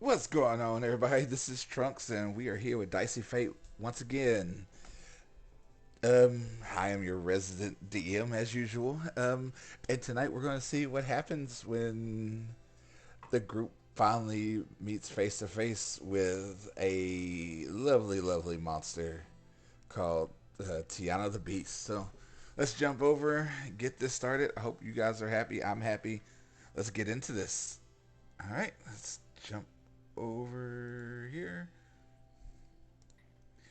What's going on, everybody? This is Trunks, and we are here with Dicey Fate once again. I am your resident DM as usual. And tonight we're going to see what happens when the group finally meets face to face with a lovely, lovely monster called Tiana the Beast. So let's jump over, get this started. I hope you guys are happy. I'm happy. Let's get into this. All right, let's jump over here.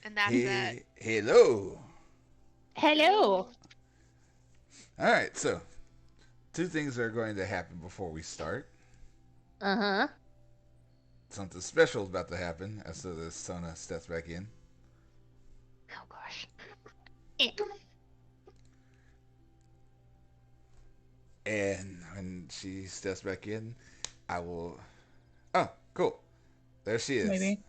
And that's it. Hello. Hello. Hello. All right, so two things are going to happen before we start. Uh-huh. Something special is about to happen as soon as Sona steps back in. Oh gosh. And when she steps back in, I will. Oh, cool. There she is. Maybe.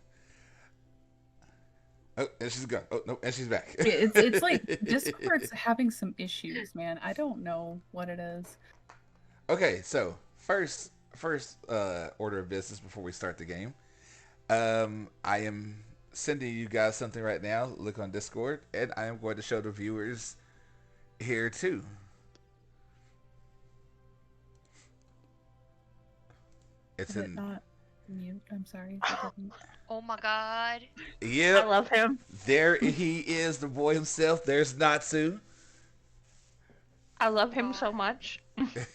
Oh, and she's gone. Oh, no, and she's back. It's like Discord's having some issues, man. I don't know what it is. Okay, so first order of business before we start the game. I am sending you guys something right now. Look on Discord, and I am going to show the viewers here too. It's Is it in. not mute? I'm sorry. Oh my god. I Yep, love him. there he is, the boy himself. There's Natsu. I love him so much.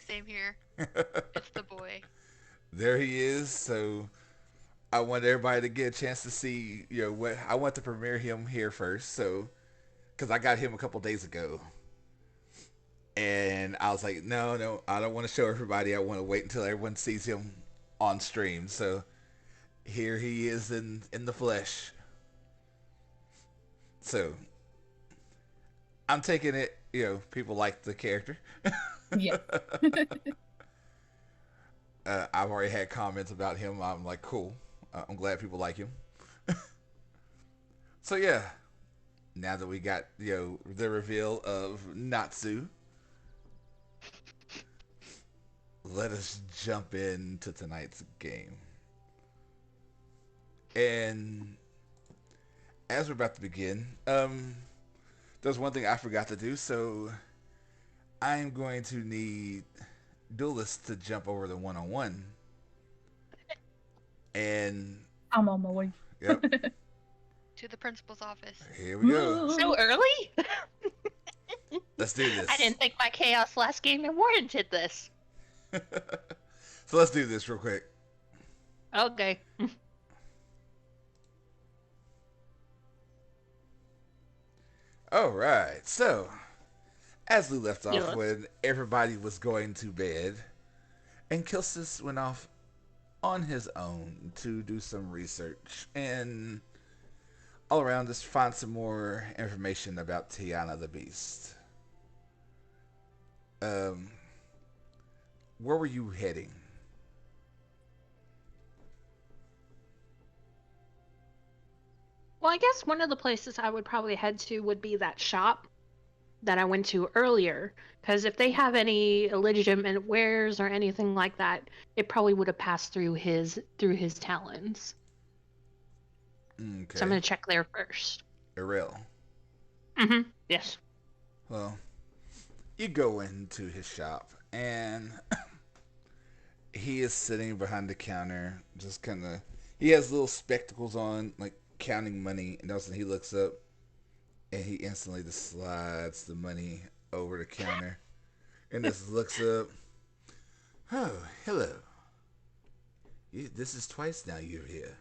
Same here. It's the boy. There he is. So I want everybody to get a chance to see. What I want to premiere him here first. So because I got him a couple days ago. And I was like, no, I don't want to show everybody. I want to wait until everyone sees him on stream. So here he is in the flesh. So I'm taking it, people like the character. Yeah. I've already had comments about him. I'm like, cool. I'm glad people like him. So yeah, now that we got the reveal of Natsu, let us jump into tonight's game. And as we're about to begin, there's one thing I forgot to do, so I'm going to need duelists to jump over the one-on-one. And I'm on my way. yep, To the principal's office. here we go. So early? Let's do this. I didn't think my chaos last game warranted this. So let's do this real quick. Okay. All right. So, as we left off Yeah. when everybody was going to bed, and Kilsis went off on his own to do some research and all around just find some more information about Tiana the Beast. Where were you heading? Well, I guess one of the places I would probably head to would be that shop that I went to earlier. Because if they have any illegitimate wares or anything like that, it probably would have passed through his talons. Okay. So I'm gonna check there first. Irel. Mm-hmm. Yes. Well, you go into his shop, and he is sitting behind the counter, just kind of. He has little spectacles on, like counting money, and all of a sudden he looks up, and he instantly just slides the money over the counter, and just looks up. Oh, hello. This is twice now you're here.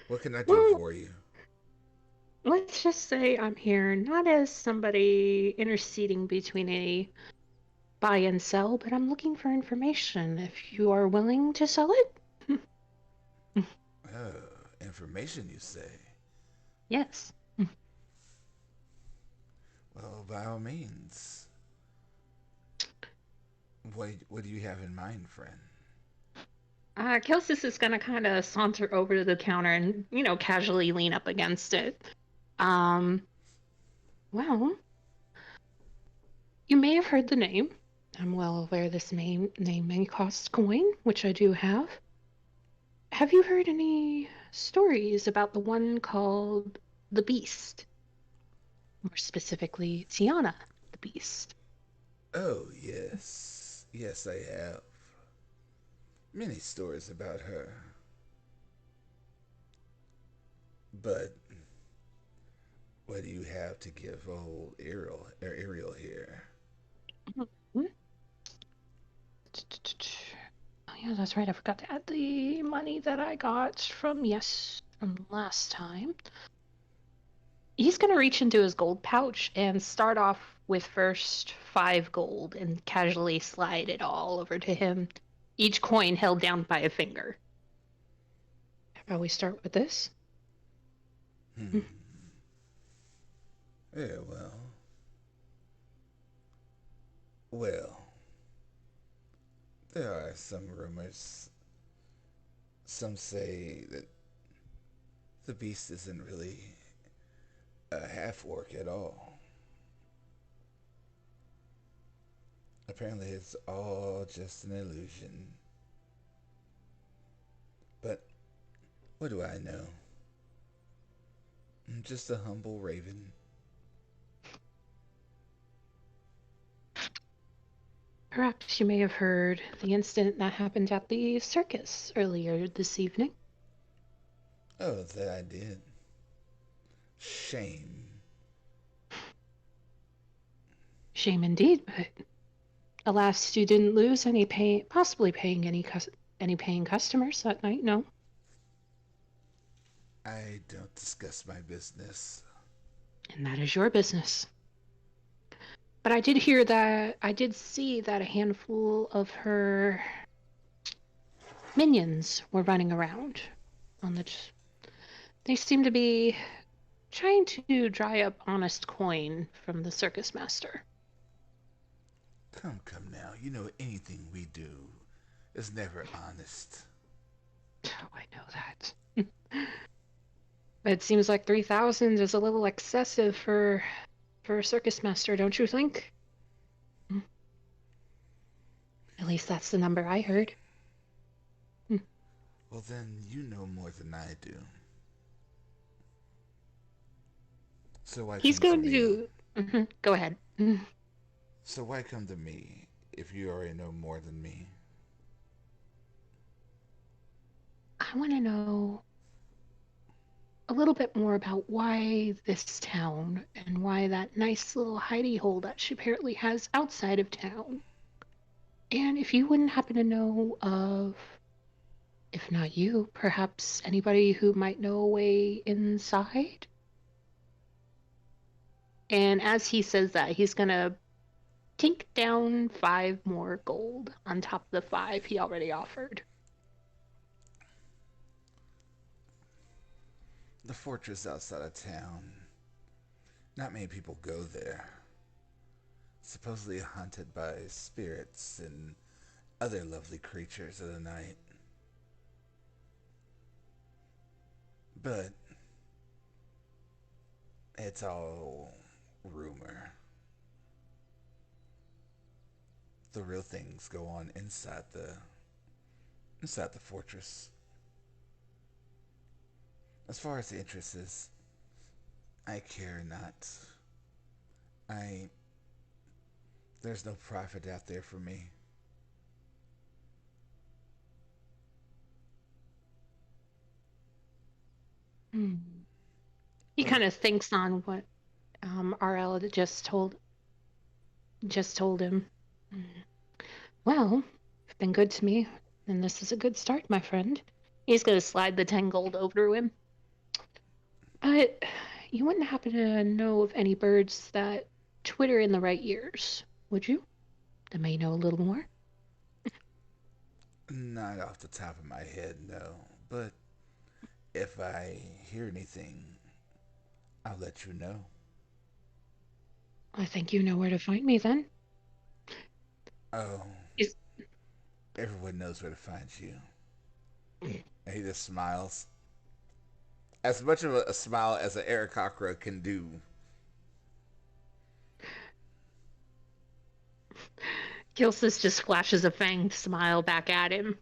What can I do Well, for you? let's just say I'm here not as somebody interceding between a buy and sell, but I'm looking for information. If you are willing to sell it? Oh, information, you say? Yes. Well, by all means. What do you have in mind, friend? Kelsis is gonna kind of saunter over to the counter and, casually lean up against it. Um, well, you may have heard the name. I'm well aware this name may cost coin, which I do have. have you heard any stories about the one called the Beast? More specifically, Tiana, the Beast. Oh, yes. Yes, I have. Many stories about her. But what do you have to give old Ariel here? Hmm? Oh yeah, that's right. I forgot to add the money that I got from last time. He's gonna reach into his gold pouch and start off with first 5 gold and casually slide it all over to him. Each coin held down by a finger. How about we start with this? Hmm. Yeah, well. Well, there are some rumors. Some say that the beast isn't really a half orc at all. Apparently, it's all just an illusion. But what do I know? I'm just a humble raven. Perhaps you may have heard the incident that happened at the circus earlier this evening. Oh, that I did. Shame. Shame indeed, but alas, you didn't lose any possibly paying any paying customers that night. No, I don't discuss my business. and that is your business. But I did see that a handful of her minions were running around on the. They seem to be trying to dry up honest coin from the circus master. Come now. You know anything we do is never honest. Oh, I know that. But it seems like 3,000 is a little excessive for a circus master, don't you think? At least that's the number I heard. Well, then you know more than I do. So why He's come to going to me? do. Go ahead. So why come to me if you already know more than me? I want to know a little bit more about why this town and why that nice little hidey hole that she apparently has outside of town. And if you wouldn't happen to know of, if not you, perhaps anybody who might know a way inside? And as he says that, he's gonna tink down 5 more gold on top of the 5 he already offered. The fortress outside of town. Not many people go there. Supposedly haunted by spirits and other lovely creatures of the night. But it's all rumor. The real things go on inside the fortress. As far as the entrances, I care not. I There's no profit out there for me. Hmm. He But kind of thinks on what RL had just told him. Hmm. Well, you've been good to me, and this is a good start, my friend. He's gonna slide the 10 gold over to him. But you wouldn't happen to know of any birds that twitter in the right ears, would you? That may know a little more. not off the top of my head, no. But if I hear anything, I'll let you know. I think you know where to find me then. Oh, Is everyone knows where to find you. And he just smiles. As much of a smile as an Aarakocra can do. Gilsis just flashes a fanged smile back at him.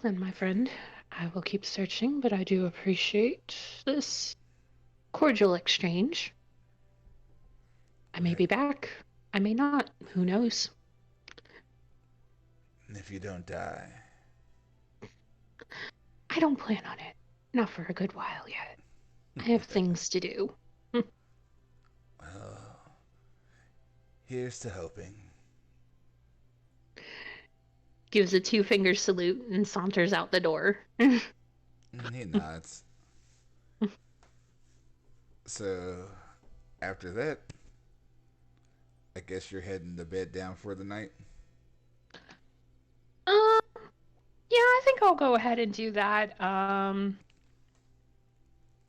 then, my friend, I will keep searching, but I do appreciate this cordial exchange. I may be back. I may not. Who knows? If you don't die. I don't plan on it. Not for a good while yet. I have things to do. Well, here's to hoping. Gives a 2-finger salute and saunters out the door. He nods. So, after that, I guess you're heading to bed down for the night? Yeah, I think I'll go ahead and do that.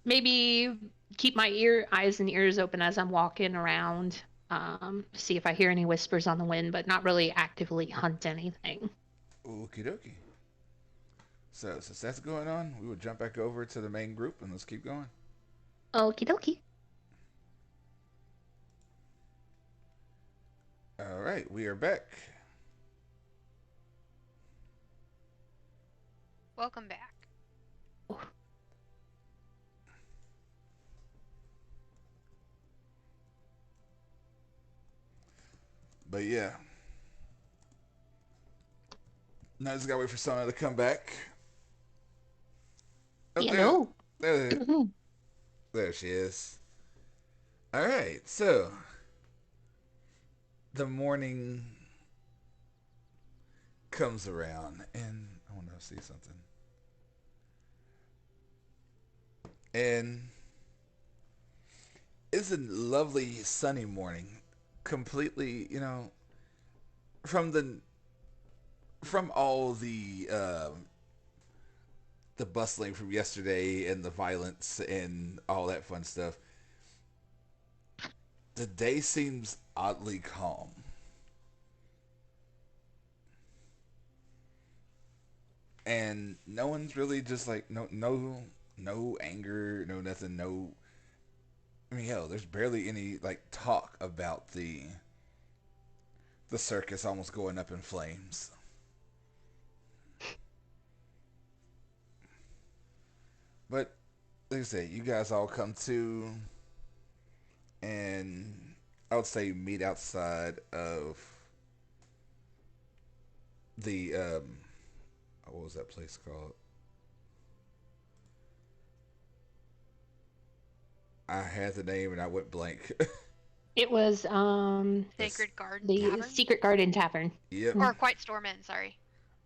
Maybe keep my eyes and ears open as I'm walking around. See if I hear any whispers on the wind, but not really actively hunt anything. Okie dokie. So, since that's going on, we will jump back over to the main group and let's keep going. Okie dokie. Alright, we are back. Welcome back. But yeah. Now I just gotta wait for someone to come back. Oh, Hello. There she is. Alright, so the morning comes around and I want to see something. And it's a lovely sunny morning. Completely, from all the bustling from yesterday and the violence and all that fun stuff, the day seems oddly calm. And no one's really just like no anger, no nothing, no. I mean, hell, there's barely any like talk about the circus almost going up in flames. But like I said, you guys all come to, and I would say meet outside of the what was that place called? I had the name and I went blank. It was Sacred Garden the Tavern? Secret Garden Tavern. Yep. Or Quiet Storm Inn, sorry.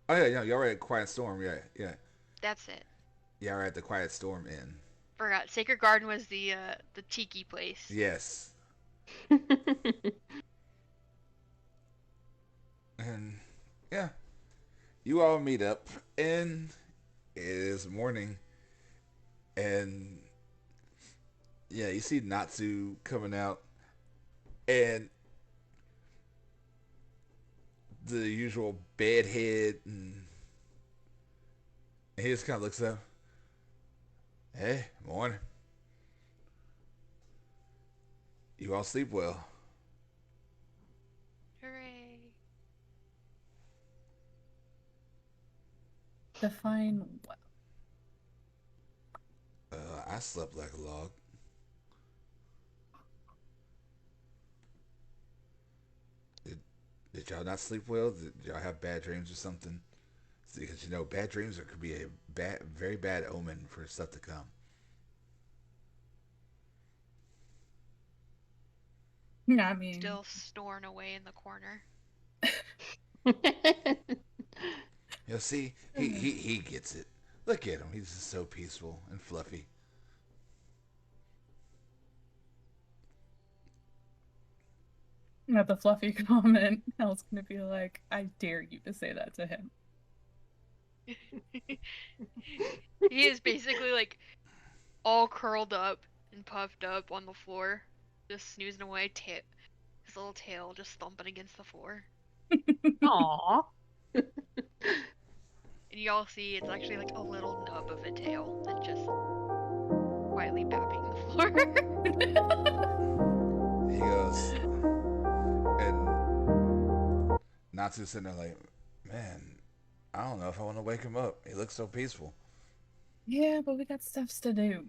Oh yeah, y'all were at Quiet Storm. Yeah. That's it. Yeah, we're at the Quiet Storm Inn. Forgot. Sacred Garden was the tiki place. Yes. And yeah, you all meet up, and it is morning, and yeah, you see Natsu coming out, and the usual bedhead, and he just kind of looks up. Hey, morning. You all sleep well. Hooray. Define well. I slept like a log. Did y'all not sleep well? Did y'all have bad dreams or something? Because bad dreams could be a very bad omen for stuff to come. Yeah, I mean, Still snoring away in the corner. You'll see, he gets it. Look at him; he's just so peaceful and fluffy. at the fluffy comment, Elle's gonna be like, I dare you to say that to him. He is basically like all curled up and puffed up on the floor, just snoozing away, his little tail just thumping against the floor. Aww. And you all see it's actually like a little nub of a tail that just quietly bapping the floor. He goes, and Natsu's sitting there like, man, I don't know if I want to wake him up. He looks so peaceful. Yeah, but we got stuffs to do.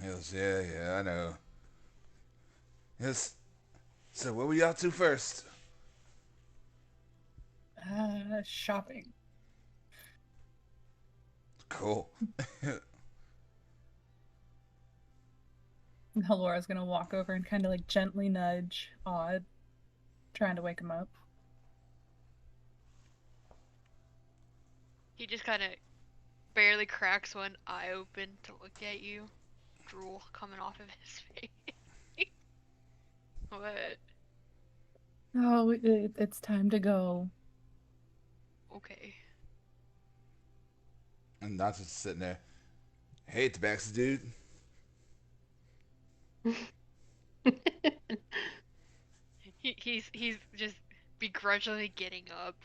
He goes, yeah, I know. Yes. So what were you up to first? Shopping. Cool. And Laura's gonna walk over and kind of like gently nudge Odd, trying to wake him up. He just kind of barely cracks one eye open to look at you. Drool coming off of his face. What? Oh, it's time to go. Okay. And not just sitting there. Hey, Tabaxi dude. He's just begrudgingly getting up,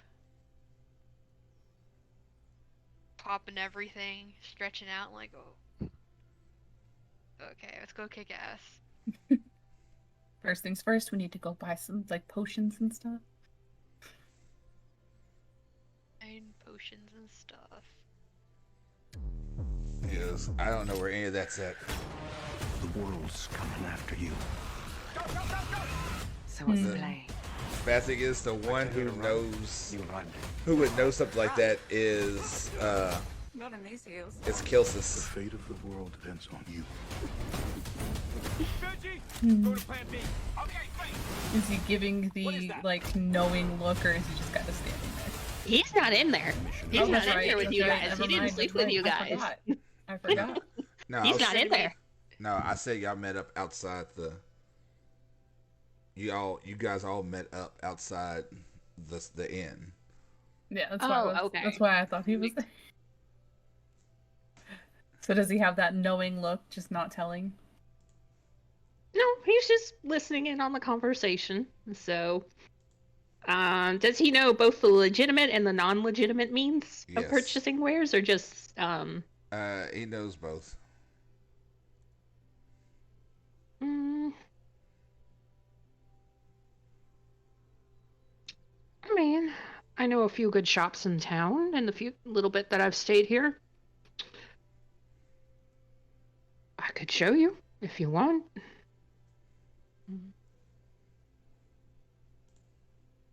popping everything, stretching out like, oh, okay, let's go kick ass. First things first, we need to go buy some like potions and stuff. And potions and stuff. He goes, I don't know where any of that's at. The world's coming after you. So explain. Bad thing is, the one who knows, You run. who would know something like that is, Not in these heels. it's The Kilsis. fate of the world depends on you. Is he giving the like knowing look, or is he just kind of standing there? He's not in there. He's Oh, not that's in right, there with that's you right, guys. never He didn't mind, sleep that's with you right, guys. I forgot. No, He's not in there. No, I said y'all met up outside the. You guys all met up outside the inn. Yeah, that's Okay. That's why I thought he was there. So does he have that knowing look, just not telling? No, he's just listening in on the conversation. So, does he know both the legitimate and the non-legitimate means Yes. of purchasing wares, or just He knows both. mm, I mean, I know a few good shops in town, and the few little bit that I've stayed here. I could show you if you want.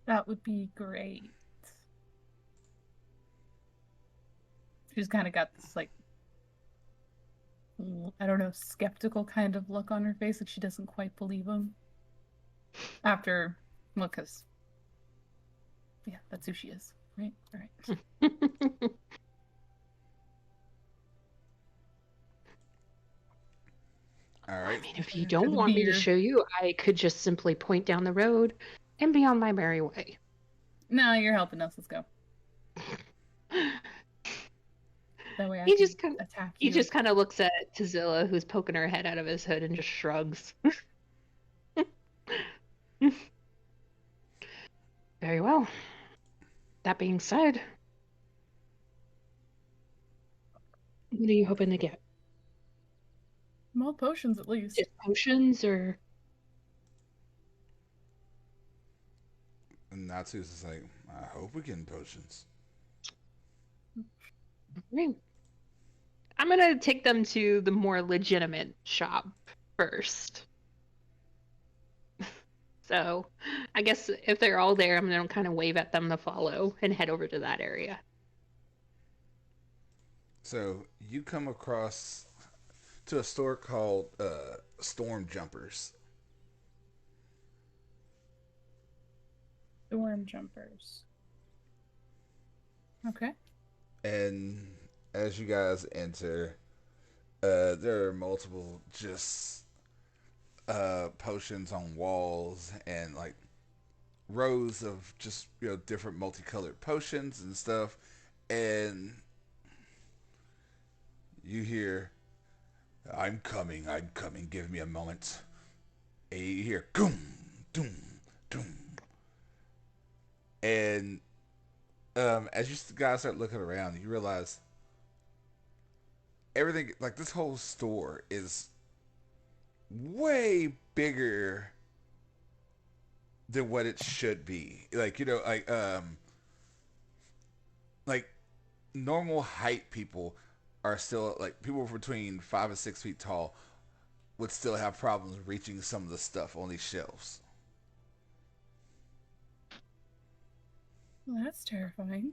That would be great. She's kind of got this like, I don't know, skeptical kind of look on her face that she doesn't quite believe him. After, well, because, yeah, that's who she is, right? Right. All I right. mean, if you For don't the want me to beer. show you, I could just simply point down the road and be on my merry way. No, you're helping us. Let's go. That way I He can just kind attack He you. just kind of looks at Tazilla, who's poking her head out of his hood, and just shrugs. Very well. That being said, what are you hoping to get? More potions at least. Just potions, or And Natsu's just like, I hope we get potions. Right. I'm gonna take them to the more legitimate shop first. So, I guess if they're all there, I'm gonna kind of wave at them to follow and head over to that area. So you come across to a store called Storm Jumpers. The worm jumpers. Okay. And as you guys enter, there are multiple just potions on walls and like rows of just different multicolored potions and stuff. And you hear, I'm coming, give me a moment. And you hear, goom, doom, doom. And as you guys start looking around, you realize everything, like this whole store is way bigger than what it should be. Like, you know, like normal height people are still like people between 5 and 6 feet tall would still have problems reaching some of the stuff on these shelves. Well, that's terrifying.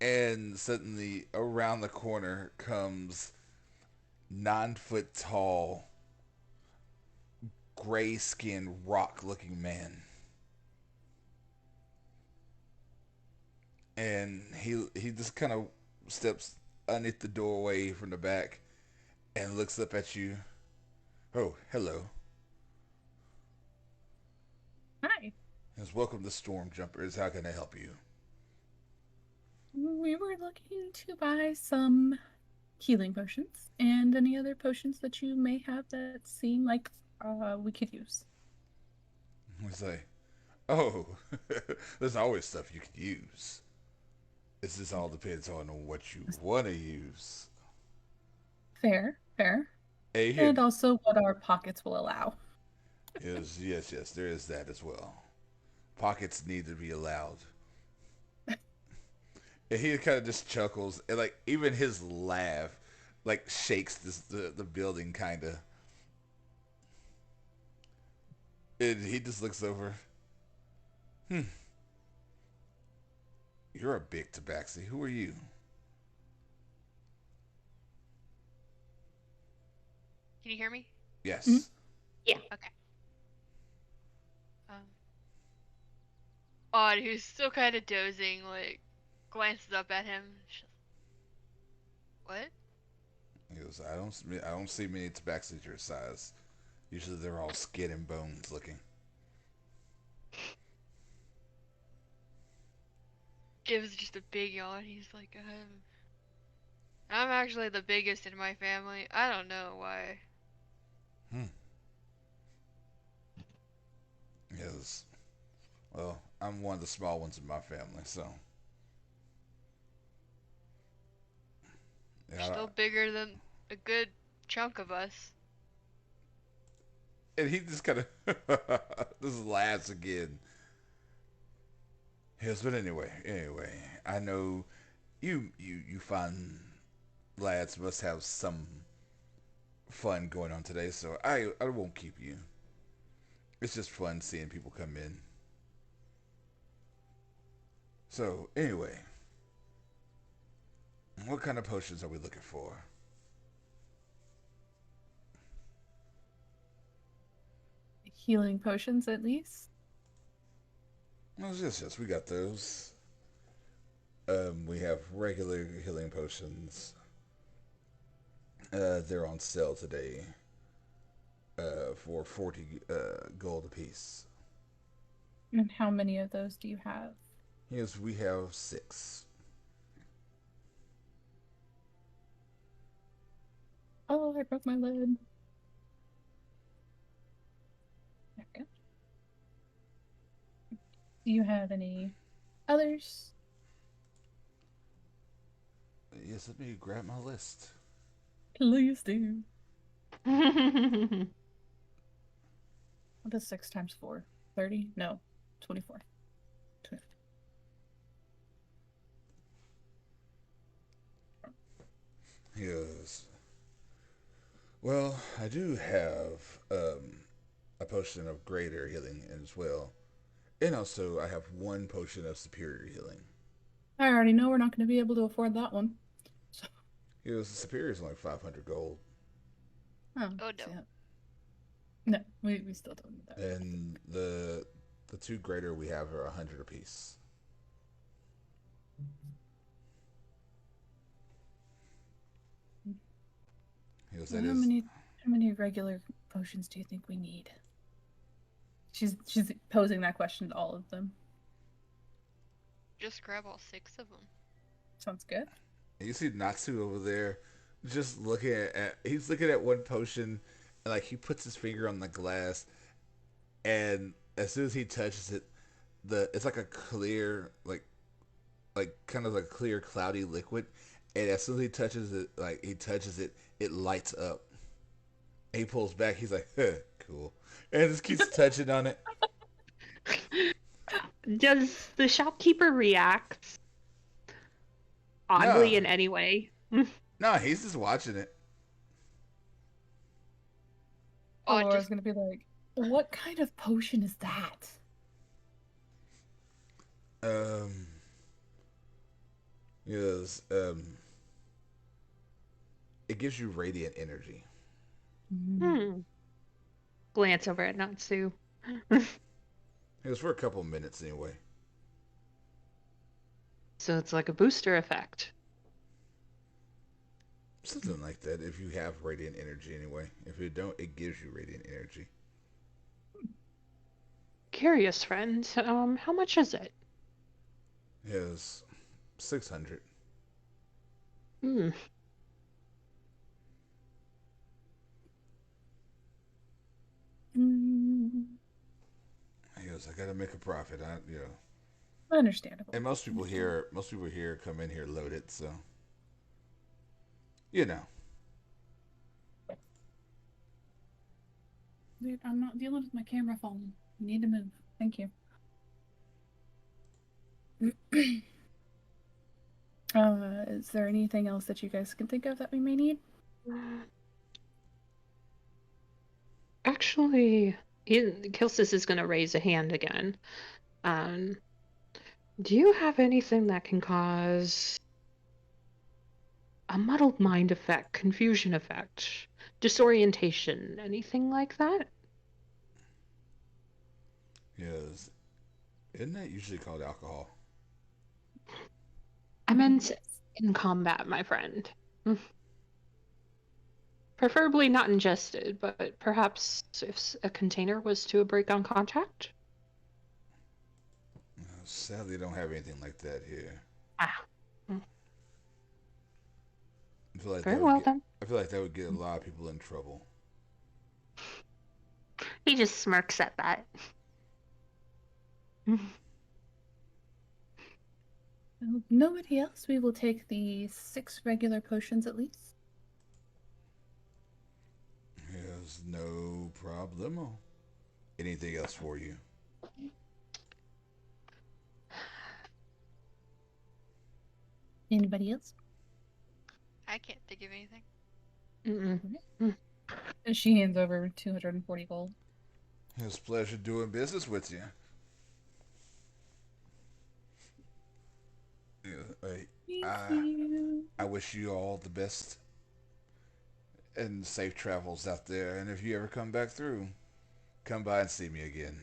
And suddenly around the corner comes 9 foot tall, gray skinned, rock looking man. And he just kind of steps underneath the doorway from the back and looks up at you. Oh, hello. Hi. Yes, welcome to Storm Jumpers. How can I help you? We were looking to buy some healing potions and any other potions that you may have that seem like we could use. We say, oh, there's always stuff you could use. It just all depends on what you want to use. Fair, fair. Hey, here. And also what our pockets will allow. Yes, there is that as well. Pockets need to be allowed. And he kind of just chuckles, and like even his laugh, like shakes the building kind of. And he just looks over. You're a big tabaxi. Who are you? Can you hear me? Yes. Mhm. Yeah. Okay. Um, Odd, who's still kind of dozing, like, glances up at him. What? He goes, I don't see many tabaxis your size. Usually they're all skin and bones looking. Gives just a big yawn. He's like, I'm actually the biggest in my family. I don't know why. Yes. Well, I'm one of the small ones in my family, so. You're Yeah, still bigger than a good chunk of us. and he just kind of just laughs again. Yes, but anyway, I know you fine lads must have some fun going on today, so I won't keep you. It's just fun seeing people come in. So anyway, what kind of potions are we looking for? Healing potions, at least. Oh, yes, we got those. We have regular healing potions. They're on sale today. For 40 gold apiece. And how many of those do you have? Yes, we have 6. Oh, I broke my lid. There we go. Do you have any others? Yes, let me grab my list. Please do. What is 6 times 4? 30? No, 24. 24. Yes. Well, I do have a potion of greater healing as well. And also, I have 1 potion of superior healing. I already know we're not going to be able to afford that one. So. Yes, the superior is only 500 gold. Oh no. Yeah. No, we still don't need that. And the 2 greater we have are 100 apiece. Yes, Well, that how is. many regular potions do you think we need? She's posing that question to all of them. Just grab all 6 of them. Sounds good. And you see Natsu over there, just looking at. He's looking at 1 potion, and like he puts his finger on the glass, and as soon as he touches it, it's like a clear, like kind of like a clear, cloudy liquid, and as soon as he touches it, it lights up. And he pulls back. He's like, huh, cool, and just keeps touching on it. Does the shopkeeper react oddly No. in any way? No, he's just watching it. Oh, Laura's just gonna be like, what kind of potion is that? Yes, it gives you radiant energy. Hmm. Glance over at Natsu. It was for a couple minutes anyway. So it's like a booster effect. Something like that. If you have radiant energy anyway. If you don't, it gives you radiant energy. Curious, friend. How much is it? It was 600. Hmm. He goes, I gotta make a profit. Understandable. And most people here come in here loaded, so you know. Dude, I'm not dealing with my camera falling. You need to move. Thank you. Is there anything else that you guys can think of that we may need? Actually, Kilsis is going to raise a hand again. Do you have anything that can cause a muddled mind effect, confusion effect, disorientation, anything like that? Yes. Isn't that usually called alcohol? I meant in combat, my friend. Preferably not ingested, but perhaps if a container was to break on contact? Sadly, don't have anything like that here. Ah. I feel like Very well then. I feel like that would get a lot of people in trouble. He just smirks at that. Nobody else? We will take the 6 regular potions at least. Yes, no problemo. Anything else for you? Anybody else? I can't think of anything. And she hands over 240 gold. It's a pleasure doing business with you. Thank you. I wish you all the best and safe travels out there. And if you ever come back through, come by and see me again.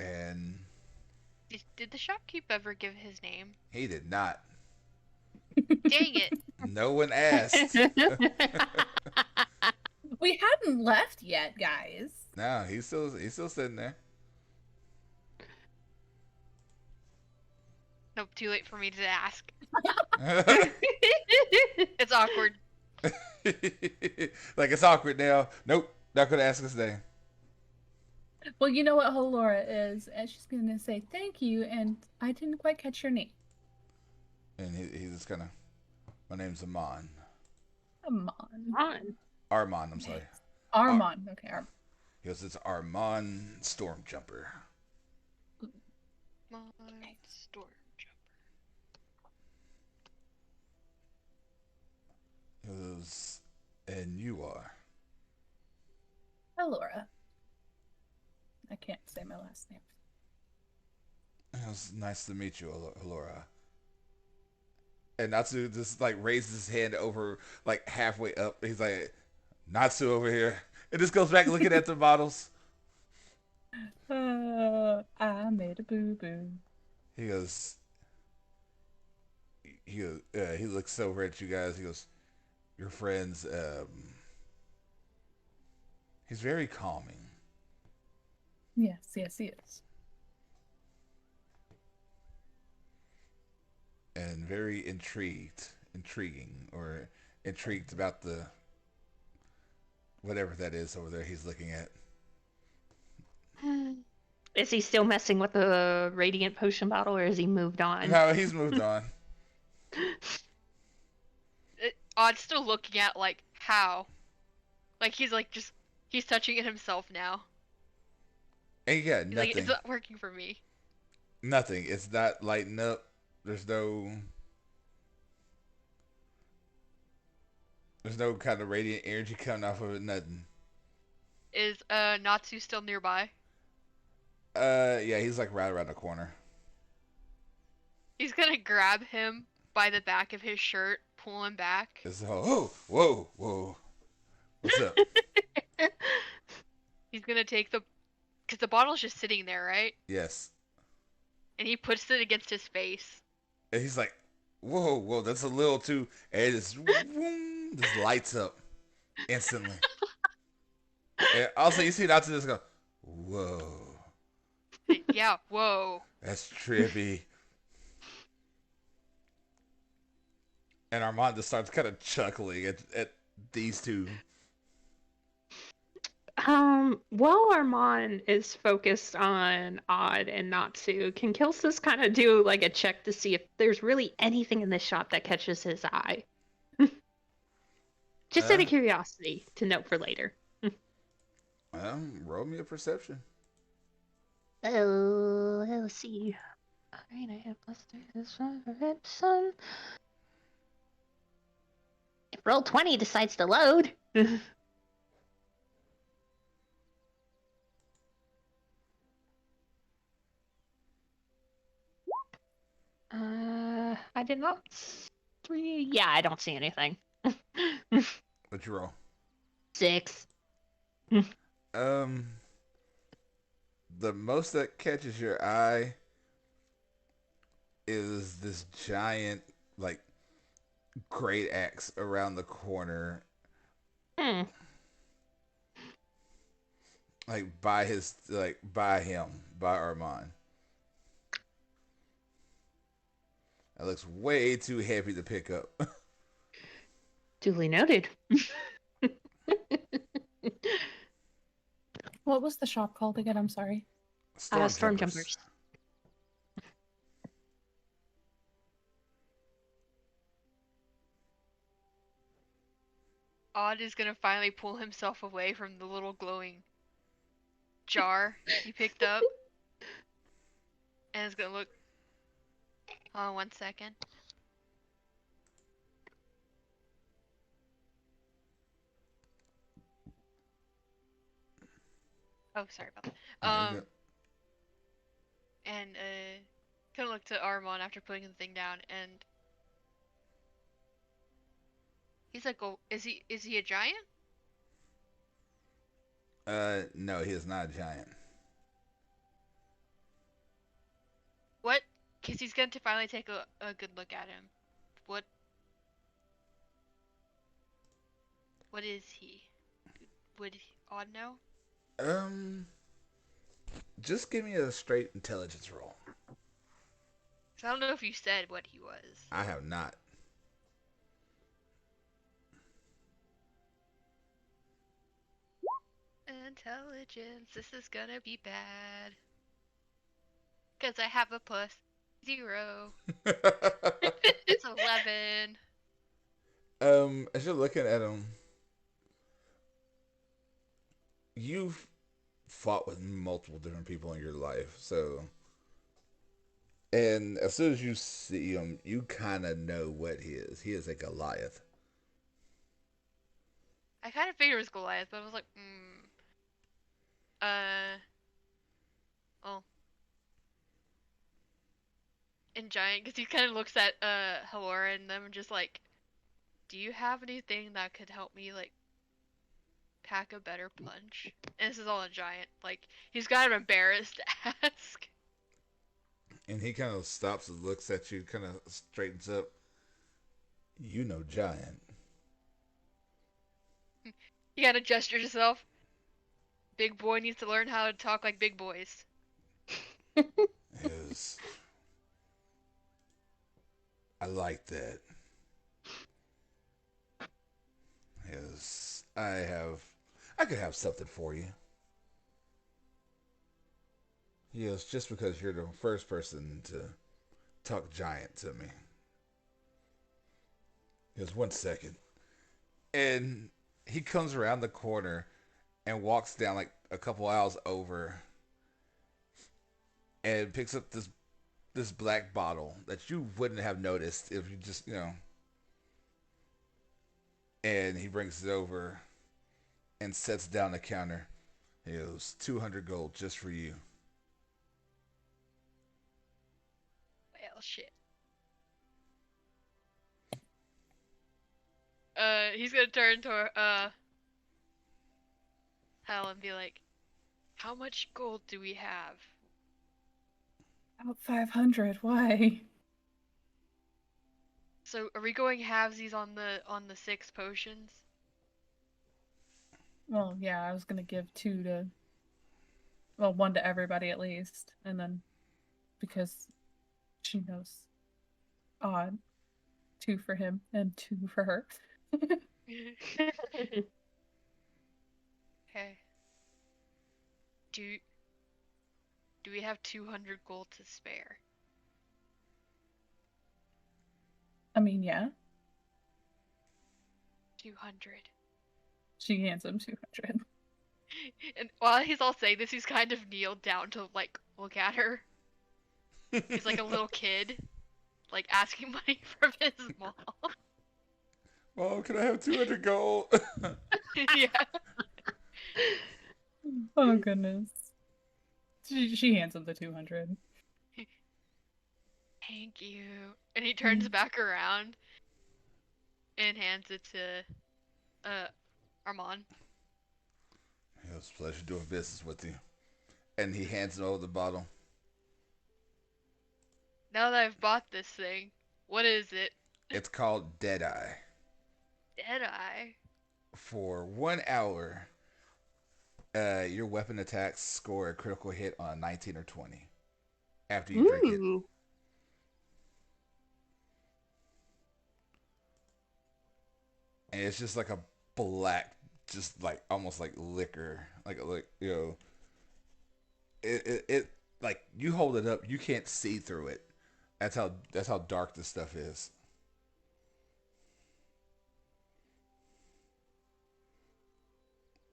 And Did the shopkeep ever give his name? he did not. Dang it! No one asked. We hadn't left yet, guys. No, he's still sitting there. Nope, too late for me to ask. It's awkward. Like, it's awkward now. Nope, not gonna ask his name. Well, you know what Laura is, and she's gonna say thank you, and I didn't quite catch your name. And he's just kind of, my name's Amon. Armand. Armand, I'm sorry. Armand. Okay, Armand. He goes, it's Armand Stormjumper. My storm jumper. He goes, and you are? Laura. I can't say my last name. It was nice to meet you, Laura. And Natsu just like raises his hand over like halfway up. He's like, Natsu over here. And just goes back looking at the bottles. I made a boo-boo. He goes, he looks over at you guys. He goes, your friends, he's very calming. Yes, he is. And very intriguing about the whatever that is over there he's looking at. Is he still messing with the radiant potion bottle, or has he moved on? No, he's moved on. Odd's still looking at like how, like he's touching it himself now. And yeah, He's like, it's nothing. not working for me. Nothing. It's not lighting up. There's no. There's no kind of radiant energy coming off of it. Nothing. Is Natsu still nearby? Yeah, he's like right around the corner. He's gonna grab him by the back of his shirt, pull him back. It's oh, whoa, whoa. What's up? He's gonna take because the bottle's just sitting there, right? Yes. And he puts it against his face. And he's like, whoa, whoa, that's a little too. And it just lights up instantly. And also, you see Natsu just go, whoa. Yeah, whoa. That's trippy. And Armand just starts kind of chuckling at these two. While Armand is focused on Odd and Natsu, can Kilsis kind of do like a check to see if there's really anything in this shop that catches his eye? Just out of curiosity to note for later. Roll me a perception. Oh, let's see. Alright, I have +3 this one for red sun. If roll 20 decides to load. I did not. 3. Yeah, I don't see anything. What'd you roll? 6. The most that catches your eye is this giant, like, great axe around the corner. Like, by Armand. That looks way too heavy to pick up. Duly noted. What was the shop called again? I'm sorry. Storm Jumpers. Odd is gonna finally pull himself away from the little glowing jar he picked up. And is gonna look. Hold on 1 second. Oh, sorry about that. And gonna look to Armand after putting the thing down, and he's like, "Oh, is he a giant?" No, he is not a giant. What? Because he's going to finally take a good look at him. What is he? Would Odd know? Just give me a straight intelligence roll. So I don't know if you said what he was. I have not. Intelligence. This is gonna be bad. Because I have a +0. It's 11. As you're looking at him, you've fought with multiple different people in your life, so. And as soon as you see him, you kind of know what he is. He is a Goliath. I kind of figured it was Goliath, but I was like, oh. And giant, because he kind of looks at Halora and them and just like, do you have anything that could help me like pack a better punch? And this is all a giant. Like, he's kind of embarrassed to ask. And he kind of stops and looks at you, kind of straightens up. You know giant. You gotta gesture yourself. Big boy needs to learn how to talk like big boys. Yes. I like that. Yes. I could have something for you. Yes, just because you're the first person to talk giant to me. Just 1 second. And he comes around the corner and walks down like a couple aisles over and picks up this black bottle that you wouldn't have noticed if you just, and he brings it over and sets down the counter. He goes, 200 gold just for you. Well, shit. He's gonna turn to Hal and be like, "How much gold do we have?" About 500. Why? So, are we going halvesies on the 6 potions? Well, yeah, I was gonna give one to everybody at least, and then because she knows, odd, 2 for him and 2 for her. Okay. Do we have 200 gold to spare? I mean, yeah. 200. She hands him 200. And while he's all saying this, he's kind of kneeled down to like look at her. He's like a little kid, like asking money from his mom. Well, can I have 200 gold? Yeah. Oh goodness. She hands him the 200. Thank you. And he turns back around and hands it to Armand. It was a pleasure doing business with you. And he hands him over the bottle. Now that I've bought this thing, what is it? It's called Deadeye. Deadeye? For 1 hour, your weapon attacks score a critical hit on a 19 or 20 after you drink it. Ooh. And it's just like a black, just like almost like liquor, like it like you hold it up, you can't see through it. That's how dark this stuff is.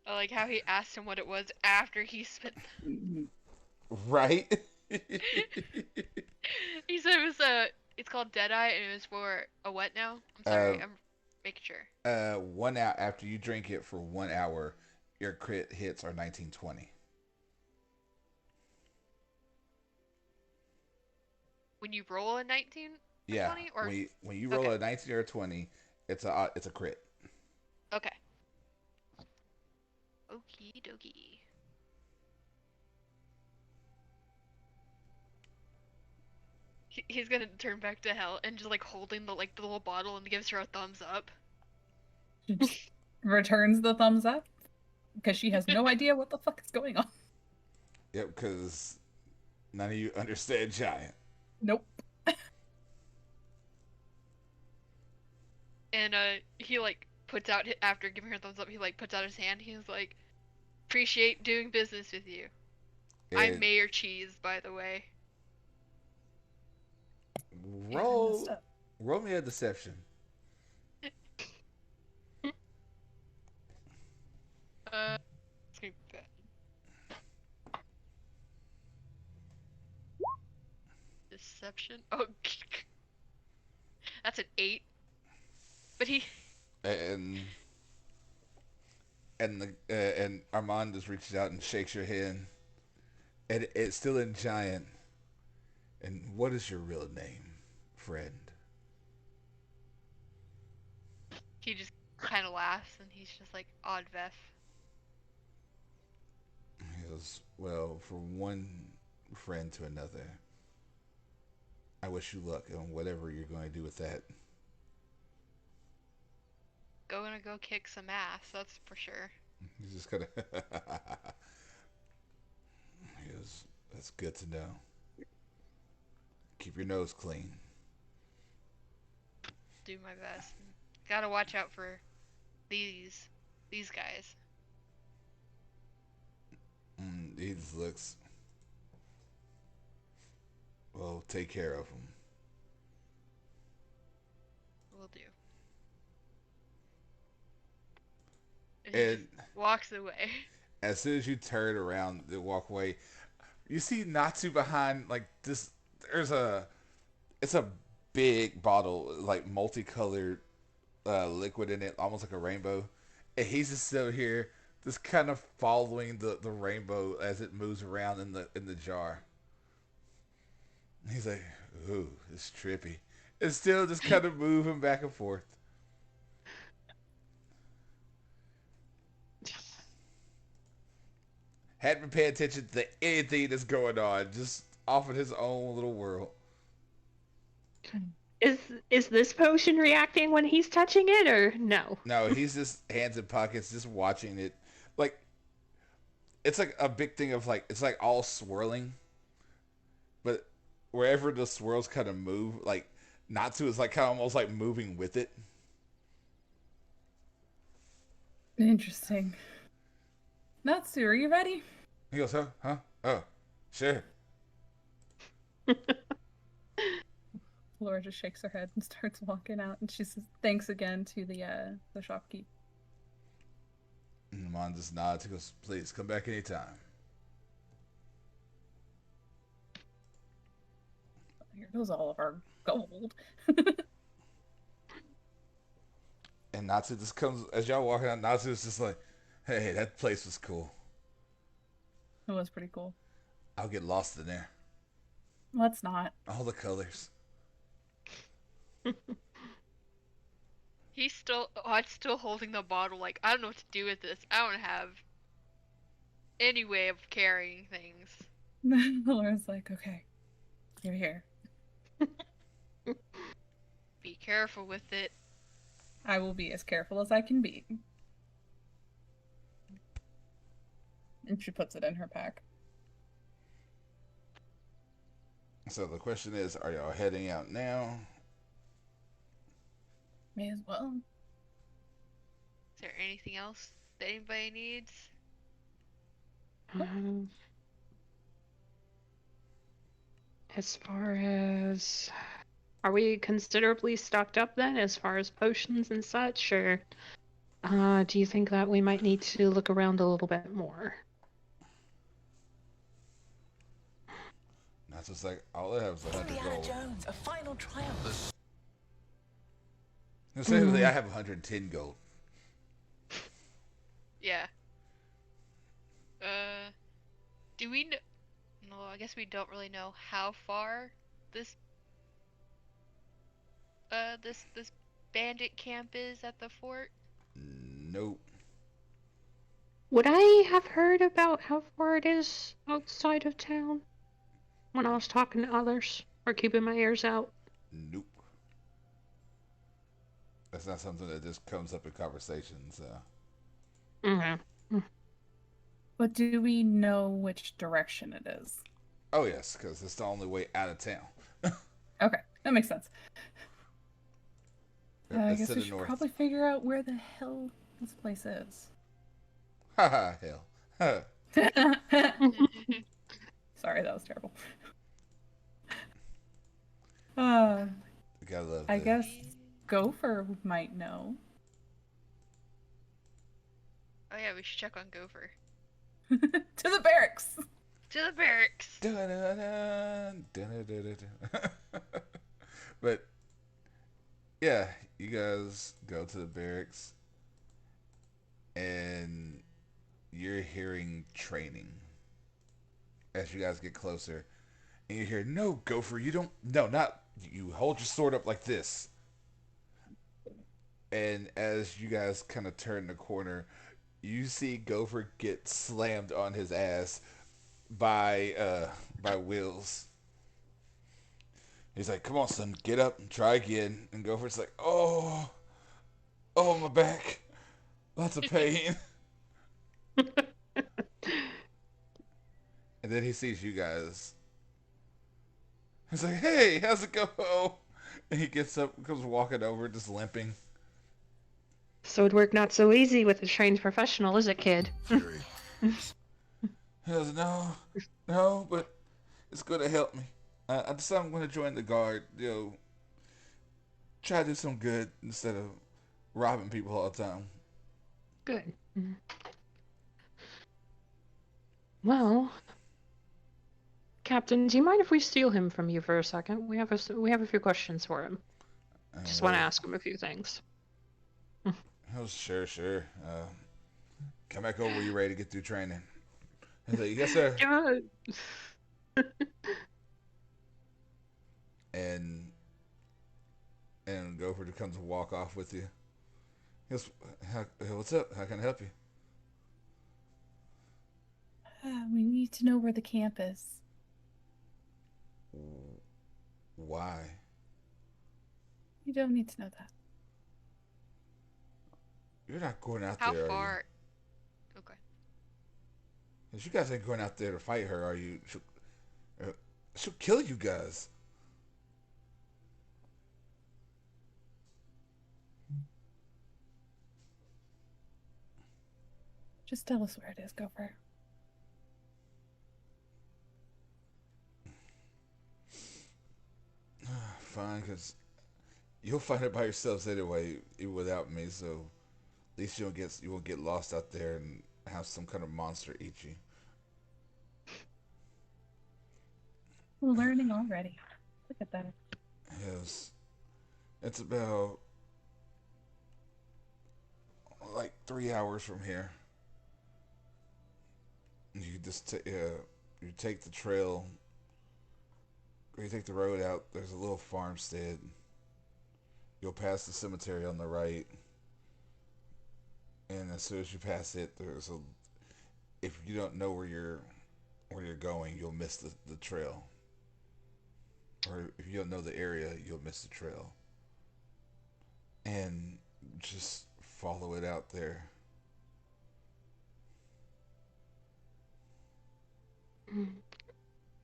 I like how he asked him what it was after he spent. Right? He said it was it's called Deadeye and it was for a what now? I'm sorry, I'm making sure. 1 hour after you drink it for 1 hour, your crit hits are 19-20. When you roll a 19 or Yeah, 20 or when you roll a 19 or a 20, it's a crit. okay. Okie dokie. He's gonna turn back to Hell and just like holding the little bottle and gives her a thumbs up. She just returns the thumbs up because she has no idea what the fuck is going on. Yep, because none of you understand giant. Nope. And he like puts out after giving her a thumbs up, he like puts out his hand. He's like, "Appreciate doing business with you. I'm Mayor Cheese, by the way." Roll me a deception. It's gonna be bad. Deception. Oh, that's an 8. But he. And Armand just reaches out and shakes your hand, and it's still in giant. And what is your real name, friend? He just kind of laughs and he's just like, Oddveth. He goes, well, from one friend to another, I wish you luck on whatever you're going to do with that. Gonna go kick some ass, that's for sure. He's just kind of. He goes, that's good to know. Keep your nose clean. Do my best. Gotta watch out for these guys. He just looks. Well, take care of them. Will do. And he just And walks away. as soon as you turn around to walk away, you see Natsu behind like this. There's a it's a big bottle, like multicolored liquid in it, almost like a rainbow. And he's just still here, just kind of following the rainbow as it moves around in the jar. He's like, "Ooh, it's trippy." It's still just kind of moving back and forth. Hadn't been paying attention to anything that's going on, just off in his own little world. Is this potion reacting when he's touching it or no? No, he's just hands in pockets, just watching it. Like it's like a big thing of like it's like all swirling, but wherever the swirls kind of move, like Natsu is like kind of almost like moving with it. Interesting. Natsu, are you ready? He goes, "Huh? Huh? Oh, sure." Laura just shakes her head and starts walking out, and she says thanks again to the shopkeep. And Mon just nods. He goes, "Please come back anytime." Here goes all of our gold. And Natsu just comes as y'all walking out. Natsu is just like, "Hey, that place was cool. It was pretty cool. I'll get lost in there. Let's not. All the colors." I'm still holding the bottle. Like, I don't know what to do with this. I don't have any way of carrying things. Laura's like, okay, you're here. Be careful with it. I will be as careful as I can be. And she puts it in her pack. So the question is, are y'all heading out now? May as well. Is there anything else that anybody needs? As far as, are we considerably stocked up then, as far as potions and such, or do you think that we might need to look around a little bit more? That's just like all I have is 100 Indiana gold. Jones, a final triumph. Essentially, I have 110 gold. Yeah. Do we know? No, I guess we don't really know how far this this bandit camp is at the fort. Nope. Would I have heard about how far it is outside of town when I was talking to others, or keeping my ears out? Nope. That's not something that just comes up in conversation, so. Mm-hmm. But do we know which direction it is? Oh, yes, because it's the only way out of town. Okay, that makes sense. I It's guess to we the should north. probably figure out where the hell this place is. Haha, hell. Huh. Sorry, that was terrible. You gotta love I the- guess Gopher might know. Oh yeah, we should check on Gopher. To the barracks! To the barracks. Dun-dun-dun, dun-dun-dun-dun. But yeah, you guys go to the barracks and you're hearing training as you guys get closer, and you hear, "No, Gopher, you don't, no, not you, hold your sword up like this." And as you guys kind of turn the corner, you see Gopher get slammed on his ass by Wills. He's like, "Come on, son, get up and try again." And Gopher's like, "Oh, my back, lots of pain." And then he sees you guys. He's like, "Hey, how's it go?" And he gets up, comes walking over, just limping. Sword work not so easy with a trained professional, is it, kid? Fury. He goes, no, but it's going to help me. I decided I'm going to join the guard. Try to do some good instead of robbing people all the time. Good. Well, Captain, do you mind if we steal him from you for a second? We have a few questions for him. Just want to Well, ask him a few things. oh, sure, sure. Come back over when you're ready to get through training. He's like, yes, sir. And Gopher comes to walk off with you. He goes, what's up? How can I help you? We need to know where the camp is. Why? You don't need to know that. You're not going out How there, far? Okay. are you? You guys ain't going out there to fight her, are you? She'll kill you guys. Just tell us where it is, Gopher. Fine, because you'll find it by yourselves anyway, even without me. So at least you won't get lost out there and have some kind of monster eat you. We're learning already. Look at that. Yes, it's about like 3 hours from here. You just you take the trail, or you take the road out. There's a little farmstead. You'll pass the cemetery on the right, and as soon as you pass it, there's a. If you don't know where you're going, you'll miss the trail. Or if you don't know the area, you'll miss the trail. And just follow it out there.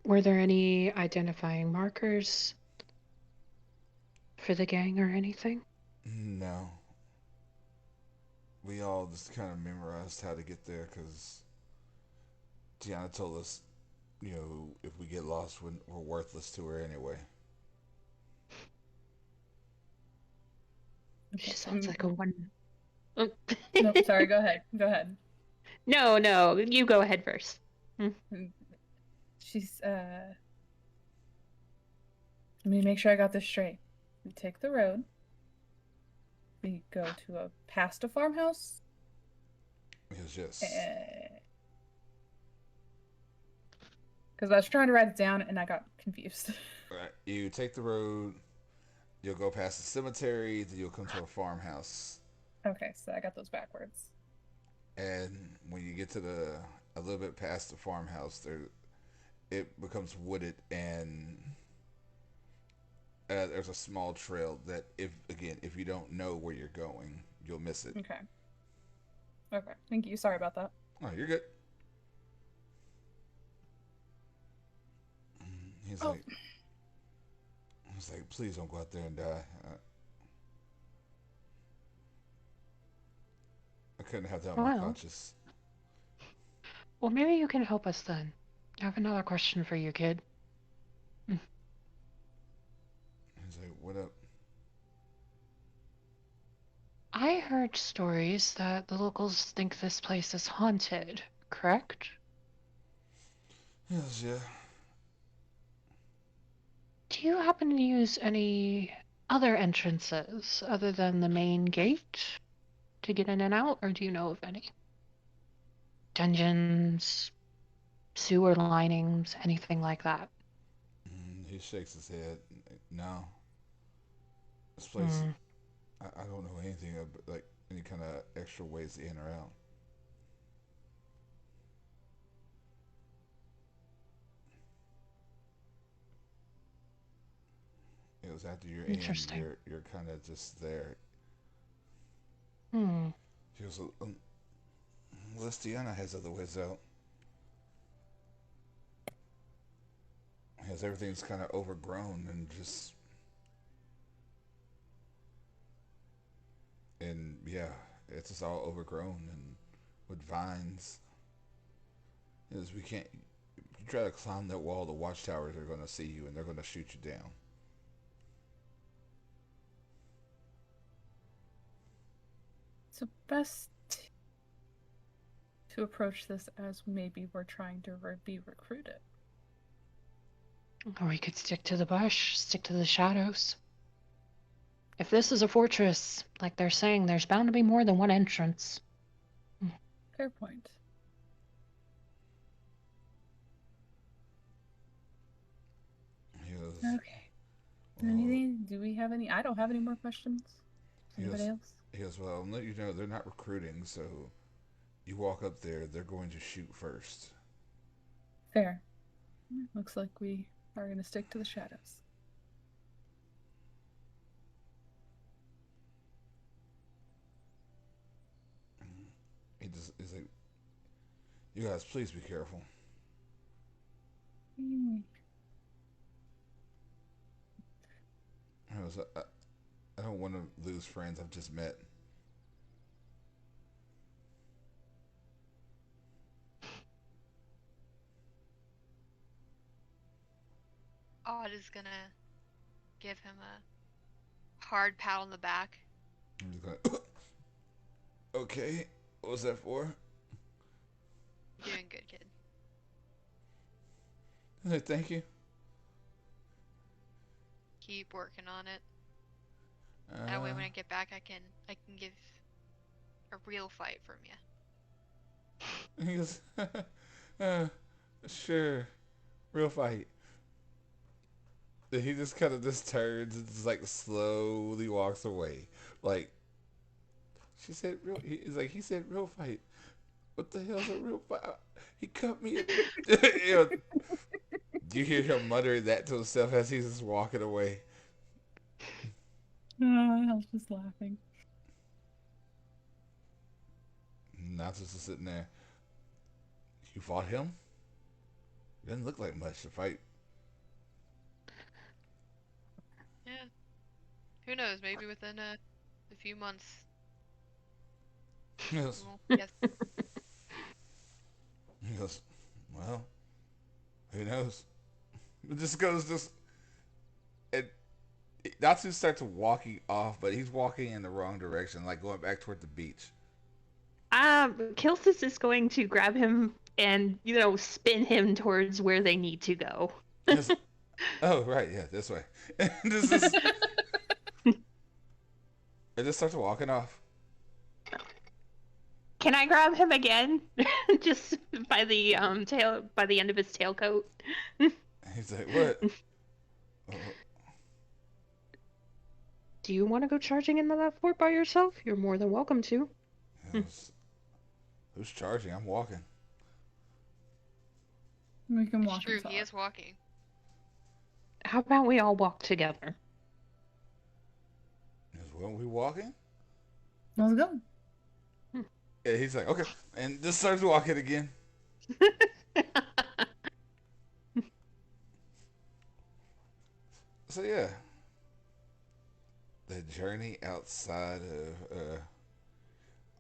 Were there any identifying markers for the gang or anything? No. We all just kind of memorized how to get there because Tiana told us, if we get lost, we're worthless to her anyway. She sounds like a one. Oh. No, sorry, go ahead. Go ahead. No, you go ahead first. She's, let me make sure I got this straight. We take the road. We go to past a farmhouse. Yes. Because I was trying to write it down and I got confused. Right. You take the road. You'll go past the cemetery. Then you'll come to a farmhouse. Okay, so I got those backwards. And when you get to a little bit past the farmhouse, it becomes wooded, and there's a small trail that if you don't know where you're going, you'll miss it. Okay, thank you. Sorry about that. Oh, you're good. He's like, please don't go out there and die. I couldn't have that on my conscience. Well, maybe you can help us then. I have another question for you, kid. He's like, what up? I heard stories that the locals think this place is haunted, correct? Yes, yeah. Do you happen to use any other entrances other than the main gate to get in and out, or do you know of any? Dungeons, sewer linings, anything like that? He shakes his head. No. This place, I don't know anything about, like, any kind of extra ways in or out. It was after you're in, you're kind of just there. She goes, unless Tiana has other ways out. Because everything's kind of overgrown and just... And, yeah, it's just all overgrown and with vines. Because we can't... If you try to climb that wall, the watchtowers are going to see you and they're going to shoot you down. So best to approach this as maybe we're trying to be recruited. Or we could stick to the bush, stick to the shadows. If this is a fortress, like they're saying, there's bound to be more than one entrance. Fair point. He goes, Okay. Anything? Do we have any? I don't have any more questions. Anybody else? He goes, well, I'll let you know they're not recruiting, so you walk up there, they're going to shoot first. Fair. Looks like we are going to stick to the shadows. He's like, you guys, please be careful. He goes, I don't want to lose friends I've just met. Odd is gonna give him a hard pat on the back. He's like, okay, what was that for? Doing good, kid. Hey, thank you. Keep working on it. That way when I get back I can give a real fight from you. He goes, sure, real fight. Then he just kind of just turns and just like slowly walks away. Like, she said real, he said real fight. What the hell's a real fight? He cut me. You know, you hear him muttering that to himself as he's just walking away. I was just laughing. Nazis just sitting there. You fought him? Doesn't look like much to fight. Yeah. Who knows? Maybe within a few months. Yes. Well, yes. He goes, well, who knows? It just goes and Natsu starts walking off, but he's walking in the wrong direction, like going back toward the beach. Kilsis is going to grab him and, spin him towards where they need to go. Just, oh, right, yeah, this way. And it just starts walking off. Can I grab him again? Just by the by the end of his tailcoat. He's like, what? Do you want to go charging into that fort by yourself? You're more than welcome to. Who's charging? I'm walking. We can It's walk true, inside. he is walking. How about we all walk together? Well, we walking? Let's go. Yeah, he's like, okay. And just starts walking again. So, yeah. The journey outside of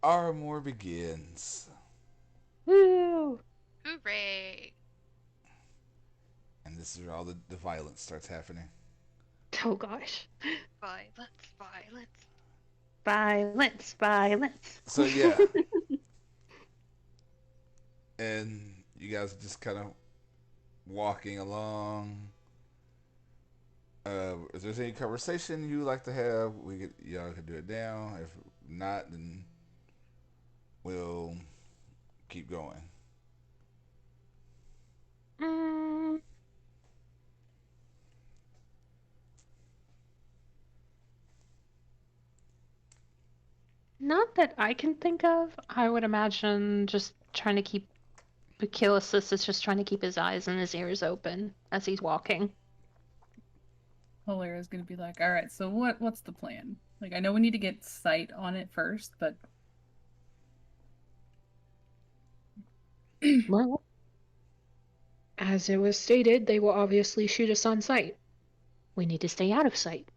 Armor begins. Woo! Hooray! And this is where all the violence starts happening. Oh gosh. Violence, violence. Violence, violence. So, yeah. And you guys are just kind of walking along. If there's any conversation you like to have, y'all can do it now. If not, then we'll keep going. Not that I can think of. I would imagine just trying to keep Achilles is just trying to keep his eyes and his ears open as he's walking. Lair is going to be like, all right, so what's the plan? Like, I know we need to get sight on it first, but... Well, as it was stated, they will obviously shoot us on sight. We need to stay out of sight.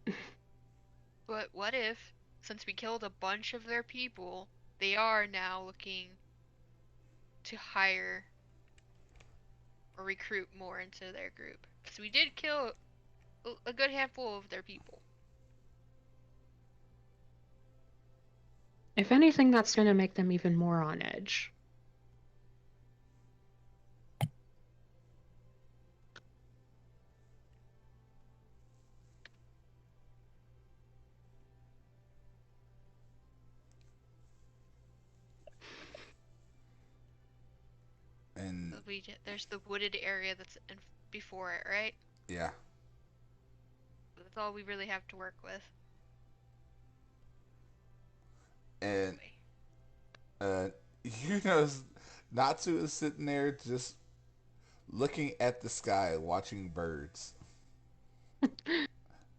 But what if, since we killed a bunch of their people, they are now looking to hire or recruit more into their group? Because we did kill a good handful of their people. If anything, that's going to make them even more on edge. there's the wooded area that's before it, right? Yeah. That's all we really have to work with. And you know, Natsu is sitting there just looking at the sky, watching birds.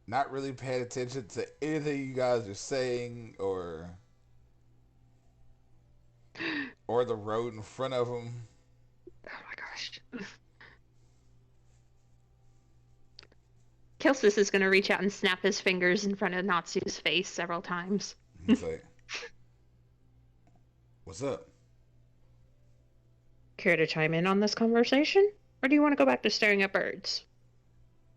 Not really paying attention to anything you guys are saying or the road in front of him. Oh my gosh. Kelsis is going to reach out and snap his fingers in front of Natsu's face several times. He's like, "What's up?" Care to chime in on this conversation? Or do you want to go back to staring at birds?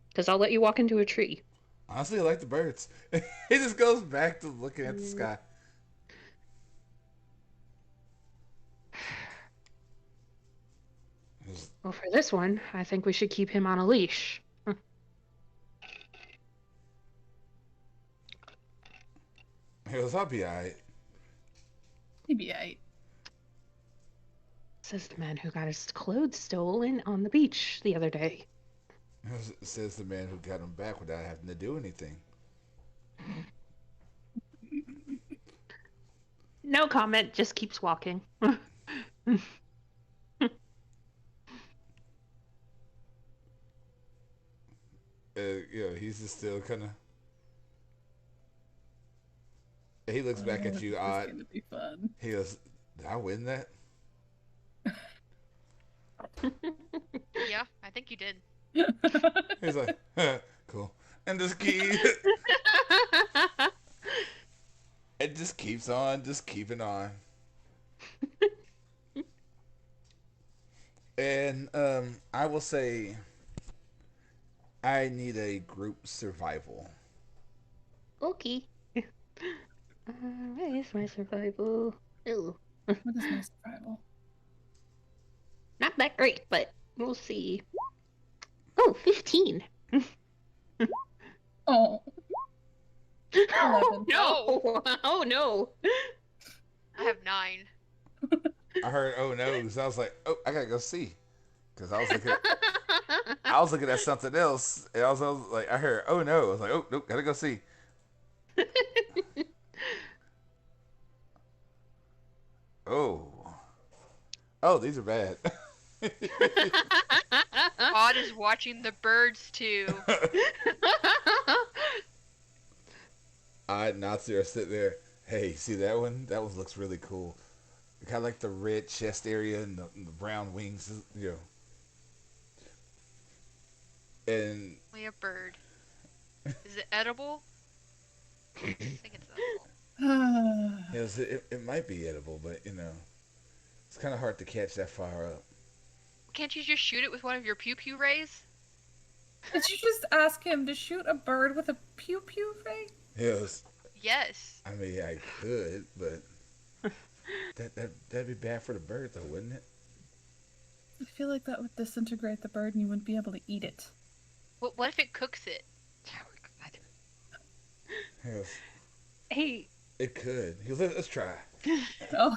Because I'll let you walk into a tree. Honestly, I like the birds. He just goes back to looking at the sky. Well, for this one, I think we should keep him on a leash. He goes, "I'll be alright." He'd be aight. Says the man who got his clothes stolen on the beach the other day. Says the man who got him back without having to do anything. No comment, just keeps walking. He's just still kind of. He looks back at you This is odd. gonna be fun. He goes, "Did I win that?" Yeah, I think you did. He's like, "Cool," and just it just keeps on, just keeping on. And I will say, I need a group survival. Okay. Where is my survival? Ew. What is my survival? Not that great, but we'll see. Oh, 15. Oh. 11. No! Oh no! I have 9. I heard, "Oh no," so I was like, "Oh, I gotta go see," because I was looking at something else, and I was like, I heard, "Oh no," I was like, "Oh nope, gotta go see." Oh, these are bad. Odd is watching the birds too. I and Natsu are sitting there. "Hey, see that one? That one looks really cool. Kind of like the red chest area and the brown wings, And Only a bird. Is it edible? I think it's edible. it might be edible, but it's kind of hard to catch that far up. Can't you just shoot it with one of your pew pew rays? Did you just ask him to shoot a bird with a pew pew ray? Yes. Yes. I mean, I could, but that'd be bad for the bird, though, wouldn't it? I feel like that would disintegrate the bird and you wouldn't be able to eat it. What if it cooks it? Yes. Hey. It could. He goes, "Let's try." Oh.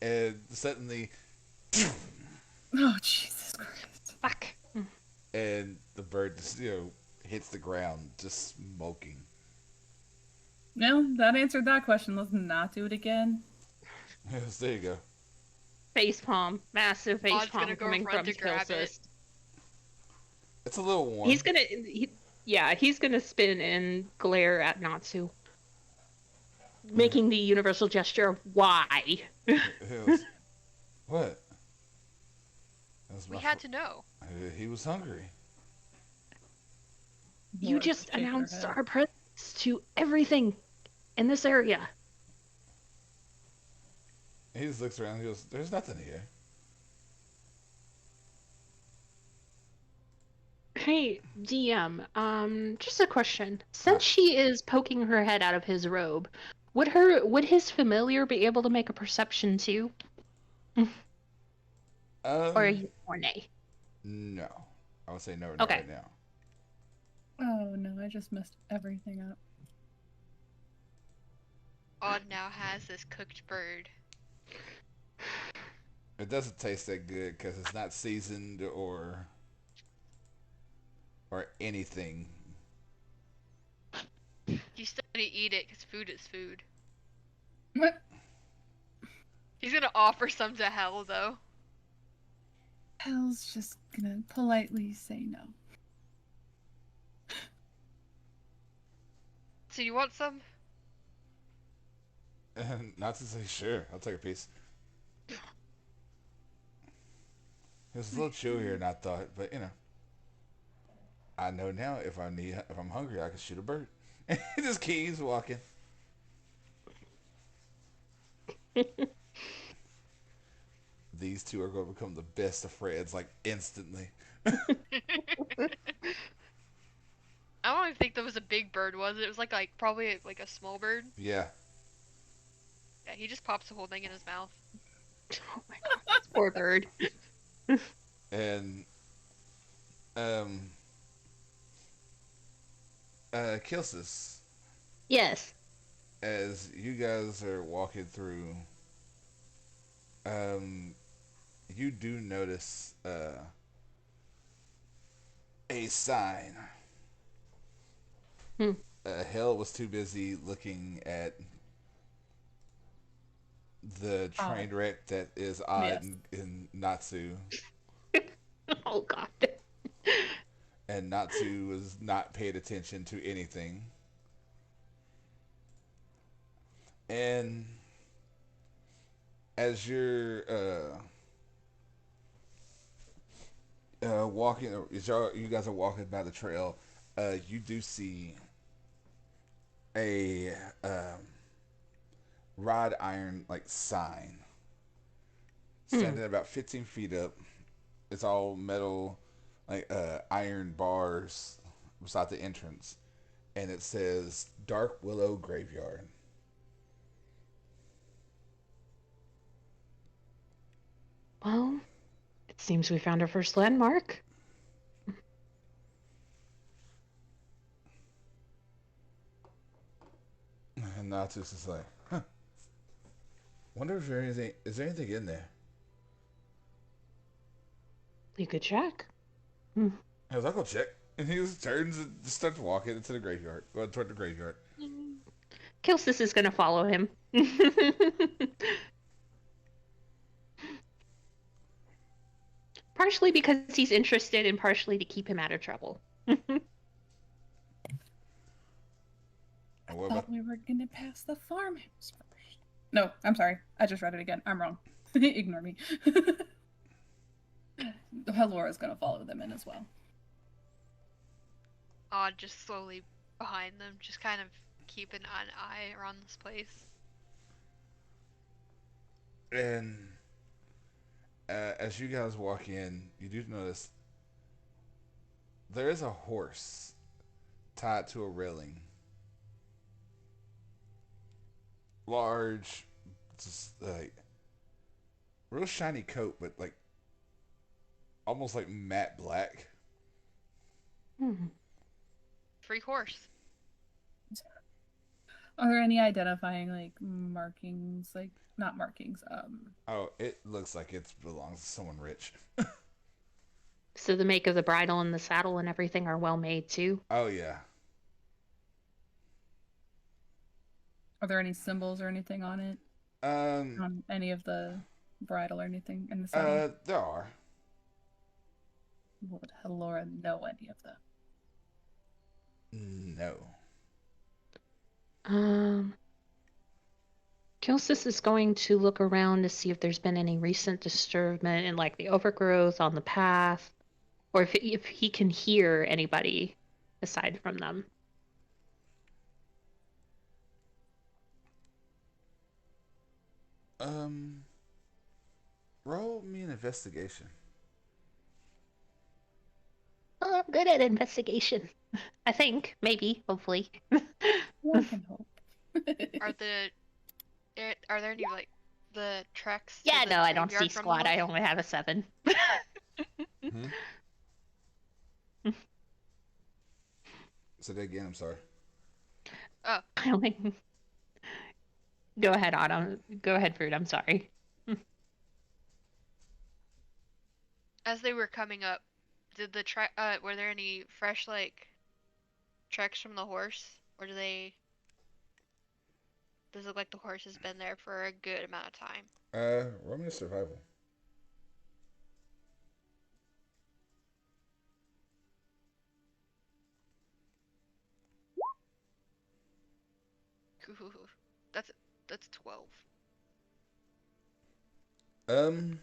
And suddenly, Oh, Jesus Christ. Fuck. and the bird just, hits the ground, just smoking. No, that answered that question. Let's not do it again. Yes, there you go. Facepalm. Massive Odd's facepalm gonna go coming run from to grab Kelsis. It's a little warm. He's gonna spin and glare at Natsu. Making the universal gesture of why. What? That was We my had to know. He was hungry. You Laura just shaking her announced head. our presence to everything in this area. He just looks around and goes, "There's nothing here." Hey, DM, just a question. Since she is poking her head out of his robe, would his familiar be able to make a perception too? Or nay? No. I would say no Okay. right now. Oh no, I just messed everything up. Odd now has this cooked bird. It doesn't taste that good because it's not seasoned or anything. You still need to eat it because food is food. What? He's gonna offer some to Hell though. Hell's just gonna politely say no. So you want some? And not to say sure, I'll take a piece. It was a little chewier than I thought, but you know, I know now if I'm hungry, I can shoot a bird. He just keeps walking. These two are going to become the best of friends, like instantly. I don't even think that was a big bird, was it? It was like probably like a small bird. Yeah. Yeah, he just pops the whole thing in his mouth. Oh my god, this poor bird. And Kilsis, Yes. as you guys are walking through, you do notice a sign. Hmm. Hell was too busy looking at the train wreck that is Odd Yes. in Natsu, Oh god. and Natsu was not paying attention to anything. And as you're walking, you guys are walking by the trail, you do see a rod iron like sign standing about 15 feet up. It's all metal, like iron bars beside the entrance, and it says Dark Willow Graveyard. Well, it seems we found our first landmark. And Natsu's just like, huh. Wonder if there anything is there anything in there? You could check. I was like, I'll check. And he just turns and just starts walking into the graveyard, going toward the graveyard. Kilsis is gonna follow him. Partially because he's interested and partially to keep him out of trouble. And what about Thought we were gonna pass the farmhouse first. No, I'm sorry. I just read it again. I'm wrong. Ignore me. Halora's gonna follow them in as well. Odd just slowly behind them, just kind of keeping an eye around this place. And as you guys walk in, you do notice there is a horse tied to a railing. Large, just like real shiny coat, but like almost like matte black. Free horse. Are there any identifying like markings, like not markings? Oh, it looks like it belongs to someone rich. So the make of the bridle and the saddle and everything are well made too. Oh yeah. Are there any symbols or anything on it? On any of the bridle or anything in the saddle? There are. Would Halora know any of them? No. Kilsis is going to look around to see if there's been any recent disturbance in like the overgrowth on the path, or if he can hear anybody aside from them. Roll me an investigation. Well, I'm good at investigation. I think, maybe, hopefully. One can hope. Are there any like the treks? to Yeah, the no, I don't see graveyard from squat. the I left? only have a 7. Say that again. I'm sorry. Oh, I only... Go ahead, Autumn. Go ahead, Fruit. I'm sorry. As they were coming up, did the were there any fresh like tracks from the horse, or does it look like the horse has been there for a good amount of time? Roll me a survival. Ooh, that's that's 12. Um.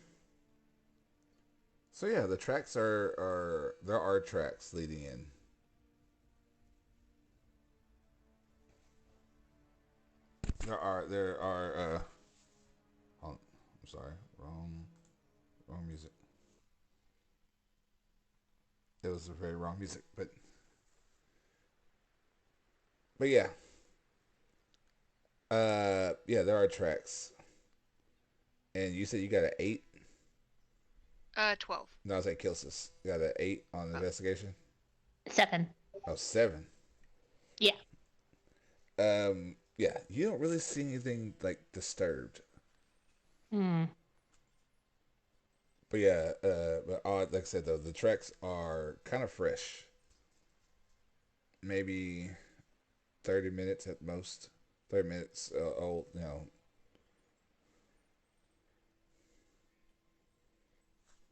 So yeah, the tracks are there are tracks leading in. There are. Oh, I'm sorry, wrong music. It was a very wrong music, but yeah. Yeah, there are tracks. And you said you got an 8? 12. No, I was at Kilsis. You got an 8 on Oh. investigation? 7. Oh, 7. Yeah. Yeah, you don't really see anything like disturbed. Hmm. But yeah, like I said though, the tracks are kind of fresh. Maybe 30 minutes at most. 30 minutes old, you know.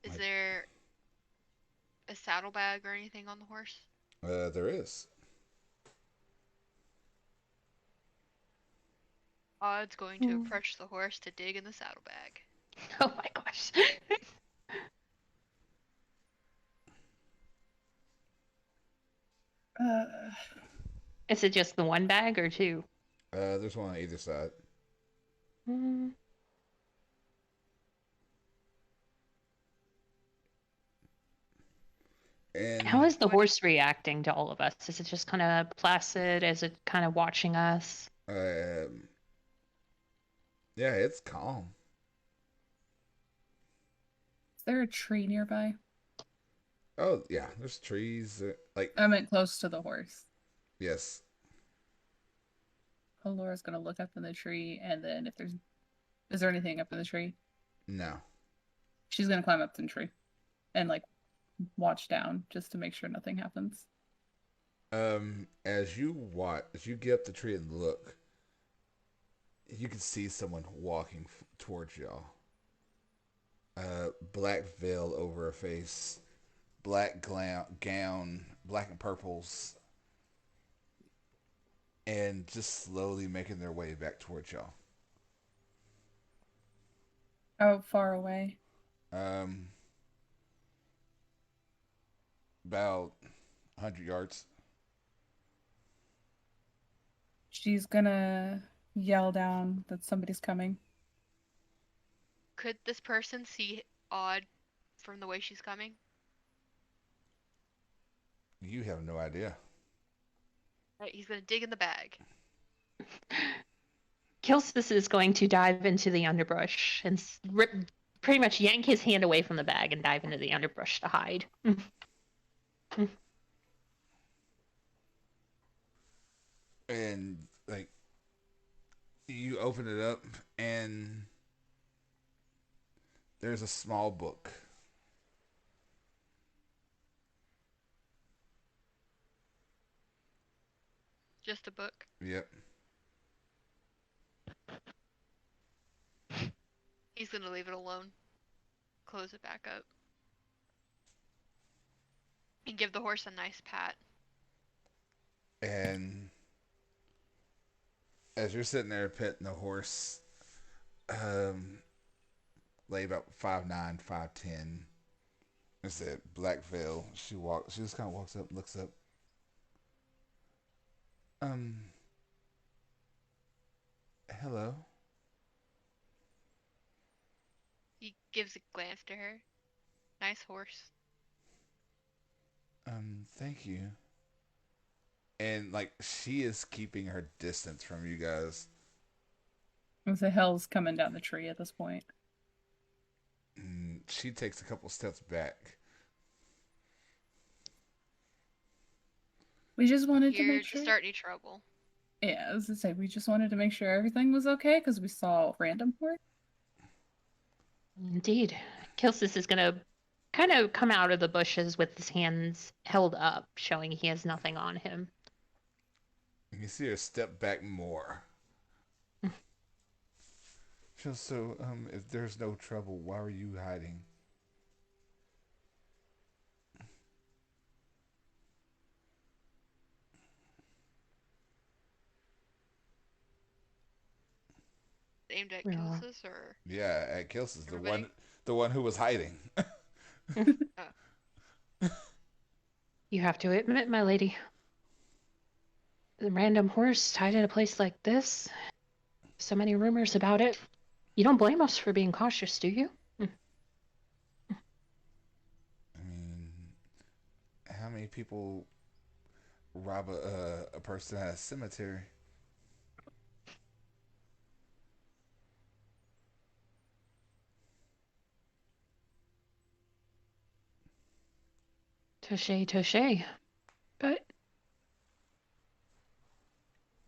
Is Like, there a saddlebag or anything on the horse? there is. Odd's going to approach the horse to dig in the saddlebag. Oh my gosh. Is it just the one bag or two? There's one on either side. Hmm. And How is the horse reacting to all of us? Is it just kind of placid? Is it kind of watching us? yeah, it's calm. Is there a tree nearby? Oh yeah, there's trees. Like I meant close to the horse. yes. Laura's gonna look up in the tree, and then if is there anything up in the tree? No. She's gonna climb up in the tree, and like watch down just to make sure nothing happens. As you get up the tree and look, you can see someone walking towards y'all. Black veil over her face, black gown, black and purples, and just slowly making their way back towards y'all. How far away? Um, about 100 yards. She's gonna yell down that somebody's coming. Could this person see Odd from the way she's coming? You have no idea. Right, he's gonna dig in the bag. Kilsis is going to dive into the underbrush and pretty much yank his hand away from the bag and dive into the underbrush to hide. And like you open it up and there's a small book. Just a book. Yep. He's gonna leave it alone. Close it back up. And give the horse a nice pat. And as you're sitting there petting the horse, lay about 5'9", 5'10". It's that black veil. She just kind of walks up, looks up. Hello. He gives a glance to her. Nice horse. Thank you. And like she is keeping her distance from you guys. The hell's coming down the tree at this point. She takes a couple steps back. We just wanted to Here make sure. to start any trouble. Yeah, I was gonna say we just wanted to make sure everything was okay because we saw random horse. Indeed. Kilsis is going to kind of come out of the bushes with his hands held up, showing he has nothing on him. You see her step back more. So, if there's no trouble, why are you hiding? Aimed at Yeah. Kilsis or Yeah, at Kilsis, everybody? the one who was hiding. You have to admit, my lady, the random horse tied in a place like this, so many rumors about it. You don't blame us for being cautious, do you? I mean, how many people rob a person at a cemetery? Touche, touche. But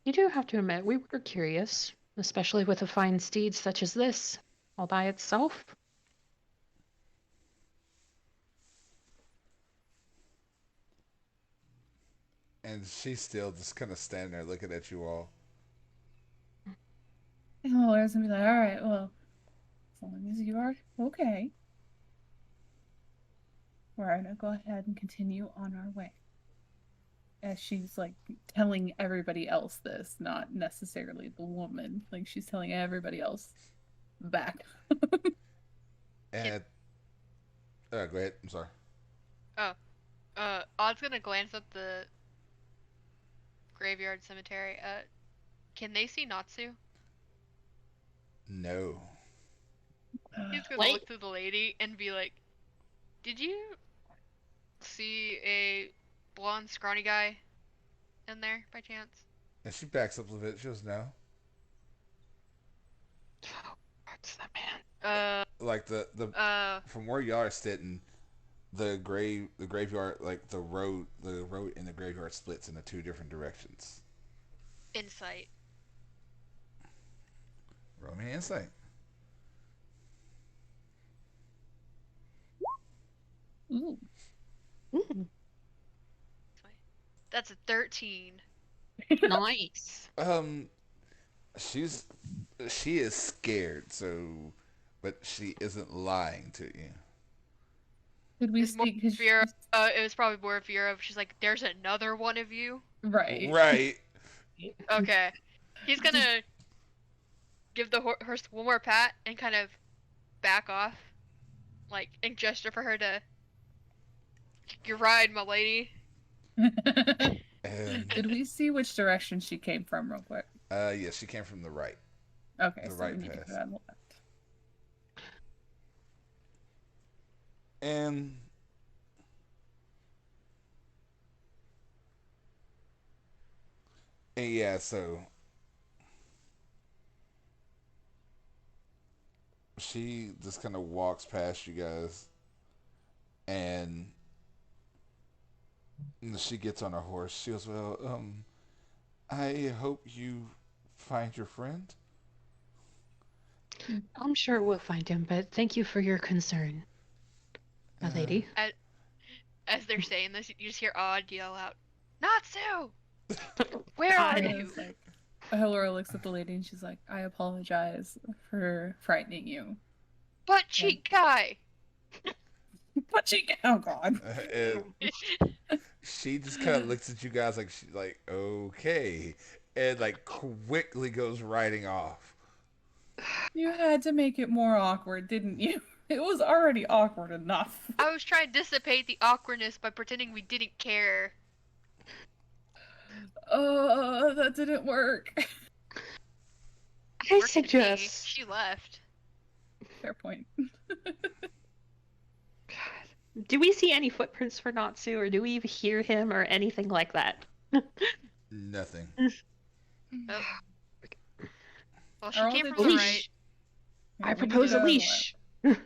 you do have to admit, we were curious, especially with a fine steed such as this, all by itself. And she's still just kind of standing there looking at you all. And Lair's gonna be like, all right, well, as long as you are okay, we're gonna go ahead and continue on our way. As she's like telling everybody else this, not necessarily the woman. Like she's telling everybody else back. And go ahead. I'm sorry. Odd's gonna glance at the graveyard cemetery. Can they see Natsu? No. He's gonna Wait. look to the lady and be like, "Did you see a blonde, scrawny guy in there by chance?" And she backs up a little bit. She goes, no. What's that man? Like the from where y'all are sitting, the graveyard, like the road in the graveyard splits into two different directions. Insight. Roll me insight. Ooh. Ooh, That's a 13. nice. She is scared, but she isn't lying to you. Could we It's more speak? 'Cause fear. It was probably more fear of. She's like, "There's another one of you." right. Right. Okay. He's gonna give the horse one more pat and kind of back off, like, and gesture for her to. Your ride, my lady. And Did we see which direction she came from, real quick? yeah, she came from the right. Okay, The so right we need to path. go on the left. And yeah, so she just kind of walks past you guys, and she gets on her horse. She goes, "Well, I hope you find your friend." I'm sure we'll find him, but thank you for your concern, my lady. As they're saying this, you just hear Odd yell out, "Natsu! Where are Odd. you?" Laura looks at the lady and she's like, I apologize for frightening you. Butt cheek guy! But she, oh god. And she just kind of looks at you guys like she's like, okay, and like quickly goes riding off. You had to make it more awkward, didn't you? It was already awkward enough. I was trying to dissipate the awkwardness by pretending we didn't care. That didn't work. I Worked with me. suggest. She left. Fair point. Do we see any footprints for Natsu, or do we even hear him, or anything like that? Nothing. Oh. Well, she Are all came the from the leash. right. I We need propose to a go leash. And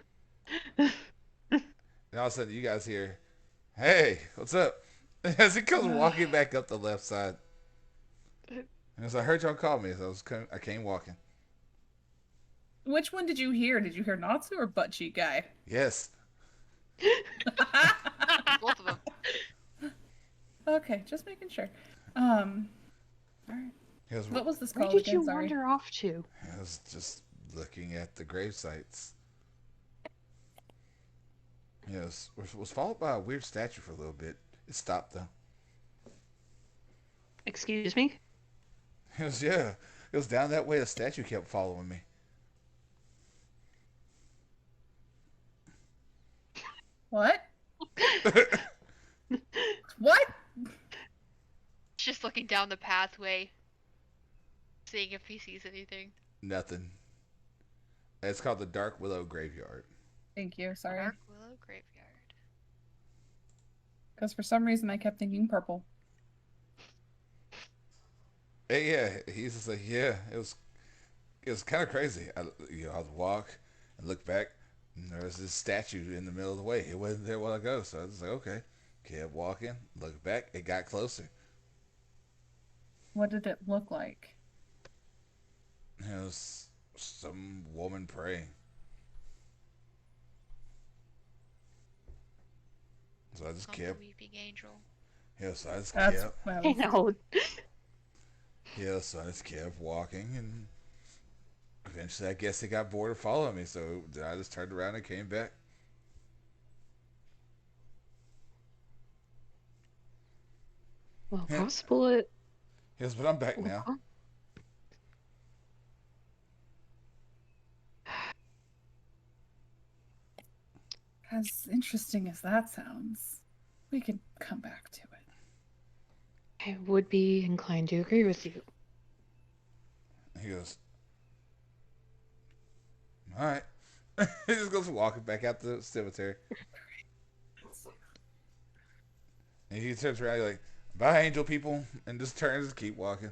all of a sudden, you guys hear, "Hey, what's up?" As he comes walking back up the left side. And as I heard y'all call me, so I came walking. Which one did you hear? Did you hear Natsu or Butt Cheek Guy? Yes. Okay, just making sure. All right. What was this Where called did again? you Sorry. wander off to? I was just looking at the grave sites. Yes, was followed by a weird statue for a little bit. It stopped though. Excuse me? It was down that way. The statue kept following me. What? What? Just looking down the pathway, seeing if he sees anything. Nothing. It's called the Dark Willow Graveyard. Thank you. Sorry. Dark Willow Graveyard. Because for some reason I kept thinking purple. Hey, yeah, he's just like, yeah, it was kind of crazy. I'd walk and look back, and there was this statue in the middle of the way. It wasn't there a while ago, so I was like, okay. Kept walking, looked back, it got closer. What did it look like? It was some woman praying. So I just Some kept. weeping angel. Yeah, so I just That's kept. what I I was- know. Yeah, so I just kept walking, and eventually I guess it got bored of following me, so I just turned around and came back. Well, Yeah. possible it. Yes, but I'm back now. As interesting as that sounds, we could come back to it. I would be inclined to agree with you. He goes, all right. He just goes walking back out the cemetery. And he turns around, he's like, bye, angel people, and just turns and keep walking.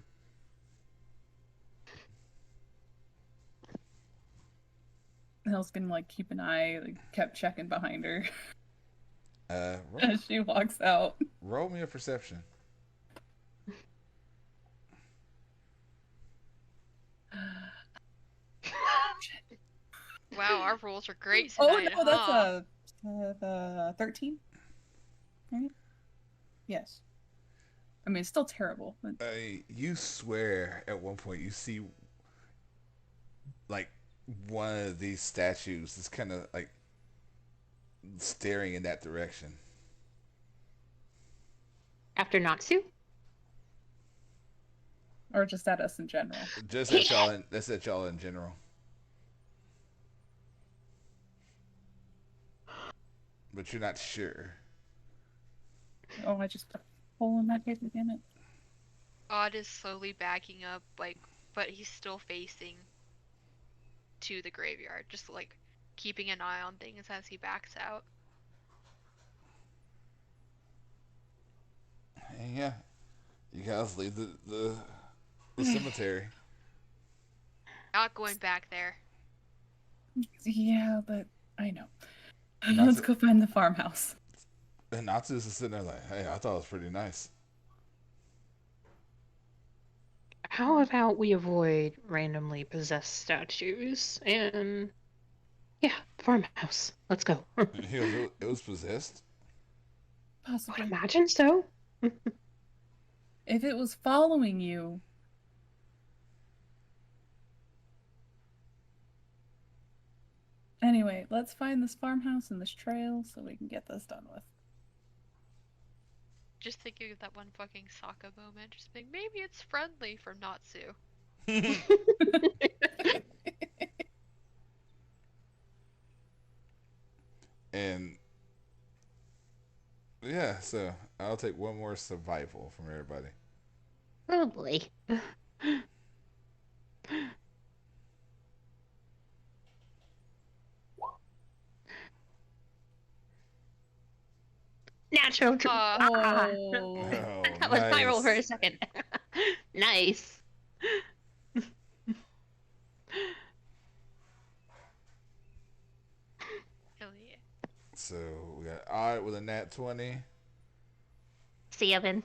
Hill's gonna like keep an eye, like kept checking behind her Roll, as she walks out. roll me a perception. Wow, our rules are great Oh tonight. no, that's huh? a 13. Right? Yes. I mean, it's still terrible. But... You swear at one point you see like one of these statues is kind of like staring in that direction. After Natsu? Or just at us in general. Just at y'all in, that's at y'all in general. But you're not sure. Oh, I just put a hole in that paper, damn it. God is slowly backing up, like, but he's still facing to the graveyard, just like keeping an eye on things as he backs out. And yeah, you guys leave the cemetery. Not going back there. Yeah, but I know. Not Let's to- go find the farmhouse. And Natsu's just sitting there like, hey, I thought it was pretty nice. How about we avoid randomly possessed statues and yeah, farmhouse. Let's go. He goes, it was possessed. I'd Possibly. imagine so. If it was following you. Anyway, let's find this farmhouse and this trail so we can get this done with. Just thinking of that one fucking Sokka moment, just being maybe it's friendly from Natsu. And yeah, so I'll take one more survival from everybody. Oh boy. Natural. Oh. That was my roll for a second. Nice. Hell yeah. So we got Odd with a nat 20. 7.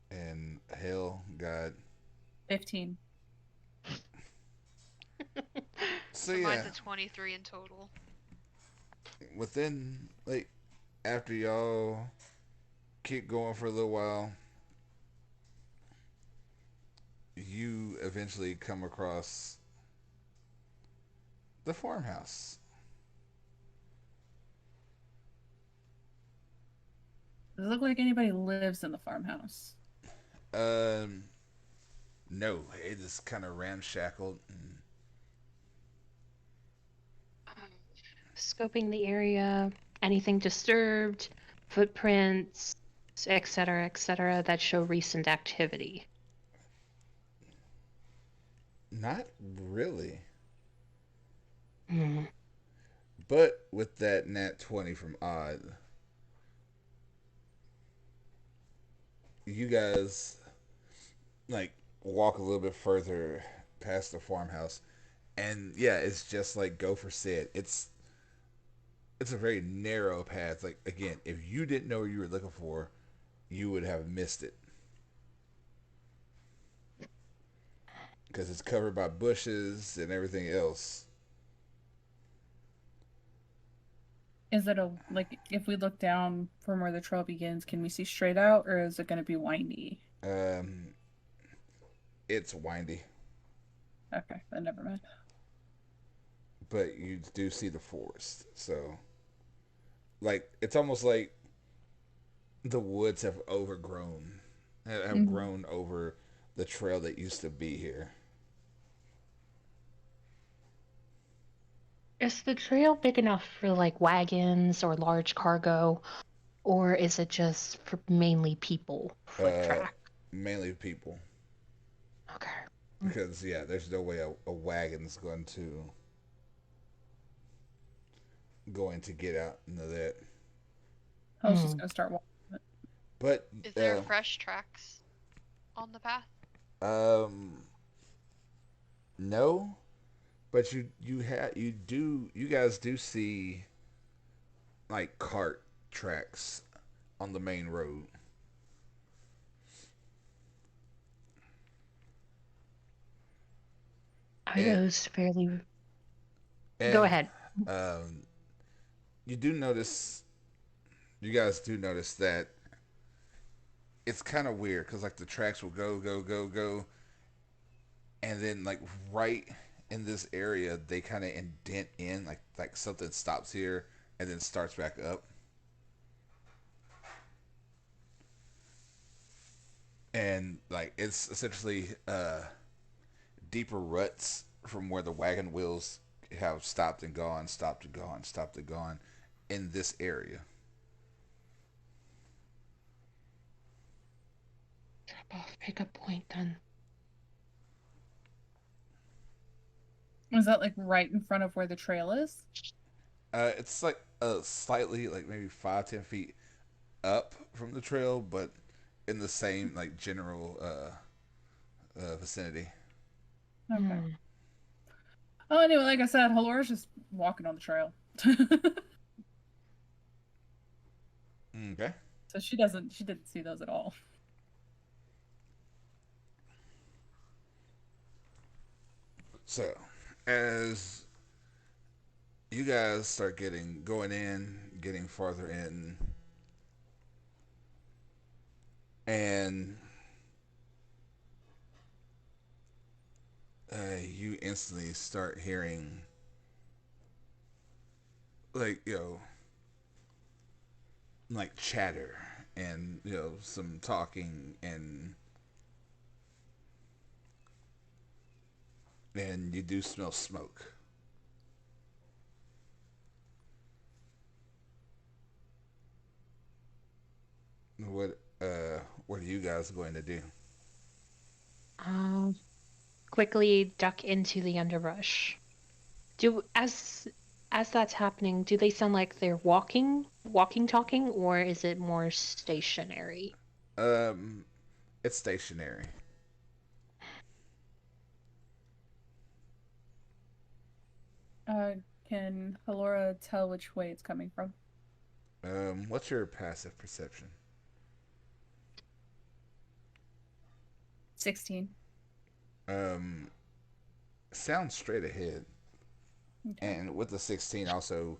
And Hell got 15. so So yeah, mine's a 23 in total. within like after y'all keep going for a little while, you eventually come across the farmhouse. Does it look like anybody lives in the farmhouse? Um, no, it is kind of ramshackled. Scoping the area, anything disturbed, footprints, etc., that show recent activity. Not really. Hmm. But with that nat 20 from Odd, you guys like walk a little bit further past the farmhouse, and yeah, it's just like Gopher said. It's a very narrow path. Like again, if you didn't know what you were looking for, you would have missed it because it's covered by bushes and everything else. Is it a like if we look down from where the trail begins, can we see straight out, or is it going to be windy? Um, it's windy, Okay, then never mind. but you do see the forest. So, like, it's almost like the woods have overgrown, have Mhm. grown over the trail that used to be here. Is the trail big enough for like wagons or large cargo, or is it just for mainly people foot Uh, track? Mainly people, Okay. because yeah, there's no way a wagon's going to get out into that. I was just going to start walking. But Is there fresh tracks on the path? um, no. But you guys do see like cart tracks on the main road. Are And those fairly? Go and ahead. um, you do notice, you guys do notice that it's kind of weird because like the tracks will go, and then like right in this area they kind of indent in like something stops here and then starts back up, and like it's essentially deeper ruts from where the wagon wheels have stopped and gone, stopped and gone, stopped and gone in this area. Drop off pickup point then. Is that like right in front of where the trail is? It's like slightly like maybe 5-10 feet up from the trail, but in the same like general vicinity. Okay. Oh, anyway, like I said, Halora's just walking on the trail. Okay. So she didn't see those at all. So, as you guys start getting farther in, and you instantly start hearing like like chatter and some talking and you do smell smoke. What are you guys going to do? Um, quickly duck into the underbrush. Do as that's happening, do they sound like they're talking, or is it more stationary? Um, it's stationary. Can Halora tell which way it's coming from? What's your passive perception? 16. Um, Sounds straight ahead. Okay. And with the 16 also,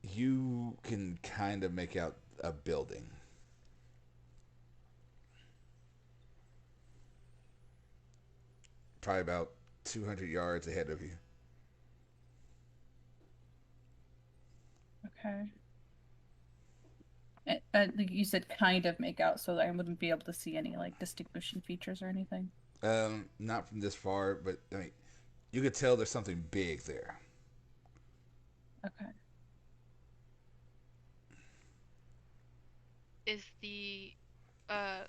You can kind of make out a building. Probably about 200 yards ahead of you. Okay. Like you said, kind of make out, so that I wouldn't be able to see any like distinguishing features or anything. Not from this far, but I mean, you could tell there's something big there. Okay. Is the uh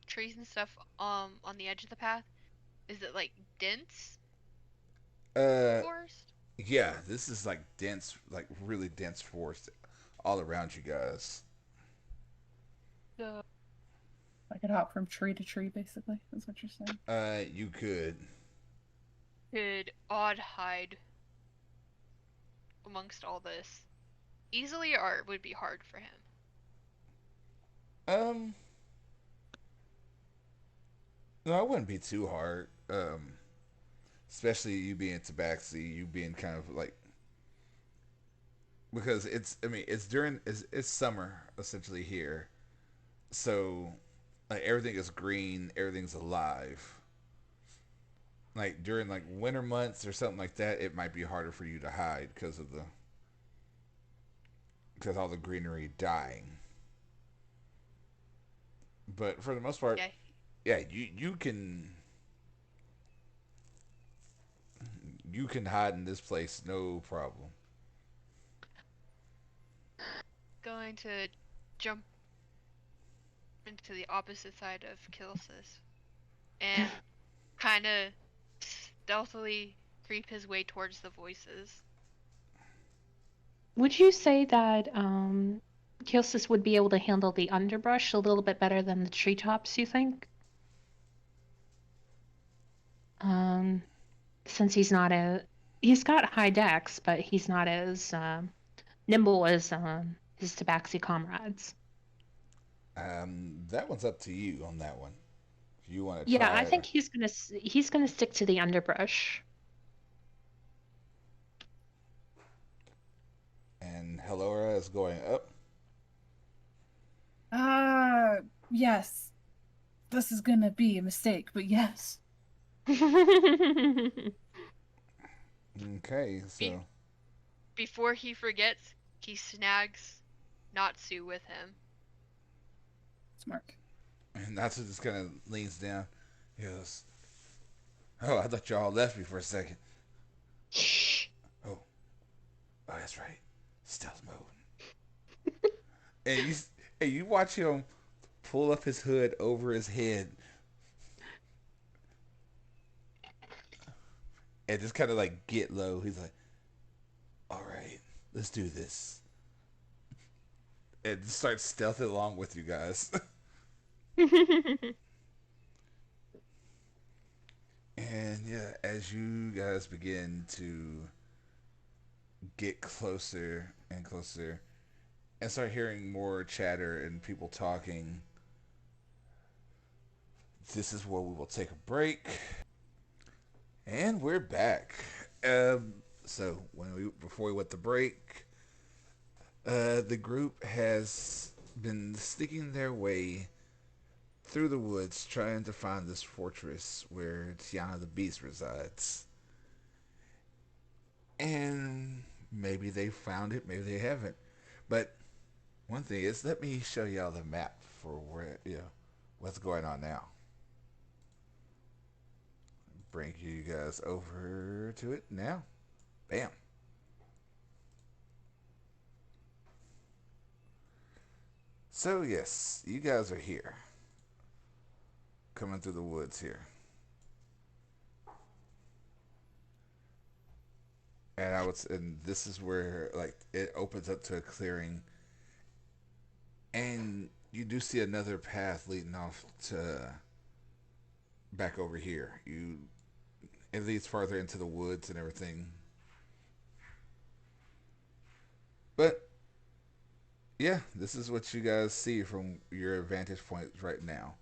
trees and stuff on the edge of the path? Is it like dense Uh, forest? yeah, this is like dense, like really dense forest all around you guys. So I could hop from tree to tree, basically. That's what you're saying. You could. could Odd hide amongst all this easily, or it would be hard for him? Um, no, it wouldn't be too hard. Especially you being Tabaxi, you being kind of like because it's. I mean, it's summer essentially here, so like everything is green, everything's alive. Like during like winter months or something like that, it might be harder for you to hide because all the greenery dying. But for the most part, Yeah. yeah, you can hide in this place no problem. Going to jump into the opposite side of Kilsis and kind of stealthily creep his way towards the voices. Would you say that Kilsis would be able to handle the underbrush a little bit better than the treetops, you think? Um, since he's got high dex, but he's not as nimble as his Tabaxi comrades. That one's up to you on that one. If you want to Yeah, try I it. think he's gonna stick to the underbrush. And Helora is going up. Yes. This is gonna be a mistake, but yes. Okay, so Before he forgets, he snags Natsu with him. Smart. and Natsu just kind of leans down. He goes, "Oh, I thought y'all left me for a second. Shh. Oh, oh, that's right, stealth mode." And you watch him pull up his hood over his head and just kind of like get low. He's like, "All right, let's do this," and just starts stealthing along with you guys. And yeah, as you guys begin to get closer and closer and start hearing more chatter and people talking, this is where we will take a break. And we're back. So before we went to break, the group has been sticking their way through the woods trying to find this fortress where Tiana the Beast resides. And maybe they found it, maybe they haven't. But one thing is, let me show y'all the map for where, what's going on now. Bring you guys over to it now. Bam. So yes, you guys are here. Coming through the woods here. And this is where like it opens up to a clearing, and you do see another path leading off to back over here. It leads farther into the woods and everything. But yeah, this is what you guys see from your vantage point right now.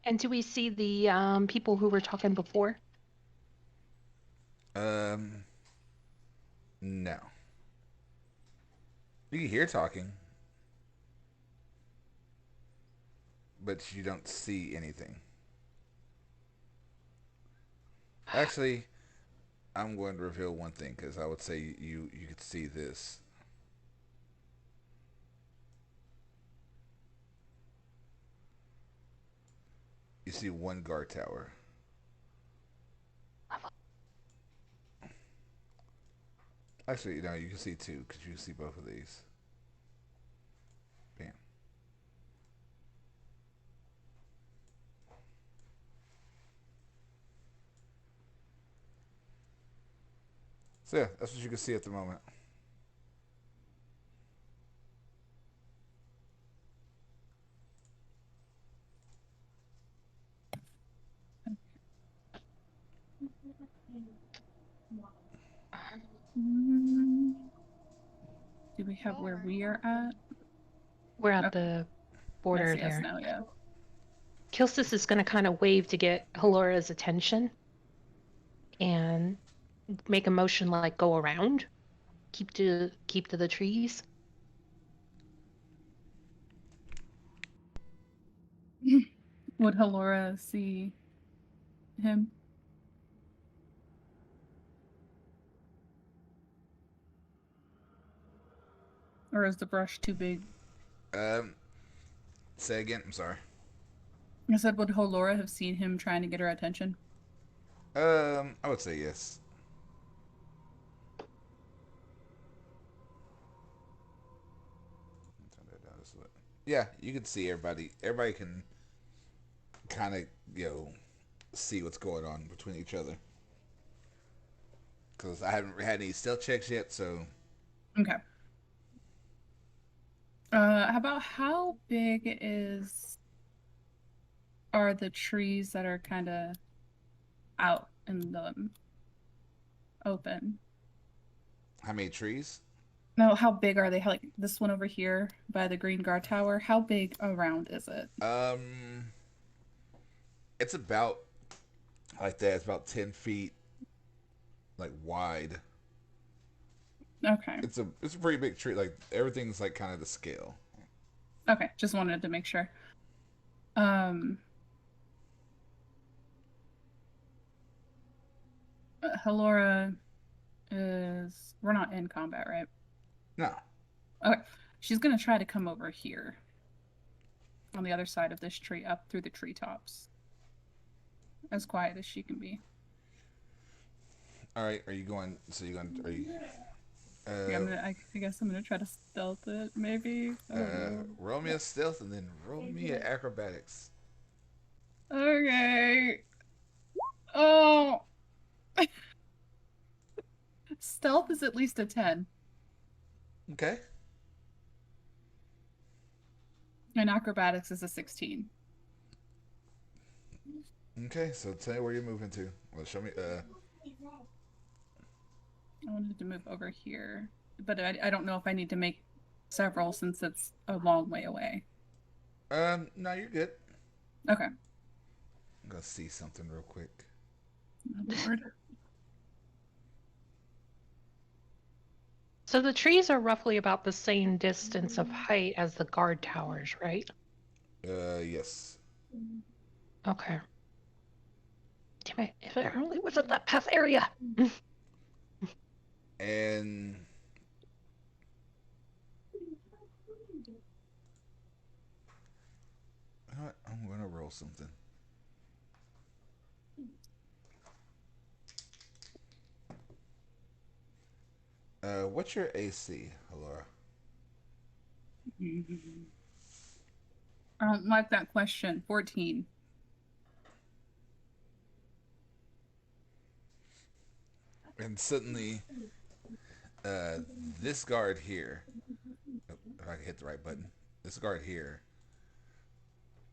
And do we see the people who were talking before? No. You can hear talking, but you don't see anything. Actually, I'm going to reveal one thing because I would say you could see this. You see one guard tower. Actually, no, you can see two because you can see both of these. Bam. So yeah, that's what you can see at the moment. Do we have where Alright. we are at? We're at Okay. the border Yes, there. now, yeah. Kilsis is going to kind of wave to get Halora's attention and make a motion like go around. Keep to the trees. Would Halora see him? Or is the brush too big? Say again. I'm sorry. I said, would Halora have seen him trying to get her attention? I would say yes. Turn that down just a little. Yeah, you can see everybody. Everybody can kind of see what's going on between each other. Because I haven't had any stealth checks yet, so. Okay. How big are the trees that are kind of out in the open? How many trees? No, how big are they? Like this one over here by the Green Guard Tower. How big around is it? It's about like that. It's about 10 feet, like wide. Okay. It's a pretty big tree. Like everything's like kind of the scale. Okay, just wanted to make sure. Halora we're not in combat, right? No. Okay. She's gonna try to come over here on the other side of this tree up through the treetops. As quiet as she can be. All right. Are you going? So you going? Are you? Yeah, I guess I'm gonna try to stealth it, maybe. I don't know. Roll me a stealth and then roll me a acrobatics. Okay. Oh. Stealth is at least a 10. Okay. And acrobatics is a 16. Okay. So tell me where you're moving to. Well, show me. I wanted to move over here, but I don't know if I need to make several since it's a long way away. No, you're good. Okay. I'm gonna see something real quick. Oh, Lord. So the trees are roughly about the same distance of height as the guard towers, right? Yes. Okay. Damn it, if it only was at that path area. And you know what? I'm gonna roll something. What's your AC, Laura? I don't like that question. 14. And suddenly, this guard here, if I can hit the right button, this guard here,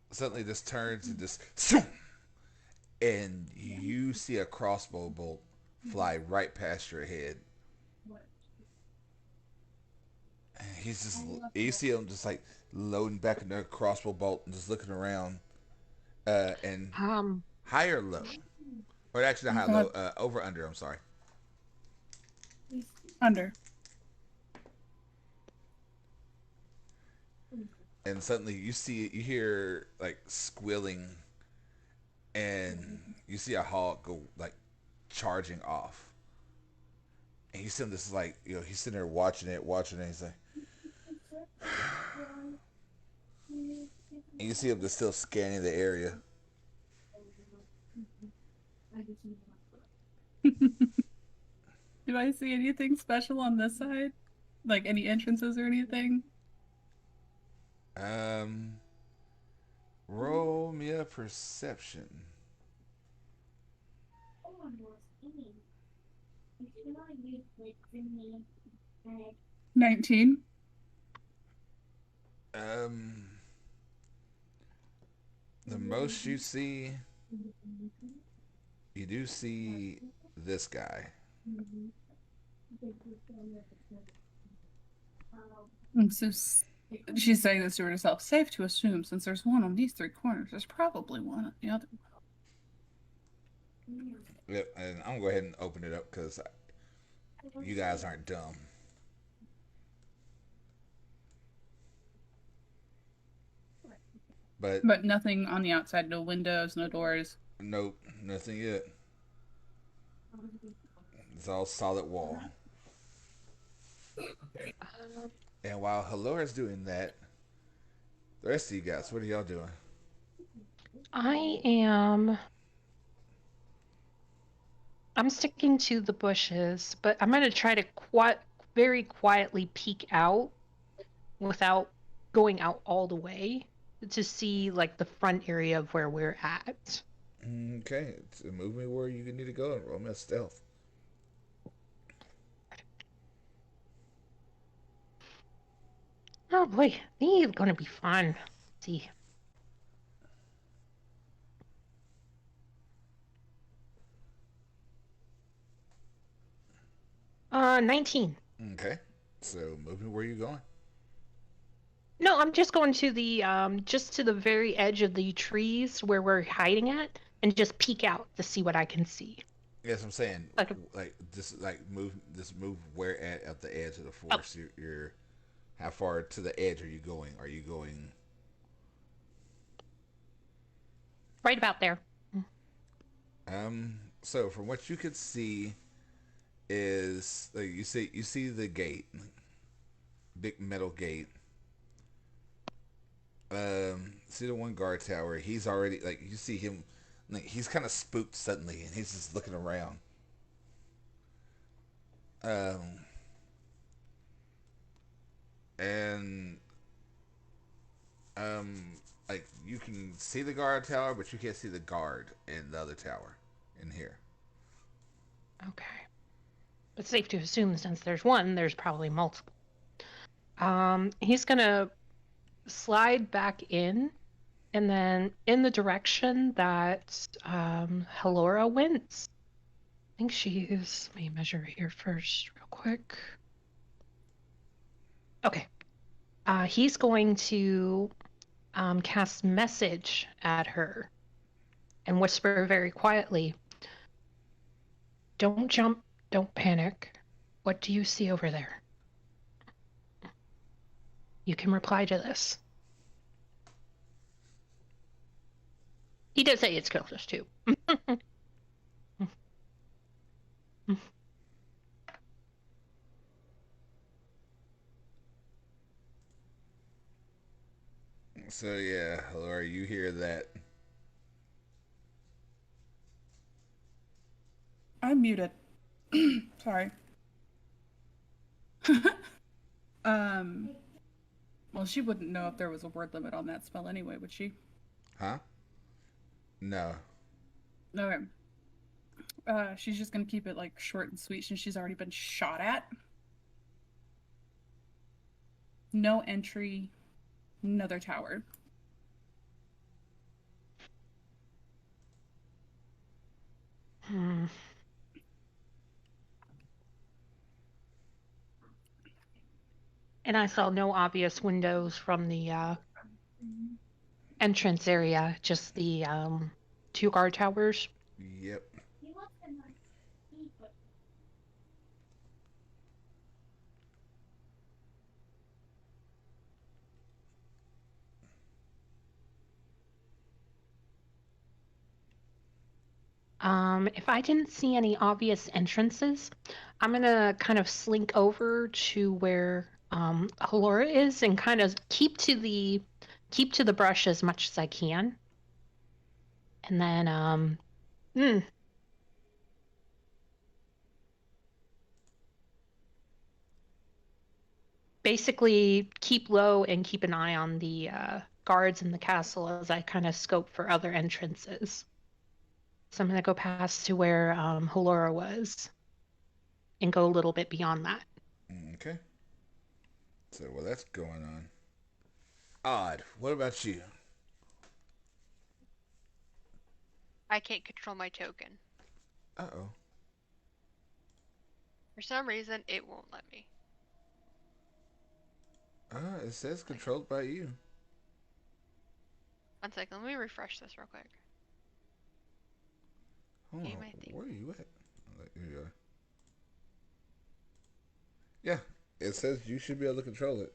suddenly just turns and just, and you see a crossbow bolt fly right past your head. And you see him just like loading back into a crossbow bolt and just looking around. And Um, high or low, or actually not high, low. Over under. I'm sorry. Under. And suddenly you hear like squealing, and you see a hog go like charging off. And he's sitting this like he's sitting there watching it. He's like, and you see him just still scanning the area. Do I see anything special on this side? Like any entrances or anything? Um, roll me a perception. 19. Um, the most you see, you do see this guy. She's saying this to herself. Safe to assume, since there's one on these three corners, there's probably one on the other. Yep, and I'm gonna go ahead and open it up because you guys aren't dumb. But nothing on the outside. No windows, no doors. Nope, nothing yet. It's all solid wall. And while Halora's doing that, the rest of you guys, what are y'all doing? I'm sticking to the bushes, but I'm gonna try to very quietly peek out without going out all the way to see like the front area of where we're at. Okay, move me where you need to go and roll me a stealth. Oh boy, these are gonna be fun. Let's see. Uh, 19. Okay, so move me where you going. No, I'm just going to the just to the very edge of the trees where we're hiding at, and just peek out to see what I can see. Yes, I'm saying Okay. like move where at the edge of the forest. You're how far to the edge are you going? Are you going Right about there. So from what you could see is like you see the gate, big metal gate. See the one guard tower. He's already like you see him, like he's kind of spooked suddenly, and he's just looking around. Um, and like you can see the guard tower, but you can't see the guard in the other tower in here. Okay. It's safe to assume since there's one, there's probably multiple. He's gonna slide back in, and then in the direction that Halora went. I think she's. Let me measure here first, real quick. Okay. He's going to cast message at her and whisper very quietly, "Don't jump, don't panic. What do you see over there?" You can reply to this. He did say it's killers too. So yeah, Laura, you hear that? I'm muted. Sorry. Well, she wouldn't know if there was a word limit on that spell anyway, would she? Huh? No. Okay. She's just gonna keep it like short and sweet since she's already been shot at. No entry, another tower. And I saw no obvious windows from the entrance area, just the 2 guard towers. Yep. If I didn't see any obvious entrances, I'm gonna kind of slink over to where Halora is and kind of keep to the brush as much as I can. And then basically keep low and keep an eye on the guards in the castle as I kind of scope for other entrances. So I'm gonna go past to where Halora was and go a little bit beyond that. Okay. So, well, that's going on. Odd. What about you? I can't control my token. Uh-oh. For some reason, it won't let me. It says controlled by you. One second, let me refresh this real quick. Hold Game, on. I think. Where are you at? Oh, here you are. Yeah. It says you should be able to control it.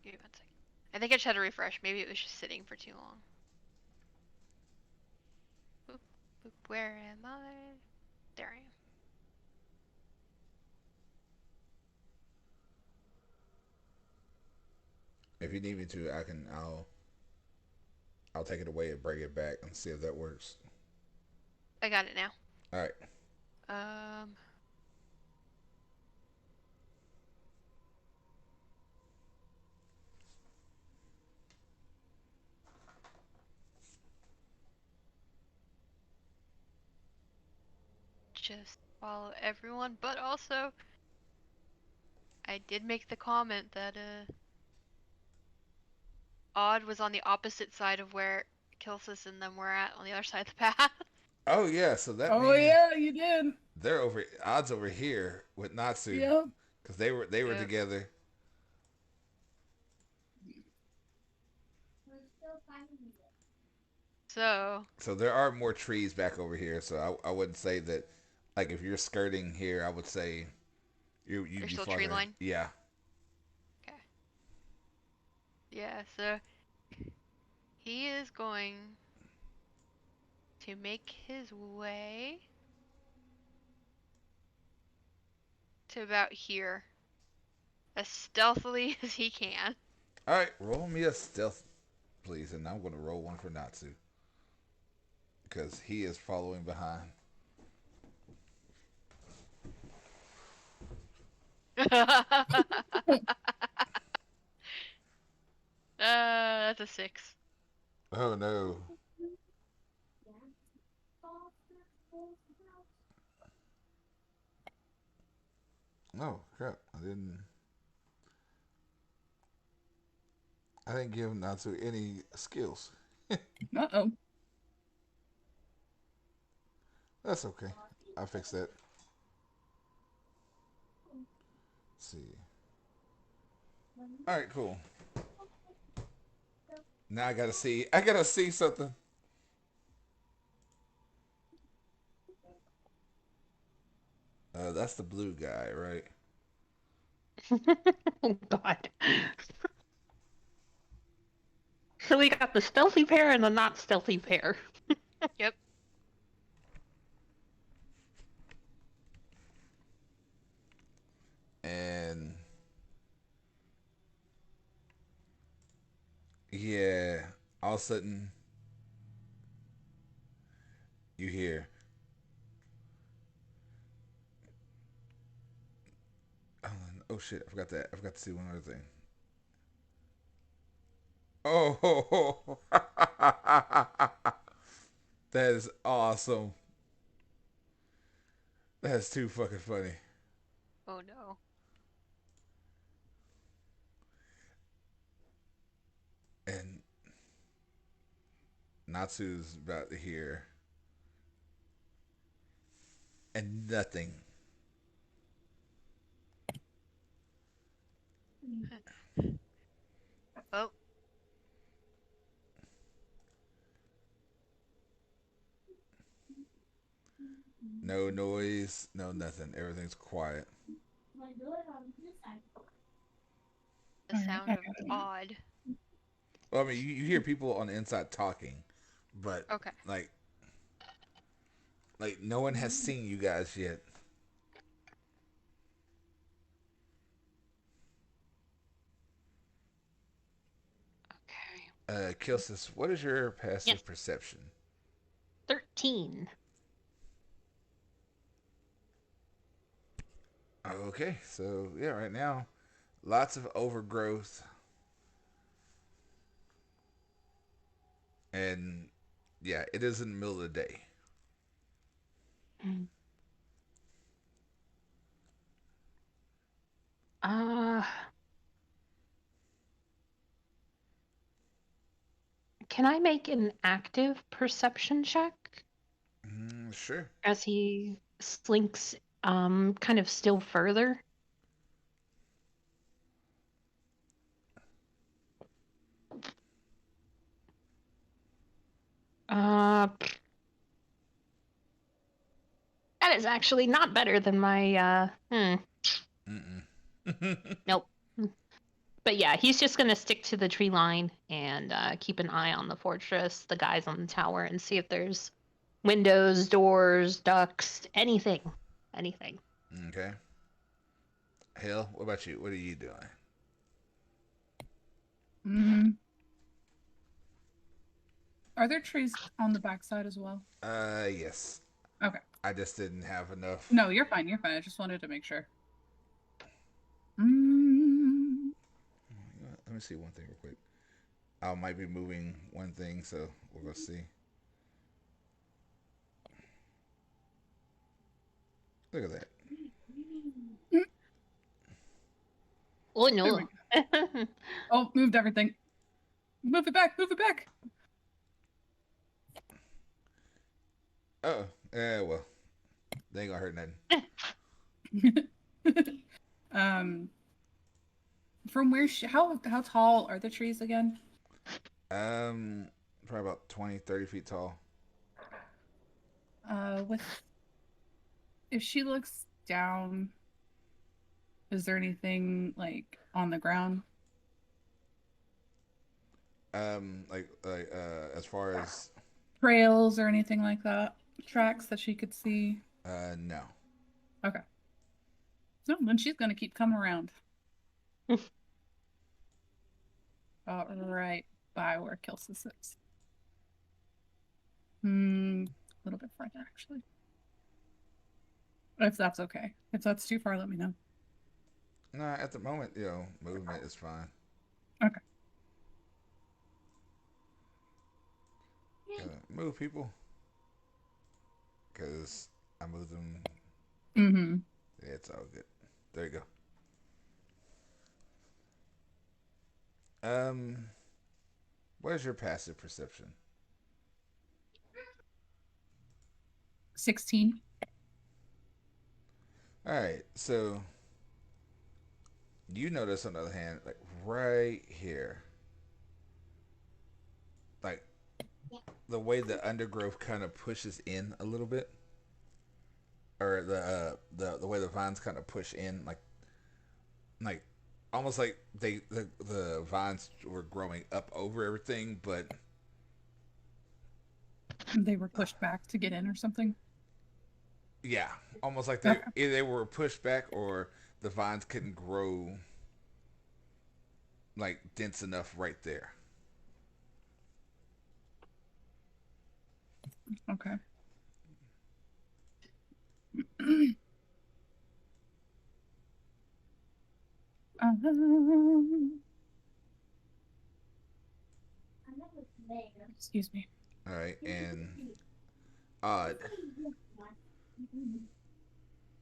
Give me 1 second. I think I just had to refresh. Maybe it was just sitting for too long. Boop, boop, where am I? There I am. If you need me to, I'll take it away and bring it back and see if that works. I got it now. All right. Just follow everyone, but also I did make the comment that Odd was on the opposite side of where Kilsis and them were at, on the other side of the path. Oh yeah, so that Oh means yeah, you did. they're odds over here with Natsu. Yep. Because they were Yep. together. So there are more trees back over here. So I wouldn't say that, like, if you're skirting here, I would say you'd You're be still farther. tree line? Yeah. Okay. Yeah, so he is going to make his way to about here as stealthily as he can. All right, roll me a stealth, please, and I'm going to roll one for Natsu because he is following behind. That's a 6. Oh no. Oh crap! I didn't give Natsu any skills. Uh-oh. That's okay. I'll fix that. Let's see. All right, cool. Now I gotta see. I gotta see something. That's the blue guy, right? Oh God. So we got the stealthy pair and the not stealthy pair. Yep. And yeah, all of a sudden you hear, oh shit, I forgot that. I forgot to see one other thing. Oh, that is awesome. That's too fucking funny. Oh no. And Natsu's about to hear, and nothing. Oh. No noise, no nothing. Everything's quiet. The Alright, sound I of got it. odd. Well, I mean, you hear people on the inside talking, but Okay. like no one has seen you guys yet. Okay. Kilsis, what is your Yes. passive perception? 13. Okay, so yeah, right now, lots of overgrowth, and yeah, it is in the middle of the day. Mm. Uh, can I make an active perception check Sure. as he slinks kind of still further? That is actually not better than my nope. But yeah, he's just gonna stick to the tree line and keep an eye on the fortress, the guys on the tower, and see if there's windows, doors, ducts, anything. Anything. Okay. Hell, what about you? What are you doing? Are there trees on the backside as well? Yes. Okay. I just didn't have enough. No, you're fine. You're fine. I just wanted to make sure. Let me see one thing real quick. I might be moving one thing, so we'll go see. Look at that. Oh There no. we go. Oh, moved everything. Move it back. Move it back. Oh, yeah, well, they ain't gonna hurt nothing. From where? How tall are the trees again? Probably about 20, 30 feet tall. With if she looks down, is there anything like on the ground? As far as Trails or anything like that? Tracks that she could see? no. Okay. No, then she's gonna keep coming around. Right by where Kilsis is. A little bit farther actually. If that's okay. If that's too far, let me know. Nah, at the moment, movement is fine. Okay. Move people, because I moved them. Mm-hmm. Yeah, it's all good. There you go. What is your passive perception? 16. All right, so you notice on the other hand, like right here, like the way the undergrowth kind of pushes in a little bit, or the way the vines kind of push in, like almost like the vines were growing up over everything, but They were pushed back to get in or something. yeah, almost like Okay. either they were pushed back or the vines couldn't grow like dense enough right there. Okay. Excuse me. All right, and odd.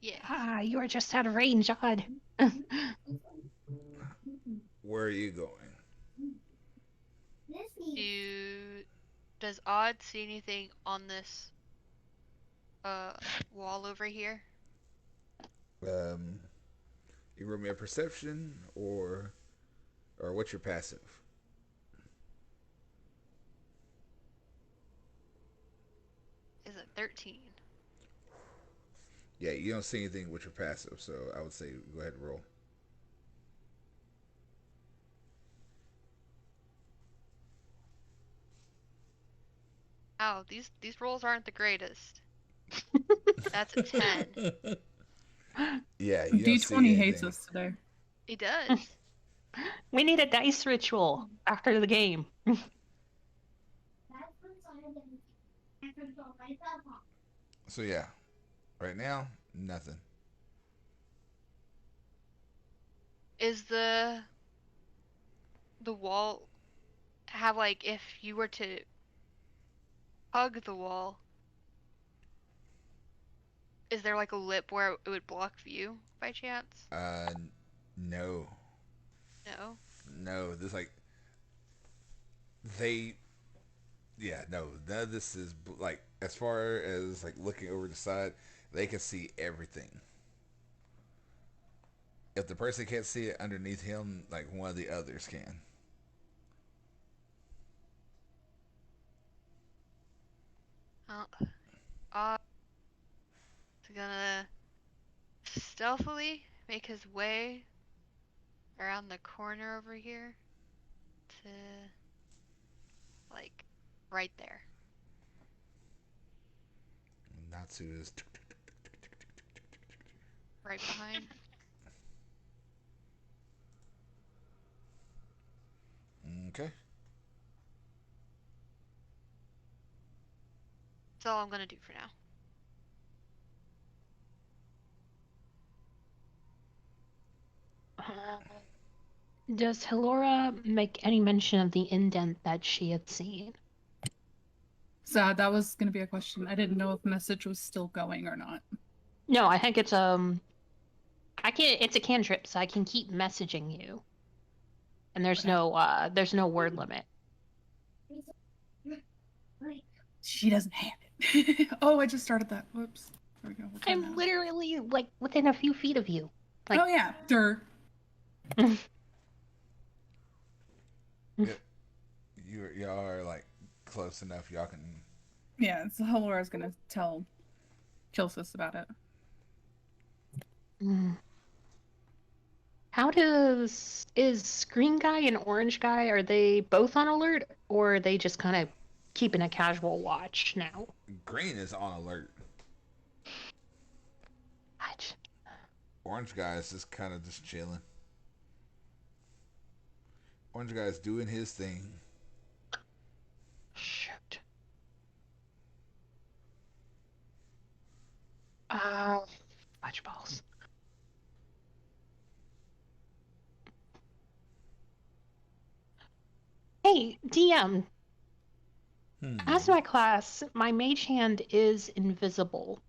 Yeah. You are just out of range, Odd. Where are you going? Does Odd see anything on this wall over here? You roll me a perception, or what's your passive? Is it 13? Yeah, you don't see anything with your passive, so I would say go ahead and roll. Ow, these rolls aren't the greatest. That's a 10. Yeah, you don't see D20 hates anything. us today. He does. We need a dice ritual after the game. So yeah, right now, nothing. Is the wall have like if you were to hug the wall, is there like a lip where it would block view by chance? No, No. no. This like they, yeah, no. None of this is like as far as like looking over the side, they can see everything. If the person can't see it underneath him, like one of the others can. Uh, uh gonna stealthily make his way around the corner over here to like right there. Natsu is. Right behind. Okay. That's all I'm gonna do for now. Does Hilora make any mention of the indent that she had seen? So that was going to be a question. I didn't know if message was still going or not. No, I think it's it's a cantrip, so I can keep messaging you. And there's Okay. there's no word limit. She doesn't have it. Oh, I just started that. Whoops. There we go. We're good now. I'm literally like within a few feet of you. Like, Oh yeah, sure. Yep. Y'all are like close enough. Y'all can. Yeah, so Halora's gonna tell Kilsis about it. How is green guy and orange guy, are they both on alert, or are they just kind of keeping a casual watch now? Green is on alert. What? Orange guy is just kind of just chilling. Orange guy is doing his thing. Shoot. Fudge balls. Hey, DM. As my class, my mage hand is invisible.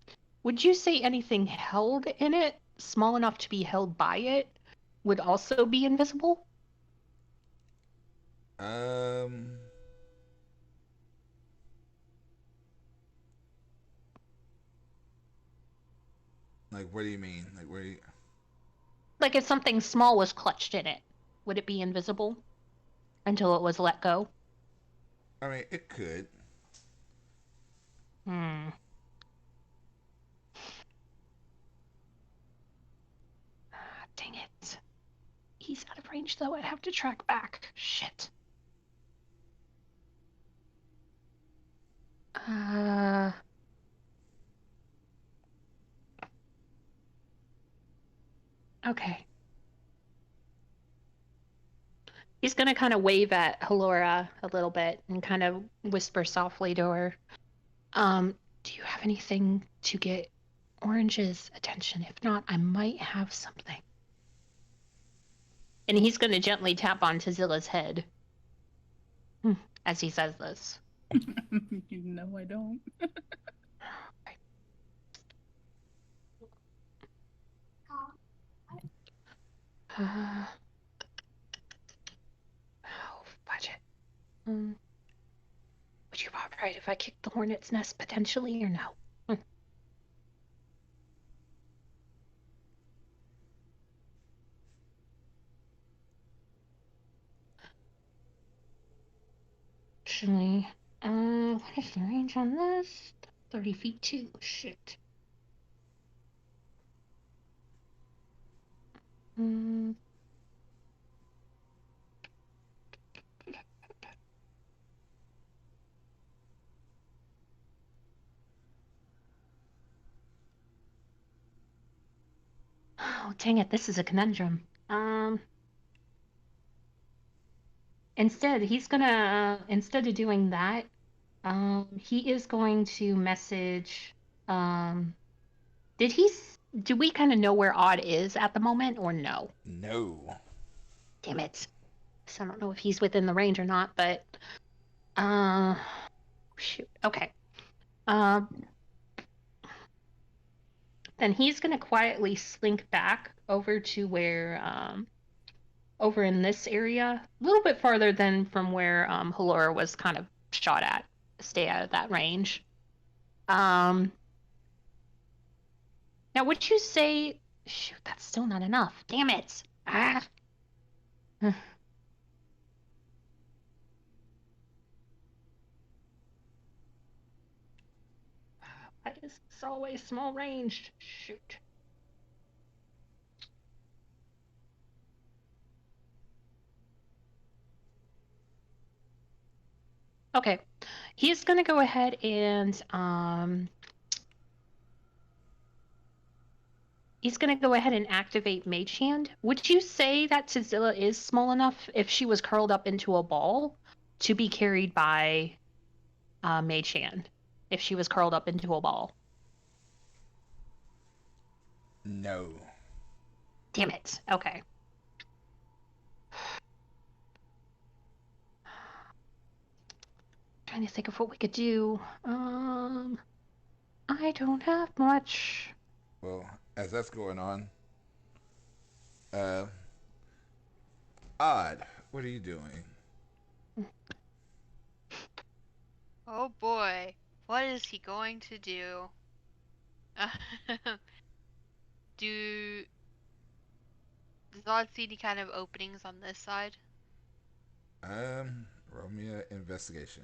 Would you say anything held in it, small enough to be held by it, would also be invisible? Um. Like, what do you mean? Like, where? Like if something small was clutched in it, would it be invisible until it was let go? I mean, it could. Hmm. Dang it. He's out of range though. I'd have to track back. Shit. Okay. He's gonna kind of wave at Halora a little bit and kind of whisper softly to her. Do you have anything to get Orange's attention? If not, I might have something. And he's gonna gently tap on Tazilla's head as he says this. You know I don't. Oh, budget. Would you be alright if I kicked the hornet's nest potentially, or no? Actually, what is the range on this? 30 feet too. Shit. Mm. Oh, dang it, this is a conundrum. Instead of doing that, he is going to message, um, do we kind of know where Odd is at the moment or no? No. Damn it. So I don't know if he's within the range or not, but, uh, shoot, okay. Um, then he's gonna quietly slink back over to where, over in this area, a little bit farther than from where Halora was kind of shot at. Stay out of that range. Now, would you say? Shoot, that's still not enough. Damn it! Ah. Why is this always small ranged? Shoot. Okay, he's gonna go ahead and he's gonna go ahead and activate Mage Hand. Would you say that Tizilla is small enough if she was curled up into a ball to be carried by Mage Hand? If she was curled up into a ball? No. Damn it. Okay. Trying to think of what we could do. I don't have much. Well, as that's going on, uh, Odd, what are you doing? Oh boy, what is he going to do? Do does Odd see any kind of openings on this side? Roll me an investigation.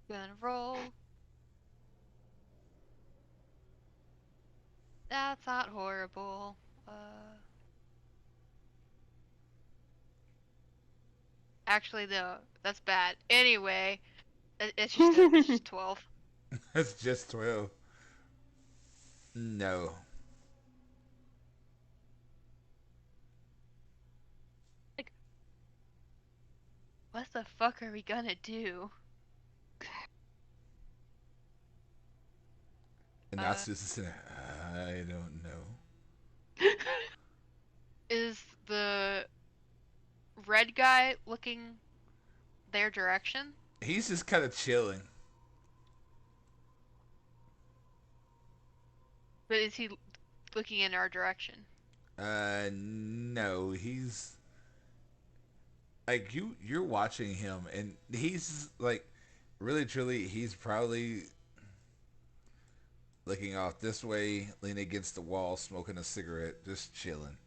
Gonna roll. That's not horrible. Actually, no, that's bad. Anyway, it's just 12. That's just 12. No. Like, what the fuck are we gonna do? And that's just, I don't know. Is the red guy looking their direction? He's just kind of chilling. But is he looking in our direction? No, he's like you're watching him and he's like really truly he's probably looking off this way, leaning against the wall, smoking a cigarette, just chilling.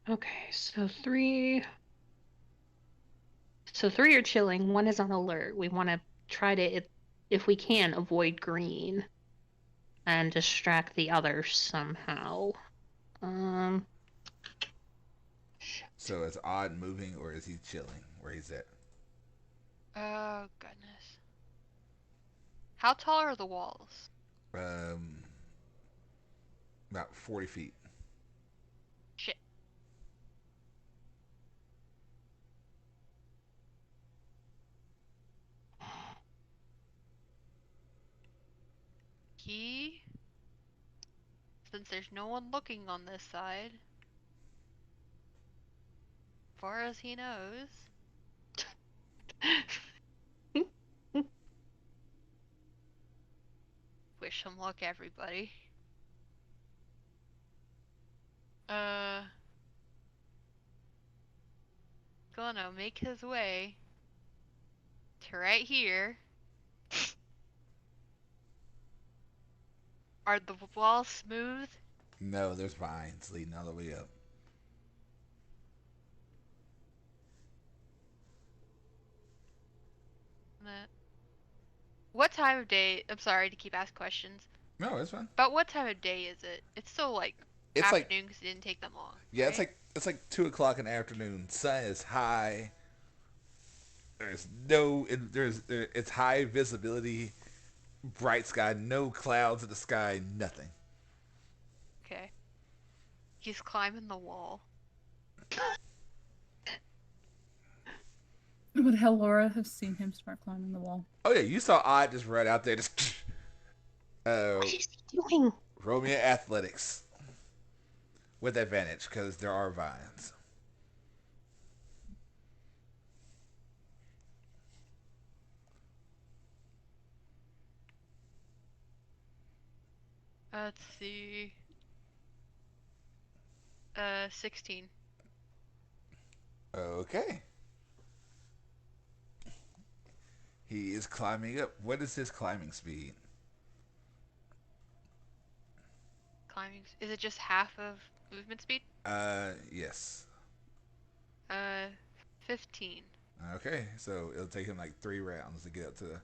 Okay, so three. So three are chilling. One is on alert. We want to try to, if we can, avoid green and distract the other somehow. Um. So is Odd moving or is he chilling where he's at? Oh goodness. How tall are the walls? Um, about 40 feet. Shit. He, since there's no one looking on this side, far as he knows. Wish him luck, everybody. Gonna make his way to right here. Are the walls smooth? No, there's vines leading all the way up. What time of day? I'm sorry to keep asking questions. No, it's fine. About what time of day is it? It's still like It's like afternoon because it didn't take them long. yeah, right? it's like 2 o'clock in the afternoon. Sun is high. There's no it's high visibility, bright sky, no clouds in the sky, nothing. Okay. He's climbing the wall. Would Helora have seen him start climbing the wall? Oh yeah, you saw Odd just run out there, just What is he doing? roll me athletics with advantage because there are vines. Let's see. 16. Okay. He is climbing up. What is his climbing speed? Climbing. Is it just half of movement speed? Yes. 15. Okay, so it'll take him like 3 rounds to get up to.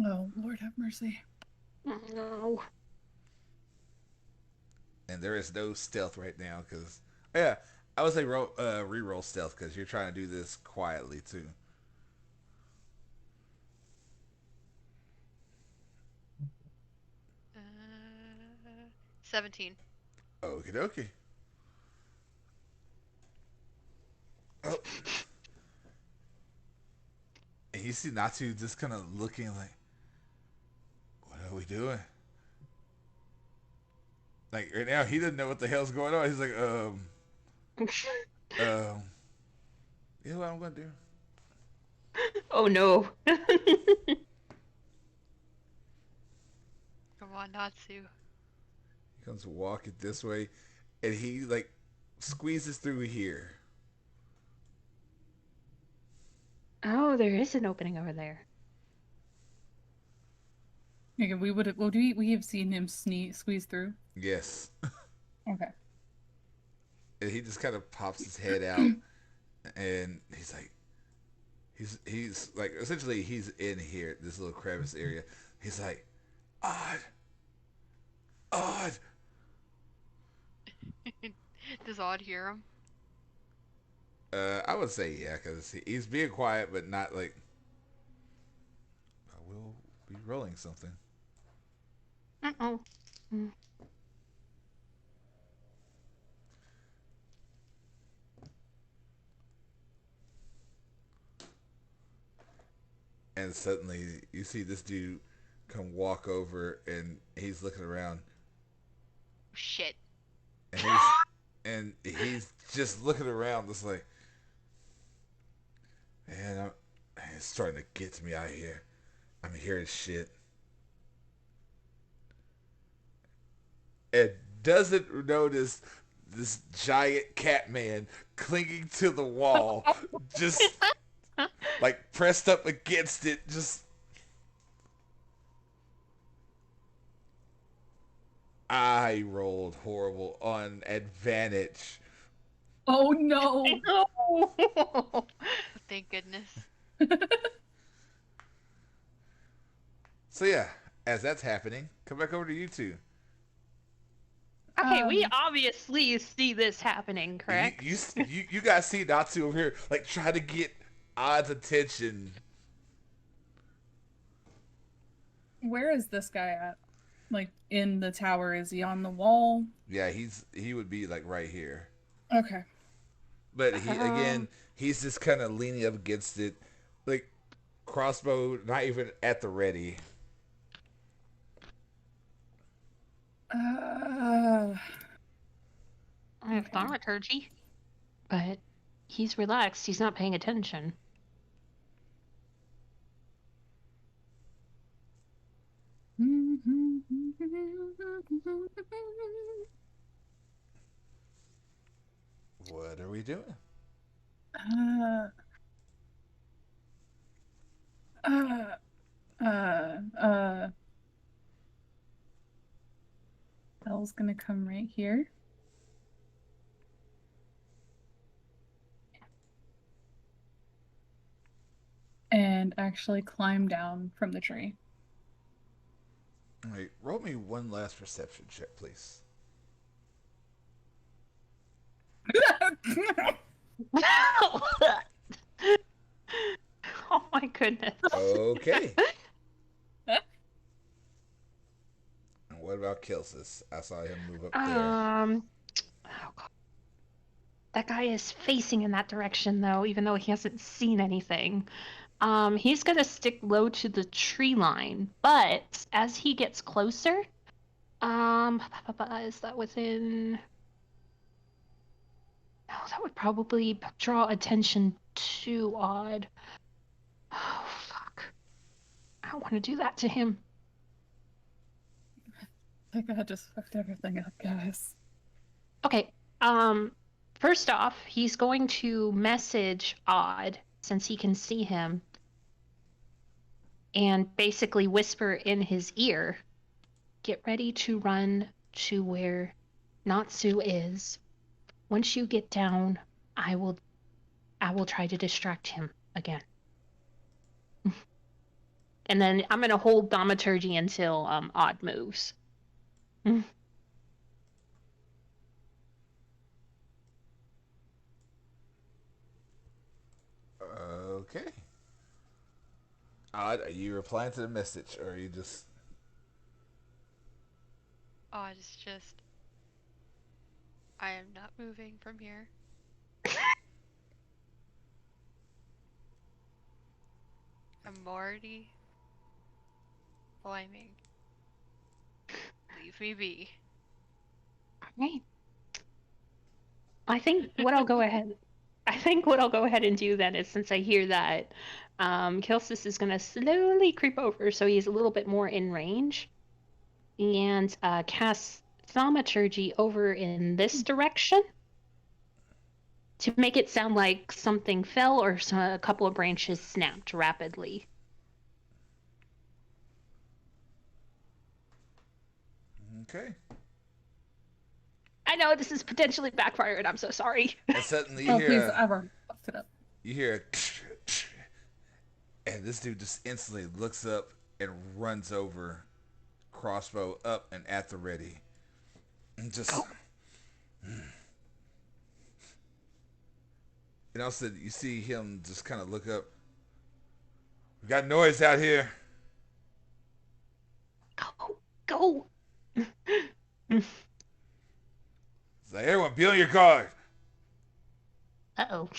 Oh, Lord have mercy. No. And there is no stealth right now because yeah, I would say re-roll stealth because you're trying to do this quietly too. Uh, 17. Okie dokie. Oh. And you see Natsu just kind of looking like, what are we doing? Like right now, he doesn't know what the hell's going on. He's like, you know what I'm gonna do? Oh no. Come on, Natsu. He comes walking this way, and he like squeezes through here. Oh, there is an opening over there. Okay, we have seen him squeeze through. Yes. Okay. And he just kind of pops his head out, and he's like essentially he's in here, this little crevice area. He's like, odd. Does Odd hear him? I would say yeah, because he's being quiet, but not like. I will be rolling something. Uh-oh. And suddenly you see this dude come walk over, and he's looking around, Shit. and he's just looking around, just like, man, it's starting to get to me out here. I'm hearing shit. And doesn't notice this giant cat man clinging to the wall, just like pressed up against it, just. I rolled horrible on advantage. Oh no! No. Thank goodness. So yeah, as that's happening, come back over to you two. Okay, we obviously see this happening, You, correct? you guys see Natsu over here, like try to get Odd's attention. Where is this guy at? Like in the tower? Is he on the wall? Yeah, he would be like right here, Okay. but he's just kind of leaning up against it, like crossbow not even at the ready. I have thaumaturgy, but he's relaxed. He's not paying attention. What are we doing? uh, uh, uh, Belle's gonna come right here. And actually climb down from the tree. All right, roll me one last perception check, please. Oh my goodness. Okay. And what about Kelsis? I saw him move up there. Oh God. That guy is facing in that direction though, even though he hasn't seen anything. He's gonna stick low to the tree line, but as he gets closer, is that within? No, that would probably draw attention to Odd. Oh fuck! I don't want to do that to him. I think I just fucked everything up, guys. Okay. First off, he's going to message Odd since he can see him, and basically whisper in his ear, "Get ready to run to where Natsu is. Once you get down, I will try to distract him again." And then I'm gonna hold thaumaturgy until Odd moves. Okay. Odd, are you replying to the message, or are you just... Oh, it's just. I am not moving from here. I'm already climbing. Leave me be. Right. I think what I'll go ahead and do then is, since I hear that, Kelsis is gonna slowly creep over so he's a little bit more in range, and cast thaumaturgy over in this direction to make it sound like something fell or a couple of branches snapped rapidly. Okay. I know this is potentially backfiring. I'm so sorry. And suddenly you Oh, hear... please, I already fucked it up. You hear... And this dude just instantly looks up and runs over, crossbow up and at the ready. And just... Oh. And also, you see him just kind of look up. We got noise out here. Go. It's like, everyone, be on your guard. Uh-oh.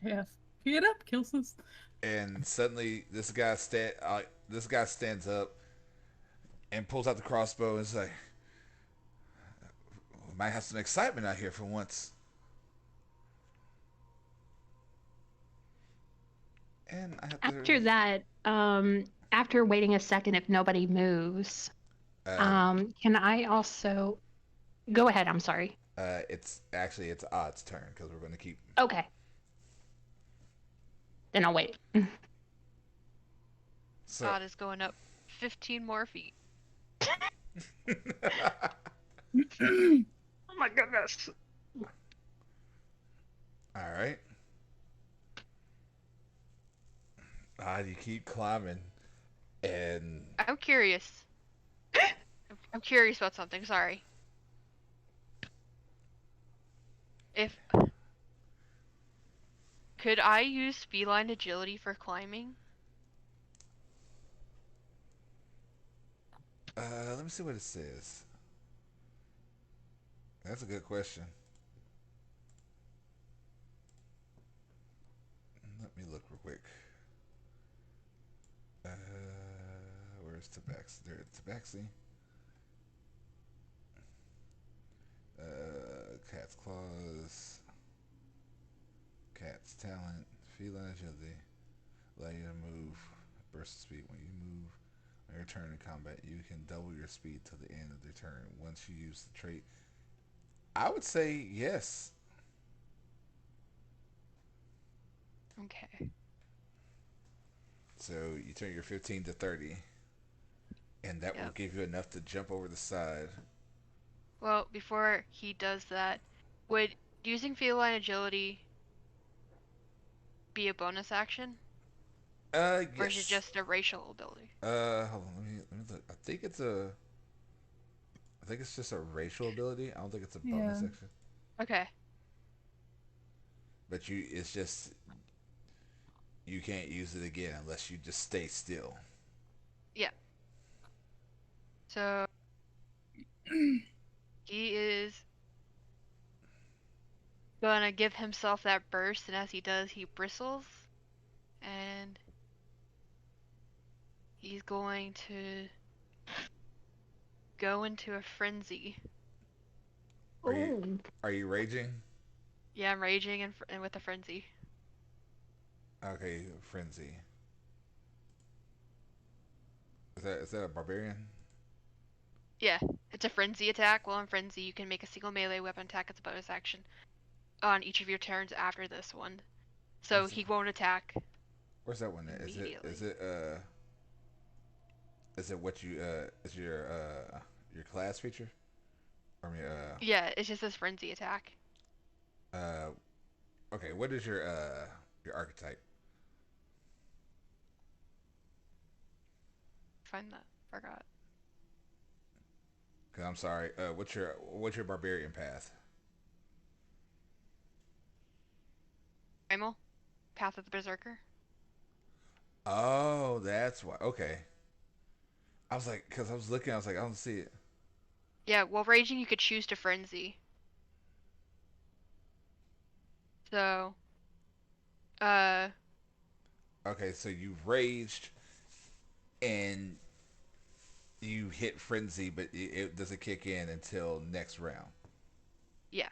Yeah, get up, Kelsis. And suddenly, this guy stands up and pulls out the crossbow and is like, "We might have some excitement out here for once." And I have After that, after waiting a second, if nobody moves, can I also go ahead? I'm sorry. It's Odd's turn because we're going to keep. Okay. Then I'll wait. So, God is going up 15 more feet. Oh my goodness. all right. You keep climbing, and I'm curious. I'm curious about something, sorry. Could I use feline agility for climbing? let me see what it says. That's a good question. Let me look real quick. Where's Tabaxi? There, Tabaxi. Cat's claws. Cat's talent. Feline agility. Allow you to move. Burst speed. When you move on your turn in combat, you can double your speed till the end of the turn. Once you use the trait, I would say yes. Okay. So you turn your 15 to 30, and that will Yep. give you enough to jump over the side. Well, before he does that, would using feline agility be a bonus action? Yes. Or is it just a racial ability? Hold on. Let me look. I think it's just a racial ability. I don't think it's a bonus Yeah. action. Okay. But it's just you can't use it again unless you just stay still. Yeah. So he is gonna give himself that burst, and as he does, he bristles, and he's going to go into a frenzy. Are you raging? Yeah, I'm raging and with a frenzy. Okay, frenzy. Is that a barbarian? Yeah, it's a frenzy attack. While in frenzy, you can make a single melee weapon attack as a bonus action on each of your turns after this one. So he won't attack. Where's that one at? Immediately. Is it what you is your class feature? I mean Yeah, it's just this frenzy attack. okay, what is your archetype? Find that. Forgot. Cause I'm sorry. What's your barbarian path? Primal? Path of the Berserker? Oh, that's why. Okay. I was like, cause I was looking, I was like, I don't see it. Yeah, while raging, you could choose to frenzy. So, Okay, so you raged and you hit frenzy, but it doesn't kick in until next round. yeah.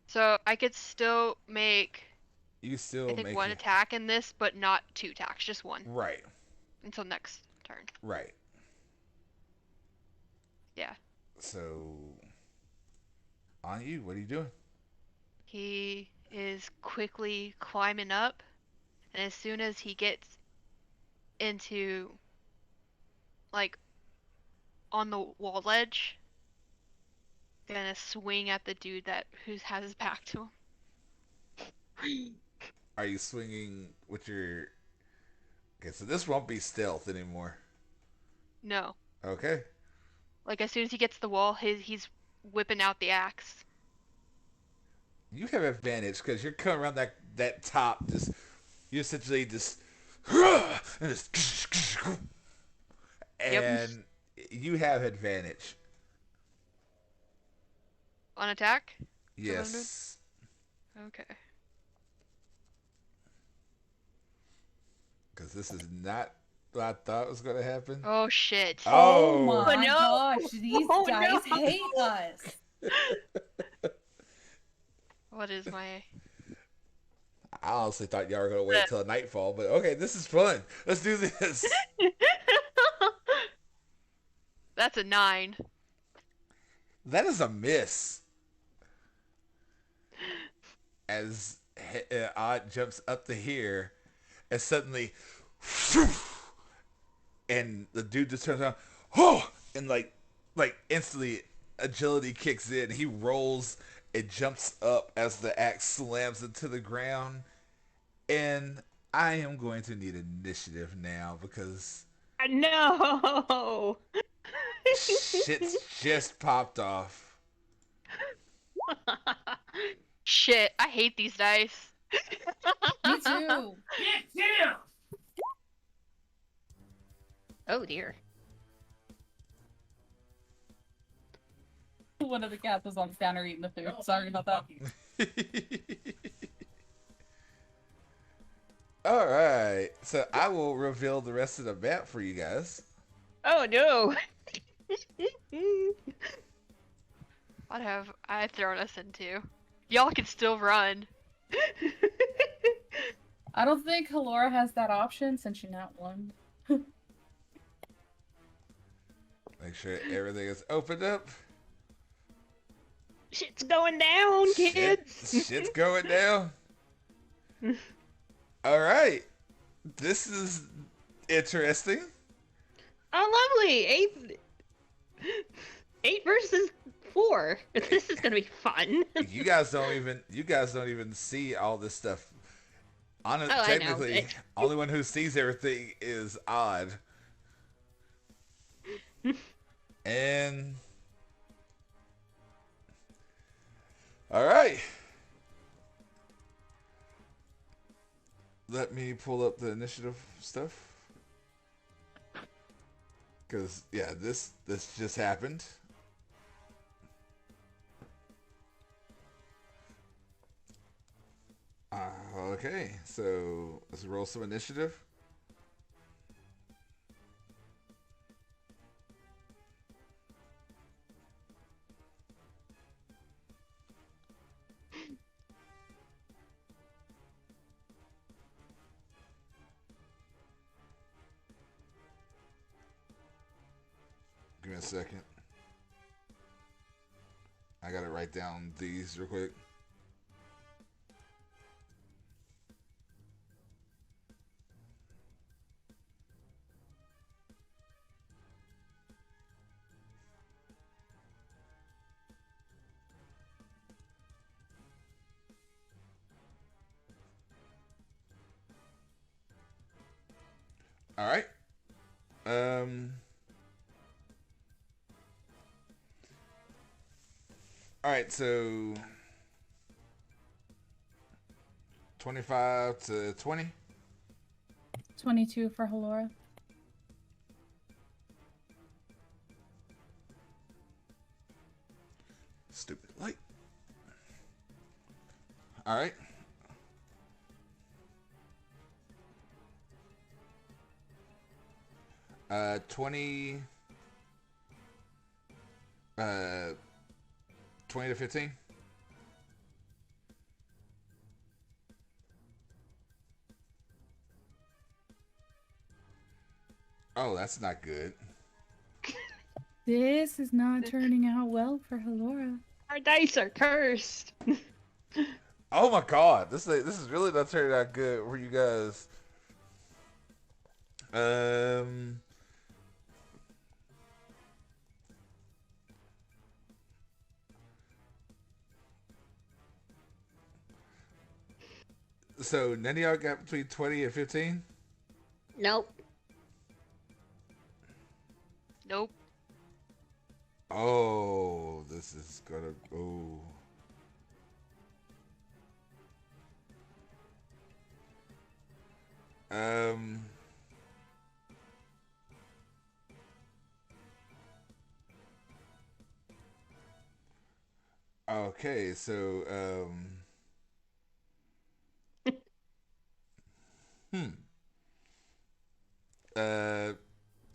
So I could still make, You still I think, make one it attack in this, but not 2 attacks, just one. right, Until next turn. right. Yeah. So on you, what are you doing? He is quickly climbing up, and as soon as he gets into, like, on the wall ledge, gonna swing at the dude who has his back to him. Are you swinging with your? Okay, so this won't be stealth anymore. No. Okay. Like, as soon as he gets to the wall, he's whipping out the axe. You have advantage because you're coming around that top. Just you essentially just and just and you have advantage. On attack? Yes. Okay. Because this is not what I thought was going to happen. Oh, shit. Oh, my no. gosh, these Oh, guys no. hate us. What is my... I honestly thought y'all were going to wait until nightfall, but okay, this is fun. Let's do this. That's a 9. That is a miss. As Odd jumps up to here, and suddenly, and the dude just turns around, oh, and like instantly agility kicks in. He rolls and jumps up as the axe slams into the ground. And I am going to need initiative now because No. shit's just popped off. Shit, I hate these dice. Me too. Oh dear. One of the cats was on the counter eating the food. Sorry about that. All right, so I will reveal the rest of the map for you guys. Oh no. What have I thrown us into? Y'all can still run. I don't think Halora has that option since you're not one. Make sure everything is opened up. Shit's going down, kids. Shit's going down. All right, this is interesting. Oh, lovely. 8 versus 4. This is gonna be fun. You guys don't even see all this stuff. Honest, Oh, I know. technically, only one who sees everything is Odd. And all right, let me pull up the initiative stuff because yeah, this just happened. Okay, so let's roll some initiative. Give me a second. I gotta write down these real quick. All right. All right. So 25 to 20. 22 for Halora. Stupid light. All right. Uh, 20. 20 to 15. Oh, that's not good. This is not turning out well for Halora. Our dice are cursed. Oh my god, this is really not turning out good for you guys. So none of y'all got between 20 and 15? Nope. Nope. Oh, this is gonna go. Okay, so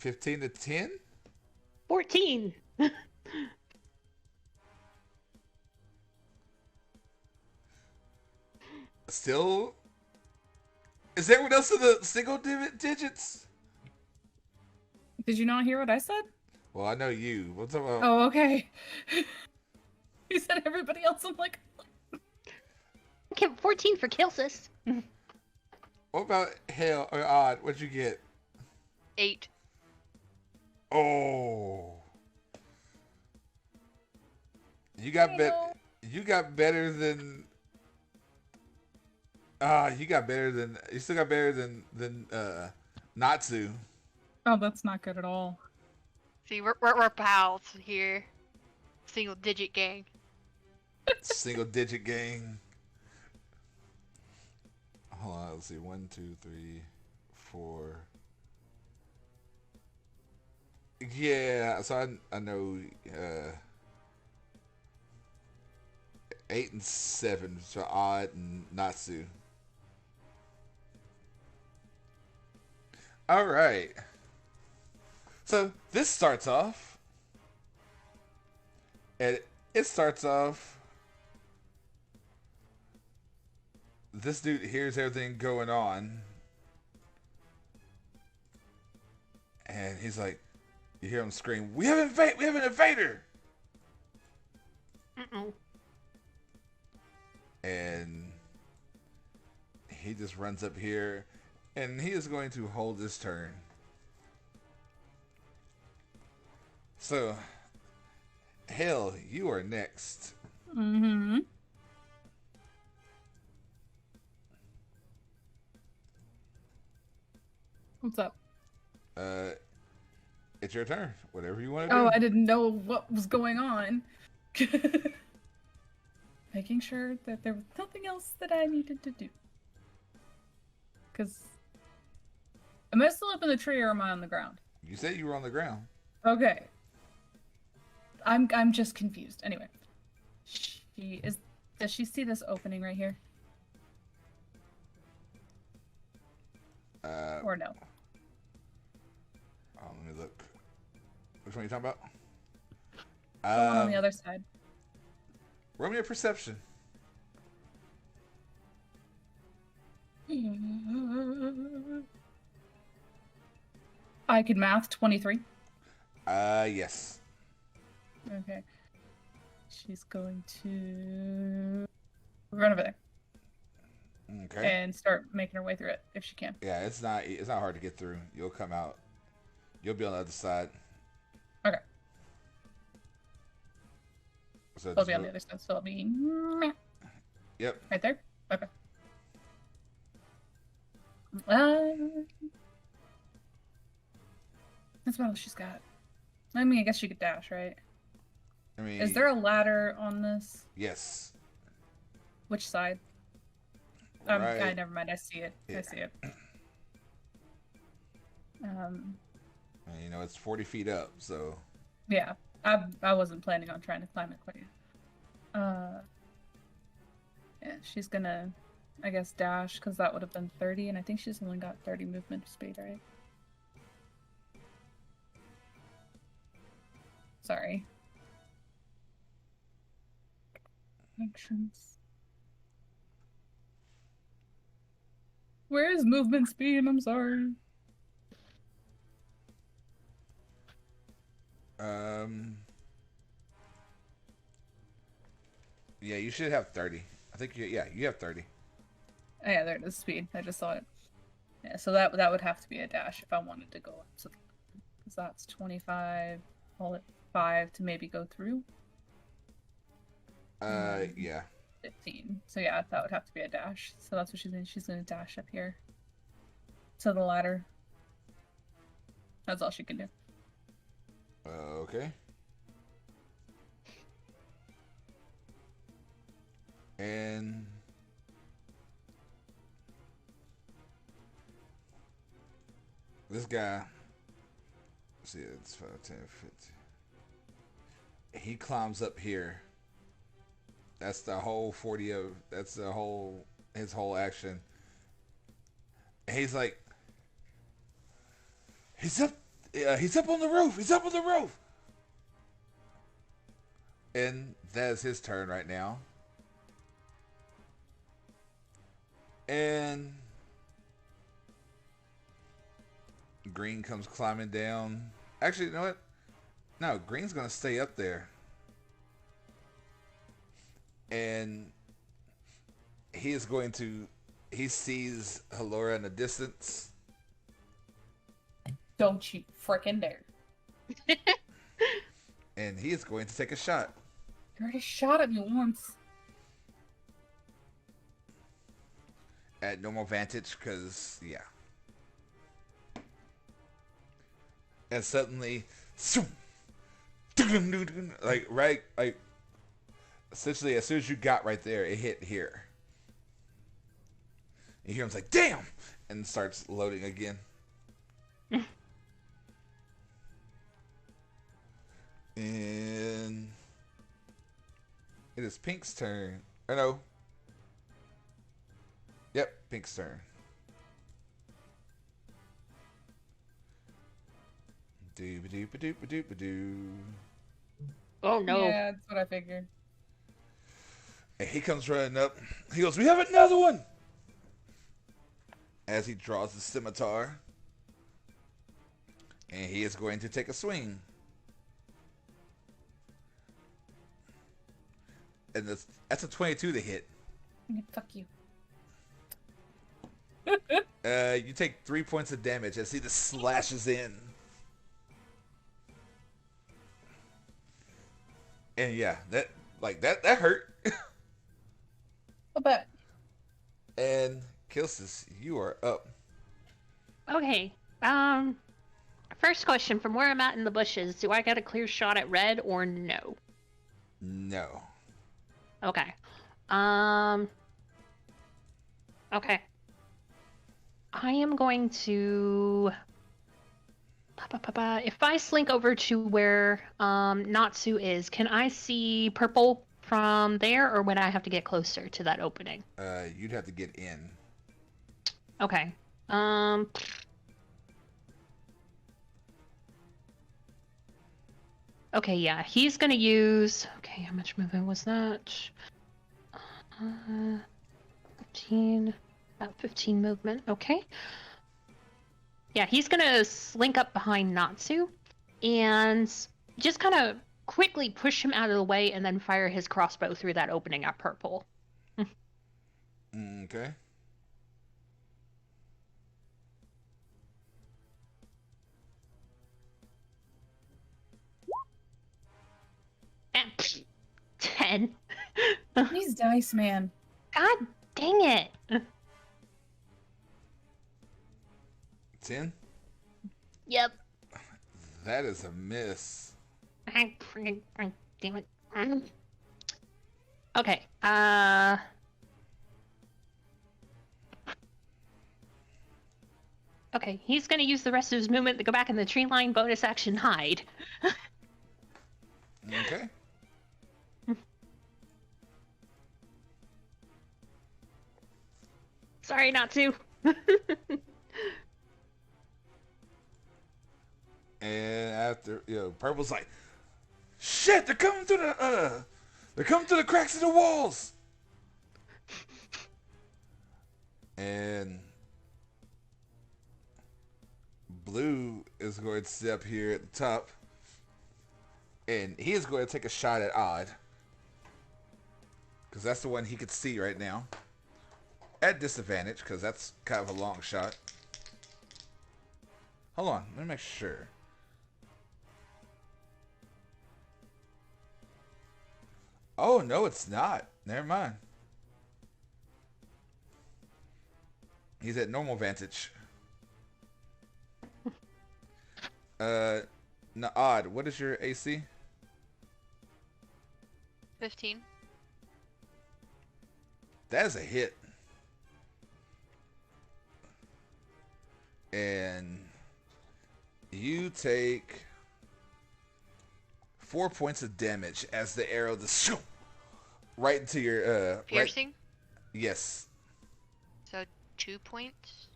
15 to 10? 14. Still? Is everyone else in the single digits? Did you not hear what I said? Well, I know you. What's up? Oh, okay. You said everybody else. I'm like, Okay, 14 for Kilsis. What about Hell or Odd? What'd you get? 8. Oh. You got You got better than. You got better than. You still got better than Natsu. oh, that's not good at all. See, we're pals here. Single digit gang. Single digit gang. Hold on, let's see. 1, 2, 3, 4. Yeah, so I know 8 and 7 for Odd and Natsu. All right. So this starts off, and it starts off. This dude hears everything going on, and he's like, you hear him scream, "We have an invader!" Uh-oh. And he just runs up here, and he is going to hold his turn. So, Hell, you are next. Mm-hmm. What's up? It's your turn. Whatever you want to do. Oh, I didn't know what was going on. Making sure that there was nothing else that I needed to do. Because... Am I still up in the tree or am I on the ground? You said you were on the ground. Okay. I'm just confused. Anyway. Does she see this opening right here? Or no? Oh, let me look. Which one are you talking about? The one on the other side. Roll me a perception. I could math 23. Yes. Okay. She's going to run over there. Okay. And start making her way through it if she can. Yeah, it's not hard to get through. You'll come out. You'll be on the other side. Okay. So I'll be on the other side, so I'll be... Yep. Right there? Okay. That's about all she's got. I mean, I guess she could dash, right? I mean... Is there a ladder on this? Yes. Which side? Right. Never mind. I see it. Yeah. I see it. And, you know, it's 40 feet up, so... Yeah. I wasn't planning on trying to climb it quite yet. Yeah, she's gonna, I guess, dash, because that would have been 30, and I think she's only got 30 movement speed, right? Sorry. Actions. Where is movement speed? I'm sorry. Yeah, you should have 30. I think you have 30. Oh, yeah, there it is, speed. I just saw it. Yeah, so that would have to be a dash if I wanted to go up. So, because that's 25. Call it 5 to maybe go through. Yeah. 15. So yeah, that would have to be a dash. So that's what she's doing. She's gonna dash up here to the ladder. That's all she can do. Okay. And this guy, let's see, it's 5, 10, 15. He climbs up here. That's the whole 40 of, that's the whole, his whole action. And he's like, he's up on the roof. He's up on the roof. And that is his turn right now. And Green comes climbing down. Actually, you know what? No, Green's gonna stay up there. And he is going to, he sees Halora in the distance. Don't you frickin' dare. And he is going to take a shot. You already shot at me once. At normal vantage, because, yeah. And suddenly, like, essentially, as soon as you got right there, it hit here. You hear him like, damn! And starts loading again. And it is Pink's turn. Or no. Yep, Pink's turn. Doo-ba-doo-ba-doo-ba-doo-ba-doo. Oh no. Yeah, that's what I figured. And he comes running up. He goes, we have another one! As he draws the scimitar. And he is going to take a swing. And that's a 22 to hit. Fuck you. You take 3 points of damage as he just slashes in. And yeah, that hurt. I bet. And Kilsis, you are up. Okay. First question, from where I'm at in the bushes, do I get a clear shot at red or no? No. Okay. Okay. I am going to... If I slink over to where Natsu is, can I see purple from there, or would I have to get closer to that opening? You'd have to get in. Okay. Okay, yeah, he's gonna use... Okay, how much movement was that? 15... About 15 movement, okay. Yeah, he's gonna slink up behind Natsu and just kind of quickly push him out of the way and then fire his crossbow through that opening at purple. Okay. And 10. These dice, man. God dang it. 10? Yep. That is a miss. Damn it. Okay. Okay, he's gonna use the rest of his movement to go back in the tree line, bonus action hide. Okay. Sorry, not to. And after, Purple's like, shit, they're coming through the cracks of the walls. And Blue is going to sit up here at the top, and he is going to take a shot at Odd, because that's the one he could see right now. At disadvantage, because that's kind of a long shot. Hold on, let me make sure. Oh, no, it's not. Never mind. He's at normal vantage. No, Odd, what is your AC? 15. That is a hit. And you take 4 points of damage as the arrow just right into your Piercing? Right, yes. So 2 points?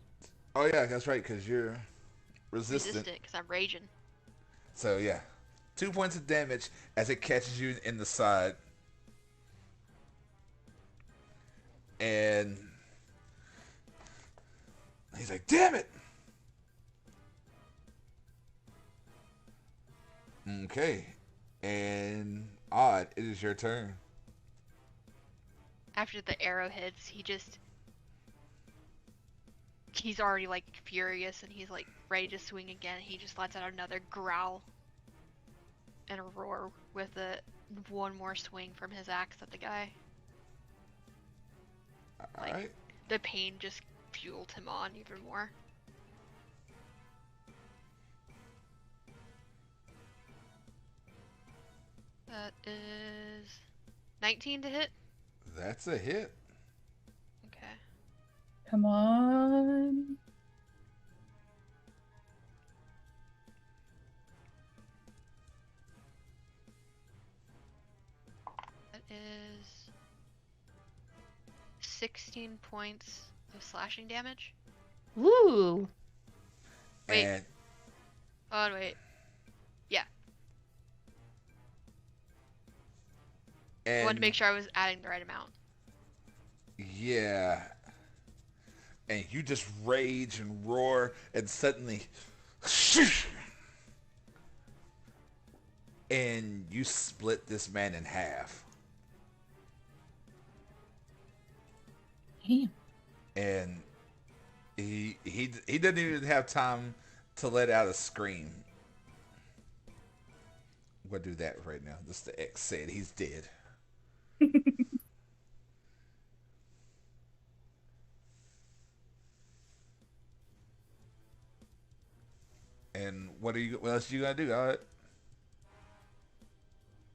Oh yeah, that's right, because you're resistant. Because I'm raging. So yeah, 2 points of damage as it catches you in the side. And he's like, damn it! Okay. And Odd, it is your turn. After the arrow hits, he's already like furious and he's like ready to swing again. He just lets out another growl and a roar with one more swing from his axe at the guy. Alright. The pain just fueled him on even more. That is 19 to hit. That's a hit. Okay. Come on. That is 16 points of slashing damage. Woo! Wait. And Oh, wait. Yeah. I wanted to make sure I was adding the right amount. Yeah. And you just rage and roar, and suddenly, and you split this man in half. Damn. And he doesn't even have time to let out a scream. We'll do that right now. This is the X said he's dead. And what else you gonna do?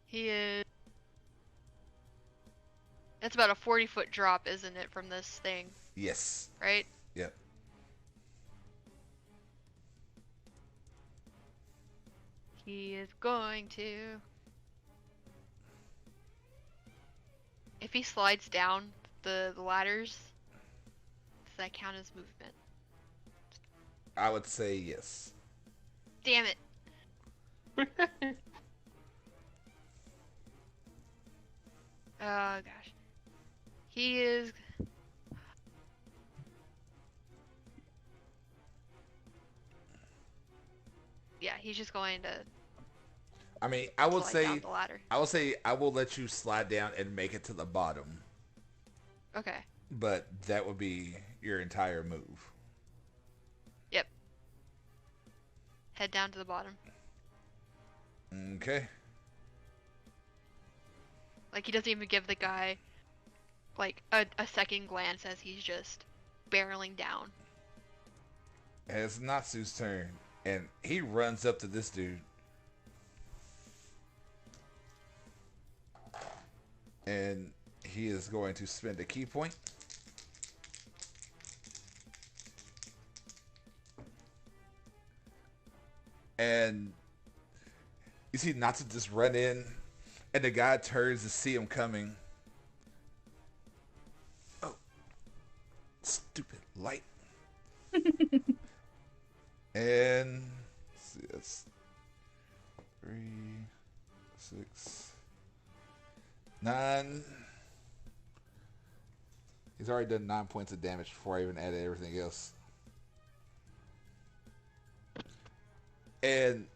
He is. It's about a 40-foot drop, isn't it, from this thing? Yes. Right? Yep. He is going to. If he slides down the ladders, does that count as movement? I would say yes. Damn it. Oh gosh. He is. Yeah, he's just going to I mean, I will slide say, down the ladder. I will let you slide down and make it to the bottom, Okay. but that would be your entire move. Yep. Head down to the bottom. Okay. Like, he doesn't even give the guy, like, a second glance as he's just barreling down. And it's Natsu's turn, and he runs up to this dude. And he is going to spend a key point. And you see Natsu just run in, and the guy turns to see him coming. Oh, stupid light. And let's see, that's 3, 6, 9. He's already done 9 points of damage before I even added everything else. And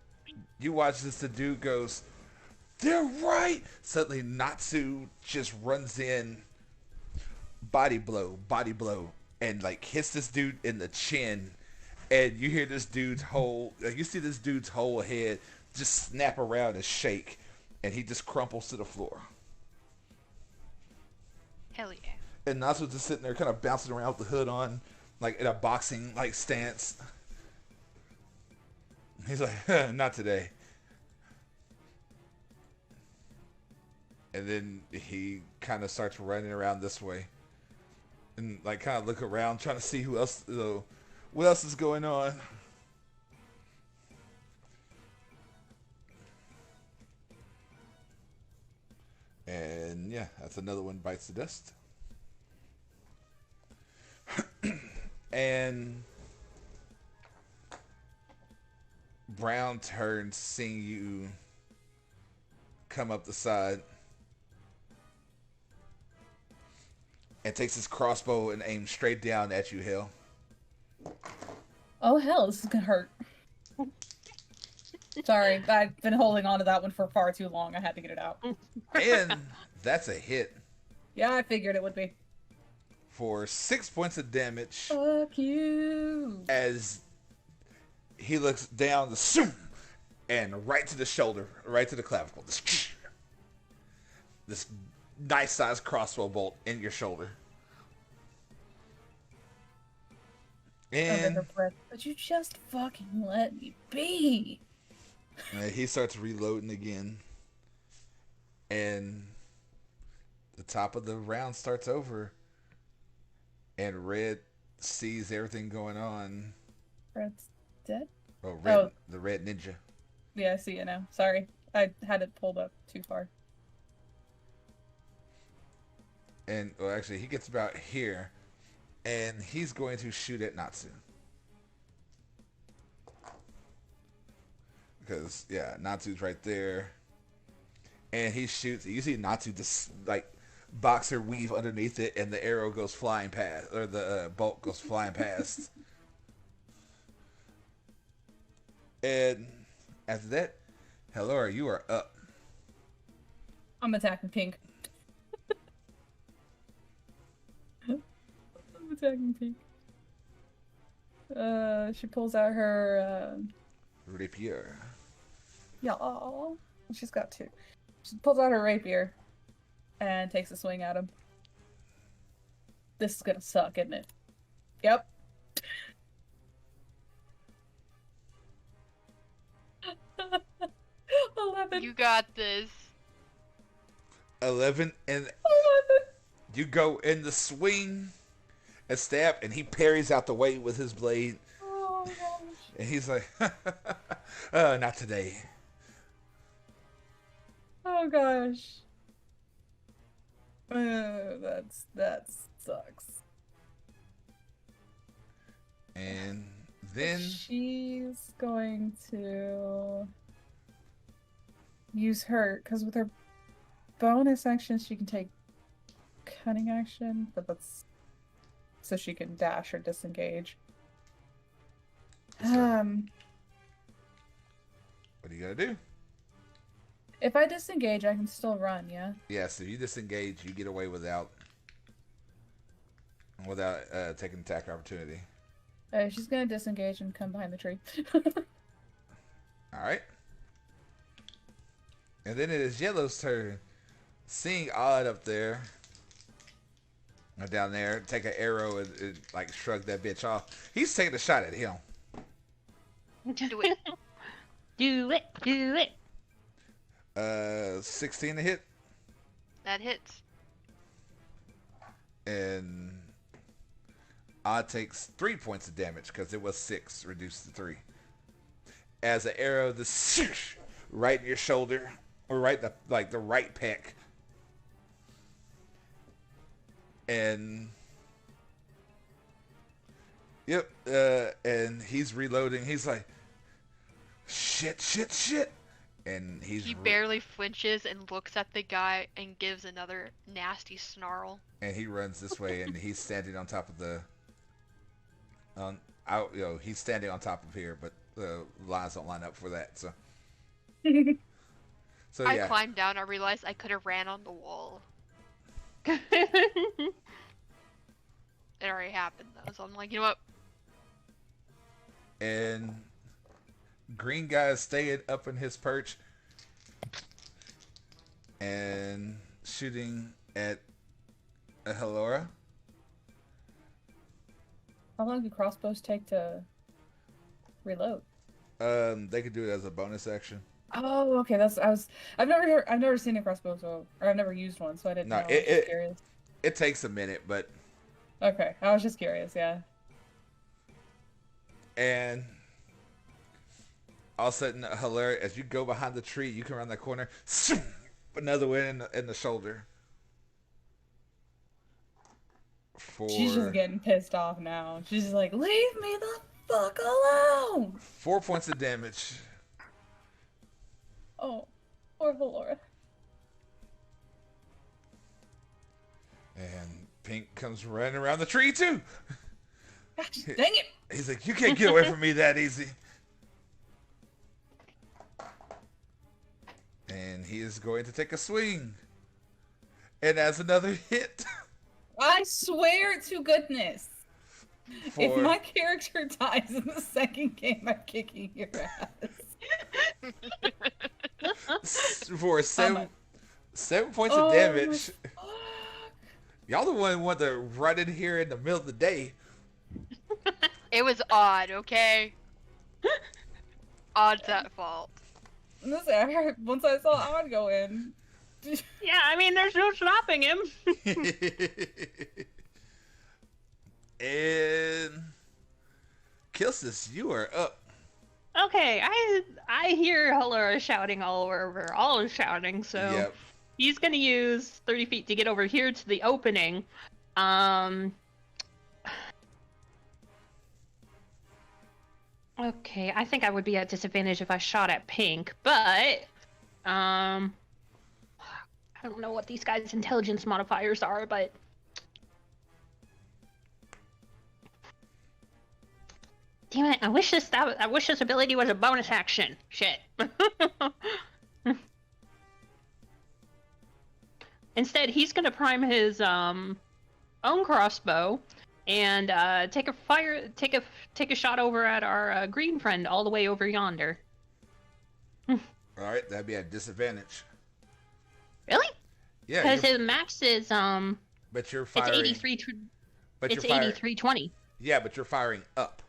you watch this, the dude goes, "They're right!" Suddenly Natsu just runs in, body blow, and like hits this dude in the chin. And you hear this dude's you see this dude's whole head just snap around and shake, and he just crumples to the floor. Hell yeah. And Natsu's just sitting there kind of bouncing around with the hood on, like in a boxing like stance. He's like, "Not today." And then he kind of starts running around this way. And like kind of look around, trying to see who else, what else is going on. And yeah, that's another one bites the dust. And Brown turns, seeing you come up the side, and takes his crossbow and aims straight down at you, Hale. Oh hell, this is gonna hurt. Sorry, I've been holding on to that one for far too long. I had to get it out. And that's a hit Yeah, I figured it would be. for 6 points of damage. Fuck you. As he looks down the zoom, and right to the shoulder, right to the clavicle. This nice sized crossbow bolt in your shoulder. Under And her breath, but you just fucking let me be. he starts reloading again. And the top of the round starts over. And Red sees everything going on. Red's dead? Oh, Red, Oh. the Red Ninja. Yeah, I see it now. Sorry. I had it pulled up too far. And, well, actually, he gets about here. And he's going to shoot at Natsu. Because, yeah, Natsu's right there. And he shoots. You see Natsu just, like, boxer weave underneath it, and the arrow goes flying past, or the bolt goes flying past. And after that, Helora, you are up. I'm attacking Pink. I'm attacking Pink. She pulls out her, Rapier. yeah, she's got two. She pulls out her rapier and takes a swing at him. This is gonna suck, isn't it? Yep. 11. You got this. 11, and 11. you go in the swing and stab, and he parries out the way with his blade, Oh gosh. and he's like, not today. Oh gosh. That sucks. And then She's going to use her, because with her bonus action she can take cunning action, but that's so she can dash or disengage. what do you gotta do? If I disengage, I can still run, yeah? Yes, if you disengage, you get away without taking attack opportunity. She's gonna disengage and come behind the tree. Alright. And then it is Yellow's turn. Seeing Odd up there, or down there, take an arrow and like shrug that bitch off. He's taking a shot at him. Do it. Do it. Do it. 16 to hit. That hits. And Odd takes 3 points of damage because it was 6 reduced to 3. As an arrow, right in your shoulder, or right the right pec. And yep, and he's reloading. He's like, shit, and He barely flinches and looks at the guy and gives another nasty snarl. and he runs this way, and he's standing on top of the. He's standing on top of here, but the lines don't line up for that. So, I yeah, climbed down. I realized I could have ran on the wall. It already happened though, so I'm like, you know what? and green guy is staying up in his perch and shooting at Halora. How long do crossbows take to reload? They could do it as a bonus action. Oh, okay. I've never seen a crossbow, or I've never used one, so I didn't know. I was just curious. It takes a minute, but Okay, I was just curious. Yeah. and all of a sudden, Halora, as you go behind the tree, you can around that corner, another one in the shoulder. She's just getting pissed off now. She's just like, leave me the fuck alone! 4 points of damage. Oh, poor Halora. And Pink comes running around the tree too. Gosh, dang it! He's like, you can't get away from me that easy. And he is going to take a swing. And that's another hit. I swear to goodness, if my character dies in the second game, I'm kicking your ass. For 7 points of damage. Y'all the one who want to run in here in the middle of the day. It was odd, okay? Odd's at fault. Listen, once I saw Odd go in. Yeah, I mean, there's no stopping him. And Kilsis, you are up. Okay, I hear Halora shouting all over. All is shouting, so Yep. he's gonna use 30 feet to get over here to the opening. Okay, I think I would be at disadvantage if I shot at Pink, but I don't know what these guys' intelligence modifiers are, but damn it! I wish this ability was a bonus action. Shit. Instead, he's gonna prime his own crossbow and take a shot over at our green friend all the way over yonder. All right, that'd be at disadvantage. Really? Yeah. Because his max is But you're firing. it's 83. But It's you're firing, 8320. Yeah, but you're firing up.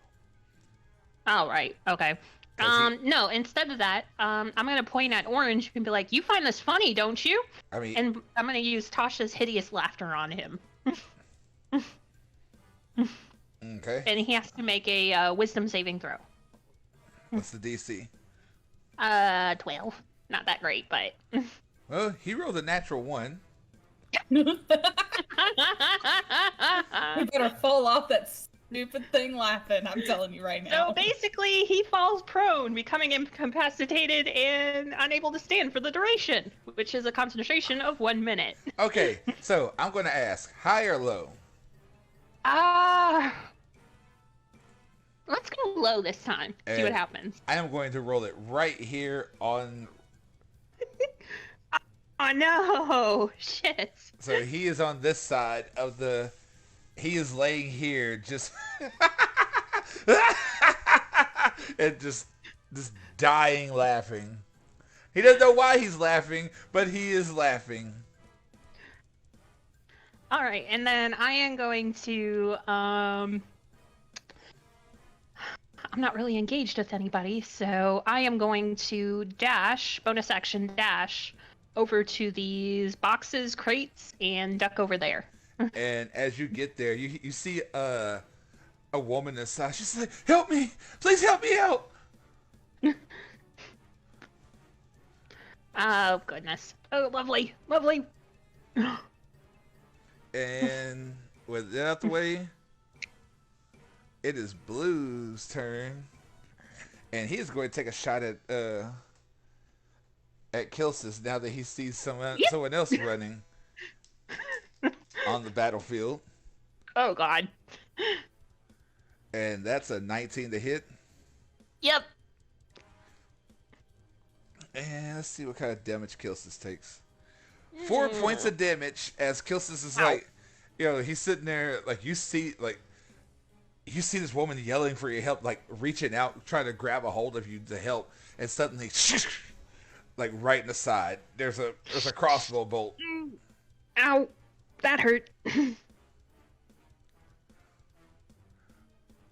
Oh right. Okay. No, instead of that, I'm gonna point at Orange and be like, "You find this funny, don't you?" I mean, And I'm gonna use Tasha's hideous laughter on him. okay. And he has to make a wisdom saving throw. What's the DC? 12. Not that great, but. Well, he rolled a natural 1. We better fall off that stupid thing laughing. I'm telling you right now. So basically, he falls prone, becoming incapacitated and unable to stand for the duration, which is a concentration of 1 minute. Okay, so I'm going to ask, high or low? Let's go low this time. See what happens. I am going to roll it right here on... Oh no! Shit. So he is on this side of the... He is laying here just... and just dying laughing. He doesn't know why he's laughing, but he is laughing. Alright, and then I am going to, I'm not really engaged with anybody, so I am going to dash, bonus action dash, over to these boxes, crates, and duck over there. And as you get there, you see a woman inside. She's like, "Help me! Please help me out!" Oh, goodness. Oh, lovely. Lovely. And with that out the way, it is Blue's turn. And he is going to take a shot at Kilsis now that he sees someone else running on the battlefield. Oh, God. And that's a 19 to hit. Yep. And let's see what kind of damage Kilsis takes. 4 points of damage as Kilsis is like, he's sitting there, like, you see this woman yelling for your help, like, reaching out, trying to grab a hold of you to help, and suddenly, like, right in the side, there's a crossbow bolt. Ow. That hurt.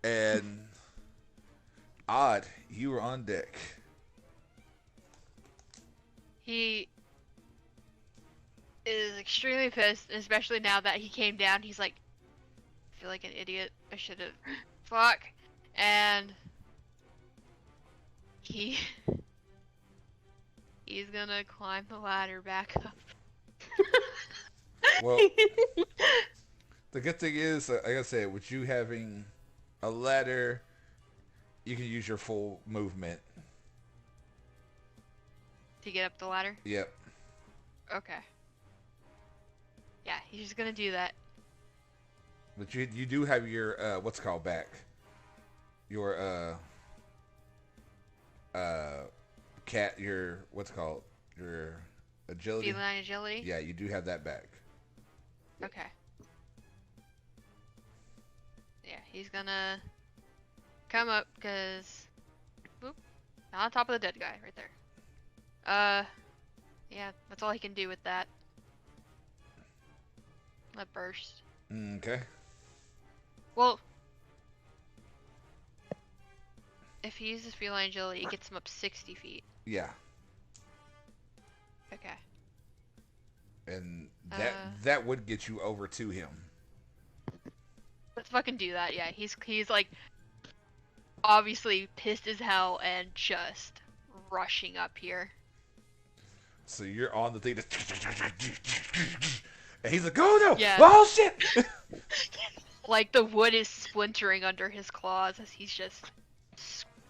And Odd, you were on deck. He is extremely pissed, especially now that he came down. He's like, I feel like an idiot. I should have. Fuck. And he's gonna climb the ladder back up. Well, the good thing is, like I said, with you having a ladder, you can use your full movement. To get up the ladder? Yep. Okay. Yeah, he's just gonna do that. But you do have your what's called back. Your cat, your what's called, your agility. Feline agility? Yeah, you do have that back. Okay. Yeah, he's gonna come up because whoop, not on top of the dead guy right there. Yeah, that's all he can do with that. That burst. Okay. Well, if he uses feline agility, it gets him up 60 feet. Yeah. Okay. And that would get you over to him. Let's fucking do that. Yeah, he's like obviously pissed as hell and just rushing up here. So you're on the thing, and he's like, "Oh no! Yeah. Oh shit!" Like the wood is splintering under his claws as he's just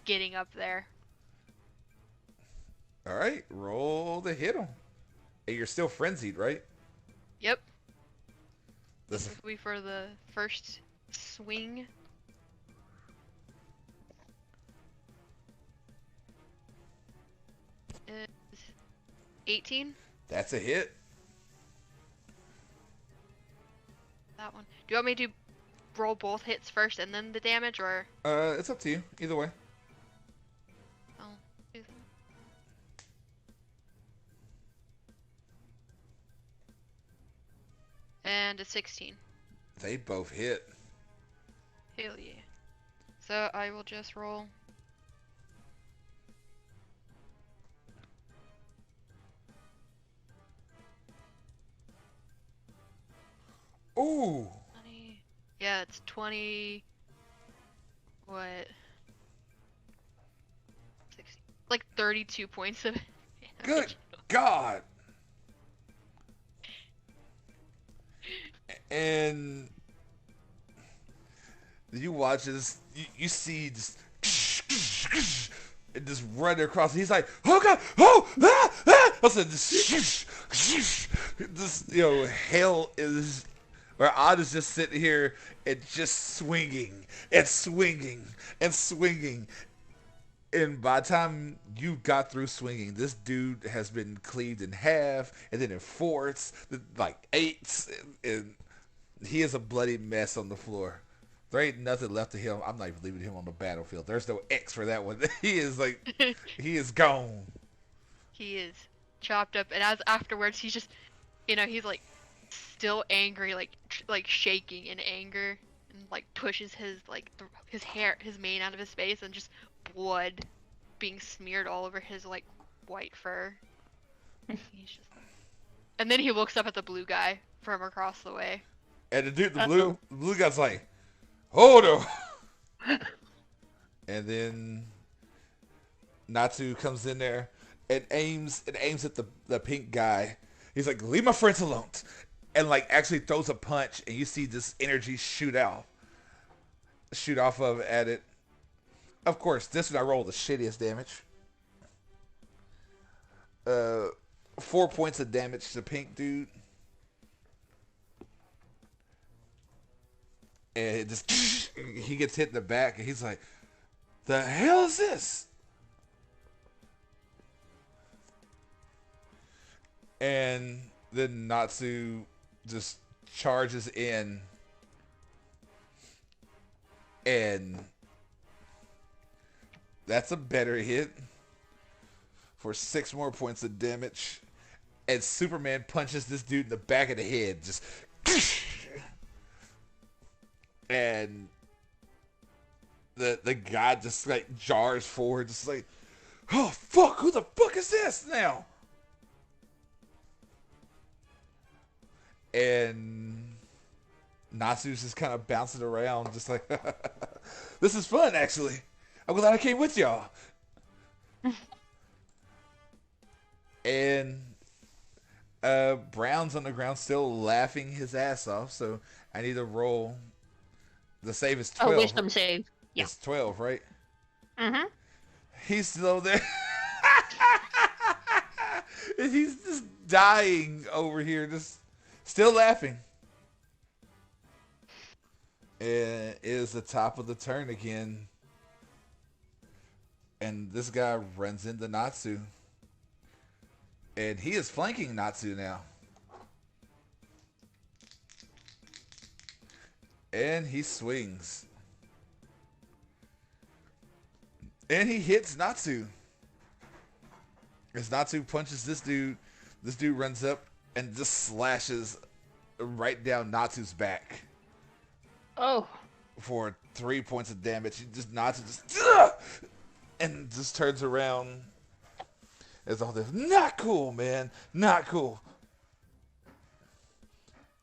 getting up there. All right, roll to hit him. Hey, you're still frenzied, right? Yep. This This will be for the first swing. Is 18? That's a hit. That one. Do you want me to roll both hits first and then the damage, or? It's up to you. Either way. I'll do that. And a 16. They both hit. Hell yeah. So I will just roll Ooh. 20. Yeah, it's 20. What? 60. Like 32 points of Good damage. God. And you watch this, you see just and just run across. He's like, oh God, oh, ah, ah. I said, just, hell is, or Odd is just sitting here and just swinging and swinging and swinging. And by the time you got through swinging, this dude has been cleaved in half, and then in fourths, like eighths, and he is a bloody mess on the floor. There ain't nothing left of him. I'm not even leaving him on the battlefield. There's no X for that one. He is he is gone. He is chopped up, and as afterwards, he's just, he's like still angry, like shaking in anger, and like pushes his his hair, his mane out of his face, and just blood being smeared all over his like white fur. He's just, and then he looks up at the blue guy from across the way. And the blue guy's like, hold on. And then Natsu comes in there and aims at the pink guy. He's like, leave my friends alone. And like actually throws a punch, and you see this energy shoot off of at it. Of course, this one I rolled the shittiest damage. 4 points of damage to pink dude. And it just, he gets hit in the back, and he's like, the hell is this? And then Natsu just charges in, and that's a better hit for 6 more points of damage. And Superman punches this dude in the back of the head, just, and the guy just like jars forward, just like, oh fuck, who the fuck is this now? And Natsu's just kind of bouncing around, just like, this is fun, actually. I'm glad I came with y'all. And Brown's on the ground still laughing his ass off, so I need to roll. The save is 12. Oh, wisdom save. Yeah. It's 12, right? Mm-hmm. He's still there. And he's just dying over here, just still laughing. And it is the top of the turn again. And this guy runs into Natsu. And he is flanking Natsu now. And he swings. And he hits Natsu. As Natsu punches this dude runs up and just slashes right down Natsu's back. Oh. For 3 points of damage. Natsu just and just turns around. It's all this, not cool, man. Not cool.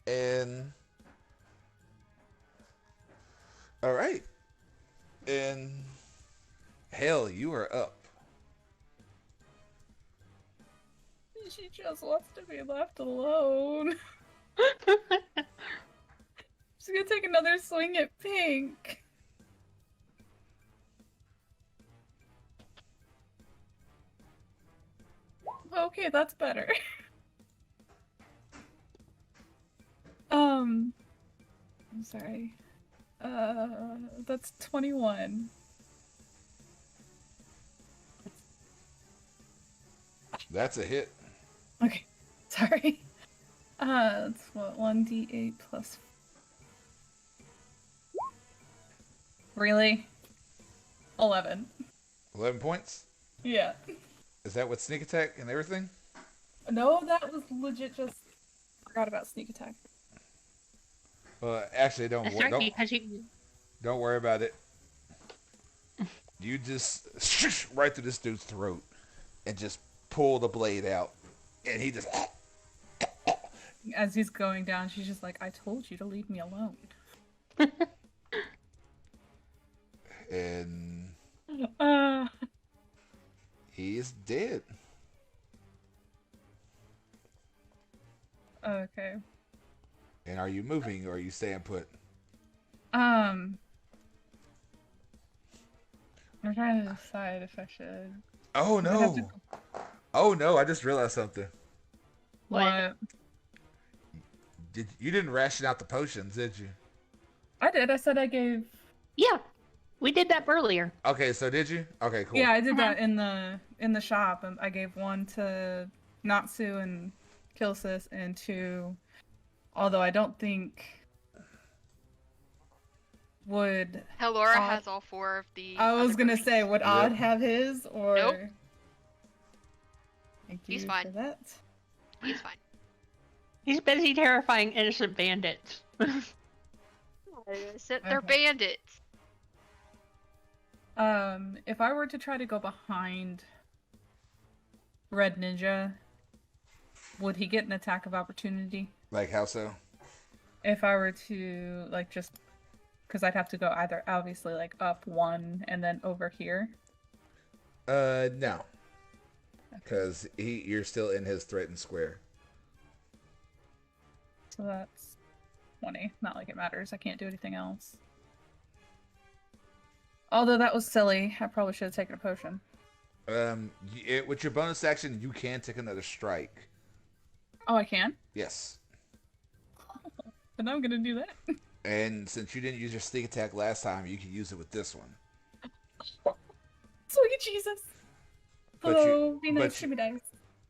And all right. And hell, you are up. She just wants to be left alone. She's gonna take another swing at Pink. Okay, that's better. I'm sorry. That's 21. That's a hit. Okay, sorry. That's what, 1d8 plus... Really? 11. 11 points? Yeah. Is that with sneak attack and everything? No, that was legit just... Forgot about sneak attack. Actually, don't Don't worry about it. You just right through this dude's throat and just pull the blade out. And he just... As he's going down, she's just like, I told you to leave me alone. And Uh, he is dead. okay. And are you moving or are you staying put? I'm trying to decide if I should. Oh I have to- no! Oh no! I just realized something. What? You didn't ration out the potions, did you? I did. I said I gave. Yeah, we did that earlier. Okay, so did you? Okay, cool. Yeah, I did that in the shop, and I gave one to Natsu and Kilsis, and two. Although I don't think would. Helora Odd- has all 4 of the. I was other gonna potions. say, would Odd have his or? Nope. Thank He's you fine. for that. He's fine. He's busy terrifying innocent bandits. They're Okay. bandits. If I were to try to go behind Red Ninja, would he get an attack of opportunity? Like how so? If I were to, like, just... Because I'd have to go either, obviously, like, up one and then over here. No. Because you're still in his threatened square. So that's 20. Not like it matters. I can't do anything else. Although that was silly. I probably should have taken a potion. With your bonus action, you can take another strike. Oh, I can? Yes. Then I'm gonna do that. And since you didn't use your sneak attack last time, you can use it with this one. Sweet Jesus! But Hello, you- be nice but to you- me, dice.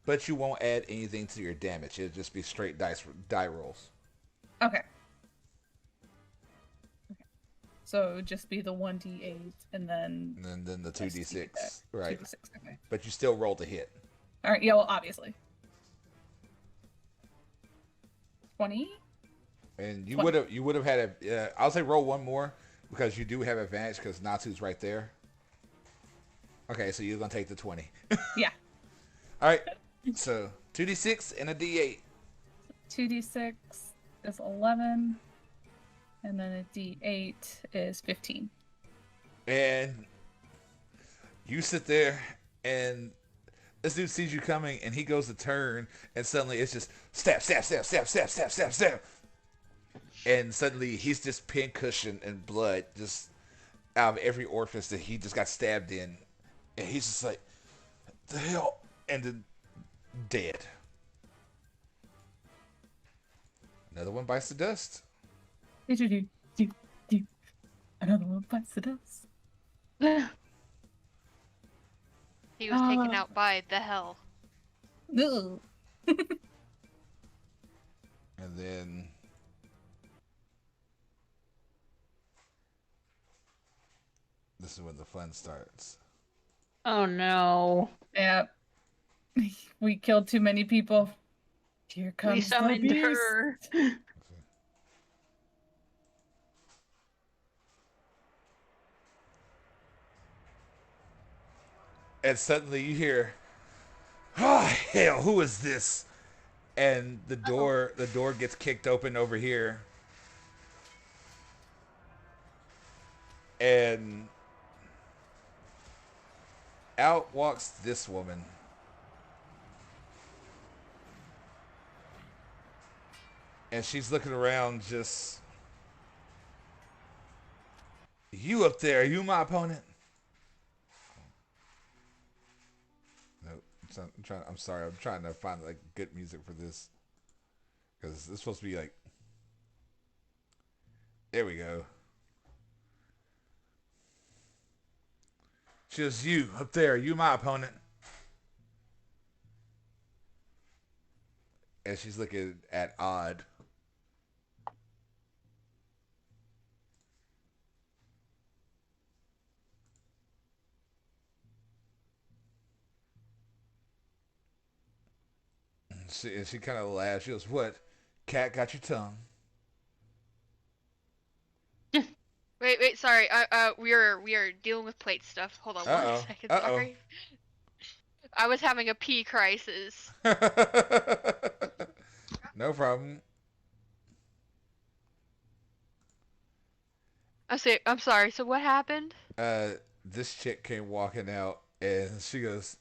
But you won't add anything to your damage. It'll just be straight die rolls. Okay. So it would just be the 1d8 and then... And then the Plus 2d6. Right. 2d6, okay. But you still roll to hit. Alright, yeah, well, obviously. 20? And you 20. would have had a I'll say roll one more because you do have advantage because Natsu's right there. Okay, so you're gonna take the 20. Yeah. All right. So 2d6 and a d8. 2d6 is 11. And then a d8 is 15. And you sit there and this dude sees you coming and he goes to turn and suddenly it's just stab, stab, stab, stab, stab, stab, stab, stab. And suddenly he's just pincushion and blood just out of every orifice that he just got stabbed in. And he's just like, the hell? And then dead. Another one bites the dust. Another one bites the dust. He was taken out by the hell. No. And then this is when the fun starts. Oh no. Yeah. We killed too many people. Here comes We summoned the beast. her. And suddenly you hear, "Oh hell, who is this?" And the door gets kicked open over here. And out walks this woman. And she's looking around just, "You up there, are you my opponent?" Nope. I'm sorry. I'm trying to find like good music for this. Because it's supposed to be like, there we go. She goes, "You up there, you my opponent." And she's looking at Odd. And she kind of laughs. She goes, "What? Cat got your tongue?" Wait, sorry. We are dealing with plate stuff. Hold on Uh-oh. 1 second. Uh-oh. Sorry. I was having a pee crisis. No problem. I'm sorry. So what happened? This chick came walking out, and she goes,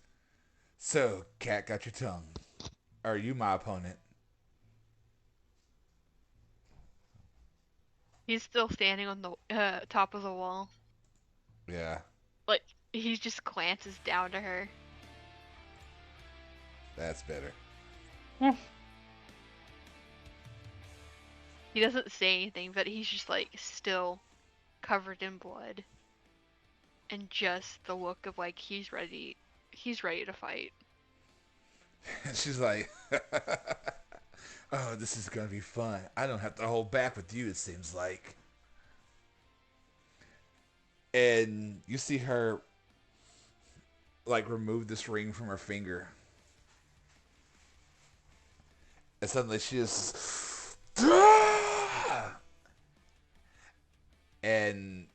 "So, cat got your tongue. Are you my opponent?" He's still standing on the top of the wall. Yeah, Like he just glances down to her. that's better. He doesn't say anything, but he's just like still covered in blood. And just the look of like he's ready to fight. And she's like, "Oh, this is gonna be fun. I don't have to hold back with you, it seems like." And you see her like remove this ring from her finger. And suddenly she just and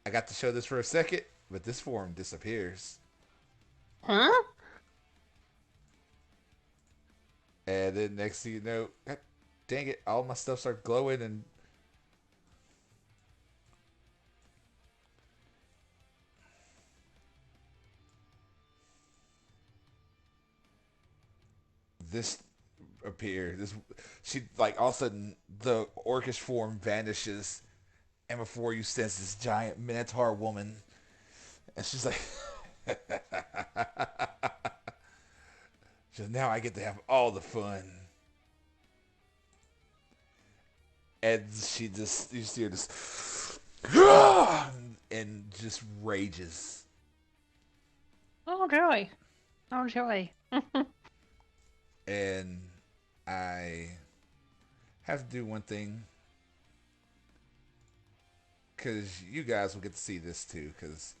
I got to show this for a second, but this form disappears. Huh? And then next thing you know, God dang it, all my stuff starts glowing and this appeared. This she like all of a sudden the orcish form vanishes, and before you sense this giant minotaur woman, and she's like, "So now I get to have all the fun." And she just you see her just and just rages. Oh joy. Oh joy. And I have to do one thing, because you guys will get to see this too, because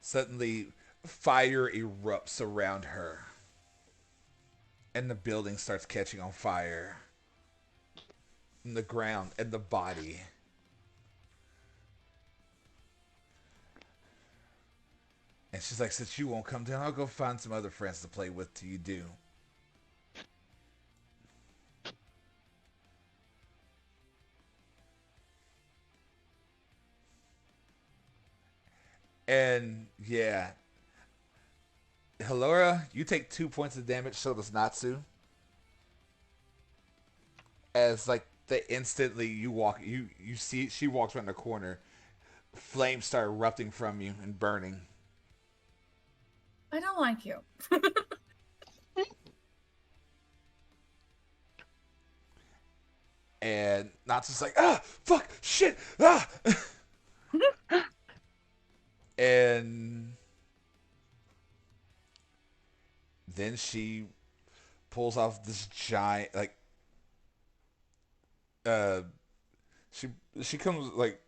suddenly fire erupts around her and the building starts catching on fire, and the ground and the body. And she's like, "Since you won't come down, I'll go find some other friends to play with till you do." And yeah, Halora, you take 2 points of damage, so does Natsu. As like the instantly you walk, you see she walks around the corner, flames start erupting from you and burning. I don't like you. And Natsu's like, "Ah, fuck, shit, ah!" And then she pulls off this giant, like, uh, she she comes like,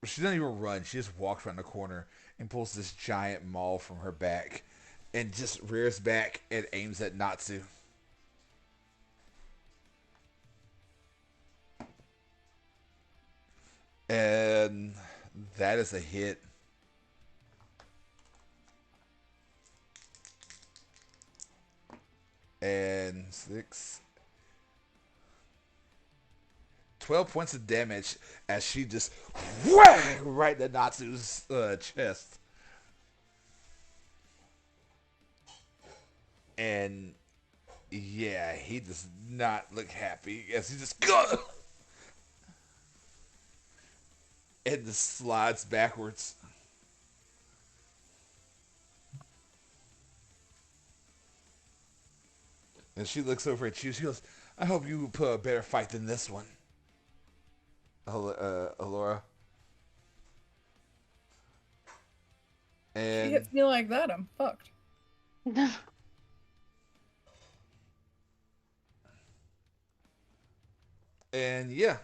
she doesn't even run. She just walks around the corner and pulls this giant maul from her back, and just rears back and aims at Natsu. And that is a hit. And 12 points of damage as she just whack right in Natsu's chest. And yeah, he does not look happy as he just and just slides backwards. And she looks over at you. She goes, "I hope you put a better fight than this one, Alora." She And hits me like that, I'm fucked. yeah.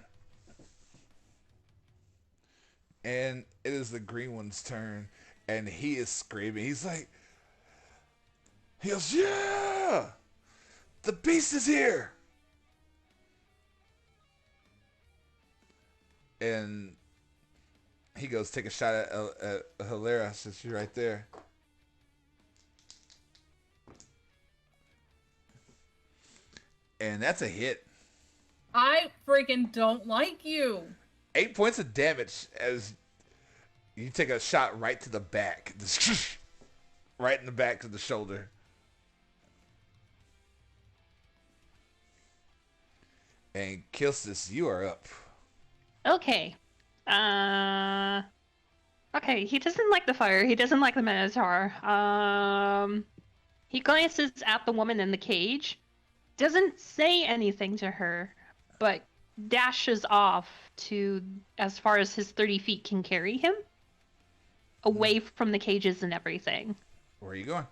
And it is the green one's turn, and he is screaming. He goes, "Yeah! The beast is here!" And he goes, take a shot at Hilera since you're right there. And that's a hit. I freaking don't like you. 8 points of damage as you take a shot right to the back. Right in the back to the shoulder. And Kilsis, you are up. Okay. Okay, he doesn't like the fire. He doesn't like the Minotaur. He glances at the woman in the cage. Doesn't say anything to her, but dashes off to as far as his 30 feet can carry him. Away from the cages and everything. Where are you going?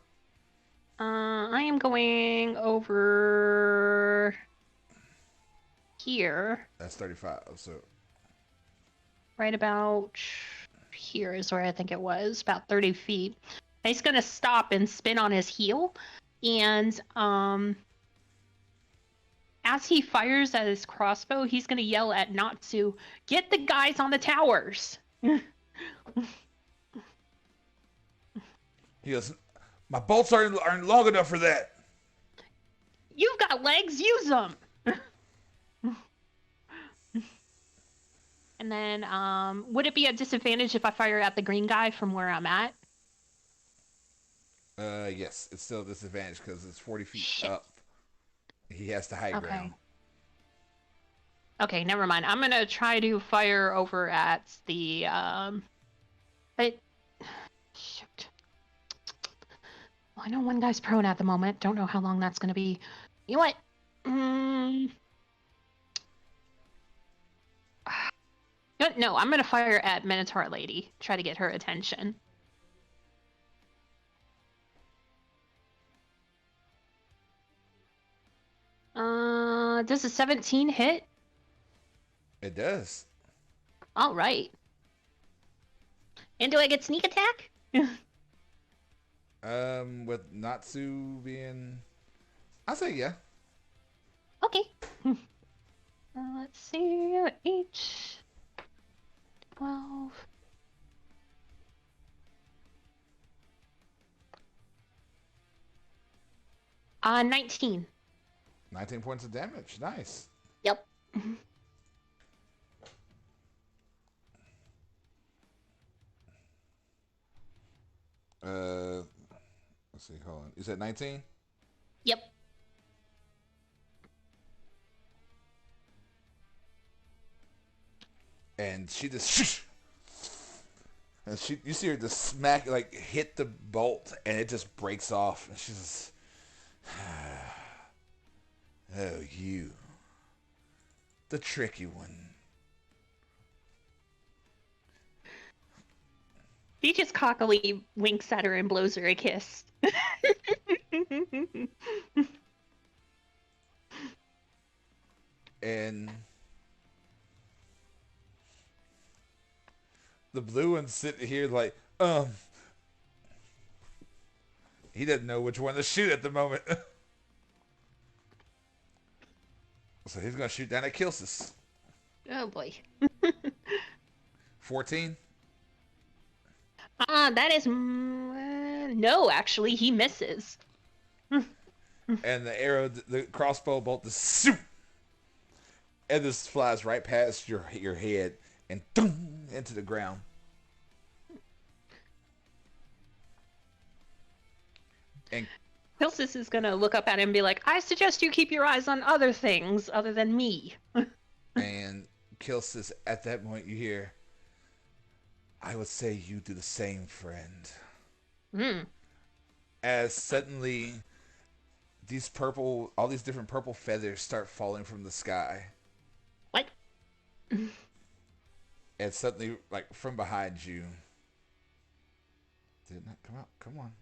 I am going over here. That's 35, so... Right about here is where I think it was, about 30 feet. And he's going to stop and spin on his heel. And as he fires at his crossbow, he's going to yell at Natsu, "Get the guys on the towers!" He goes, "My bolts aren't long enough for that." You've got legs, use them! And then, would it be a disadvantage if I fire at the green guy from where I'm at? Yes, it's still a disadvantage because it's 40 feet Shit. up. He has the high ground. Okay, never mind. I'm gonna try to fire over at the, shoot. Well, I know one guy's prone at the moment. Don't know how long that's gonna be. You know what? No, I'm gonna fire at Minotaur Lady. Try to get her attention. Does a 17 hit? It does. All right. And do I get sneak attack? With Natsu being... I'll say yeah. Okay. Let's see. 8, 12. 19. 19 points of damage. Nice. Yep. Let's see. Hold on. You said 19? Yep. And she just... And you see her just smack, like, hit the bolt, and it just breaks off. And she's just... Oh, you. The tricky one. He just cockily winks at her and blows her a kiss. And the blue one's sitting here like, he doesn't know which one to shoot at the moment. So he's going to shoot down at Kilsis. Oh boy. 14? That is... no, actually, he misses. And the arrow, the crossbow bolt, just shoot! And this flies right past your head and boom, into the ground. And Hilsis is gonna look up at him and be like, "I suggest you keep your eyes on other things other than me." And Kilsis, at that moment you hear, "I would say you do the same, friend." As suddenly all these different purple feathers start falling from the sky. What? And suddenly, like, from behind you. Did it not come out? Come on.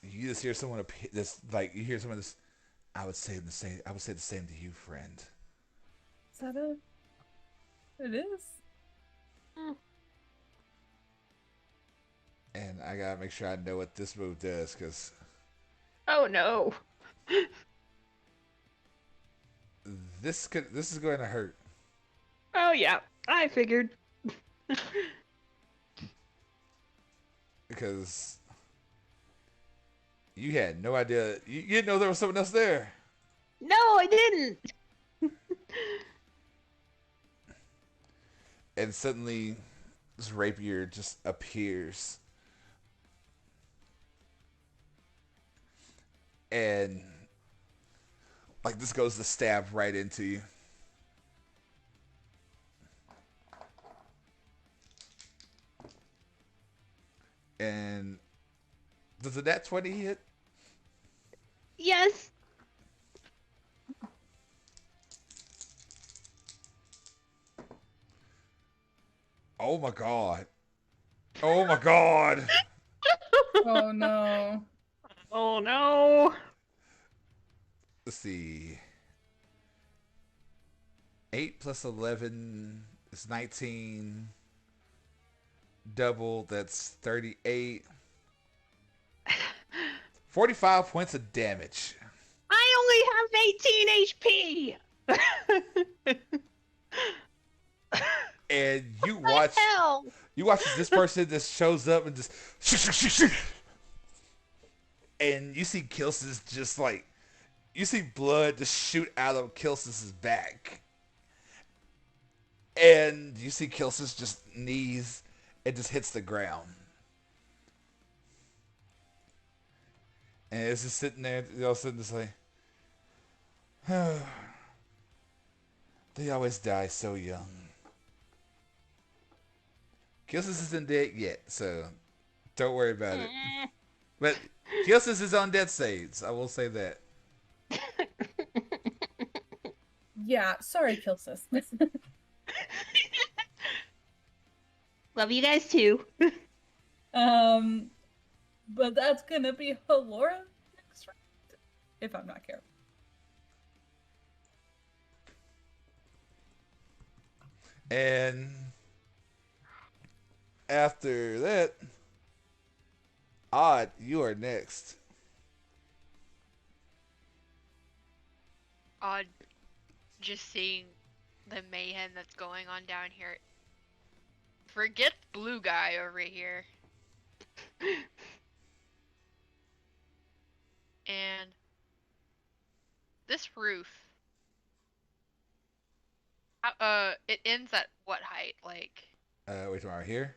You just hear someone you hear someone this. I would say the same to you, friend. Is that it? It is. And I gotta make sure I know what this move does, because Oh no. this is going to hurt. Oh yeah, I figured. Because You had no idea. You didn't know there was someone else there. No, I didn't. And suddenly, this rapier just appears. And, like, this goes to stab right into you. And does a nat 20 hit? Yes. Oh my god. Oh my god. Oh no. Oh no. Let's see. 8 plus 11 is 19. Double, that's 38. 45 points of damage. I only have 18 HP. And you What watch the hell? you watch this person just shows up and just and you see Kilsis just like you see blood just shoot out of Kilsis' back. And you see Kilsis just knees and just hits the ground. And it's just sitting there, all of a sudden just like, they always die so young. Kilsis isn't dead yet, so don't worry about it. But Kilsis is on death saves, I will say that. Yeah, sorry, Kilsis. Love you guys too. But that's gonna be Halora next round, if I'm not careful. And after that, Odd, you are next. Odd, just seeing the mayhem that's going on down here. Forget blue guy over here. And this roof. It ends at what height? Like, Wait, right here.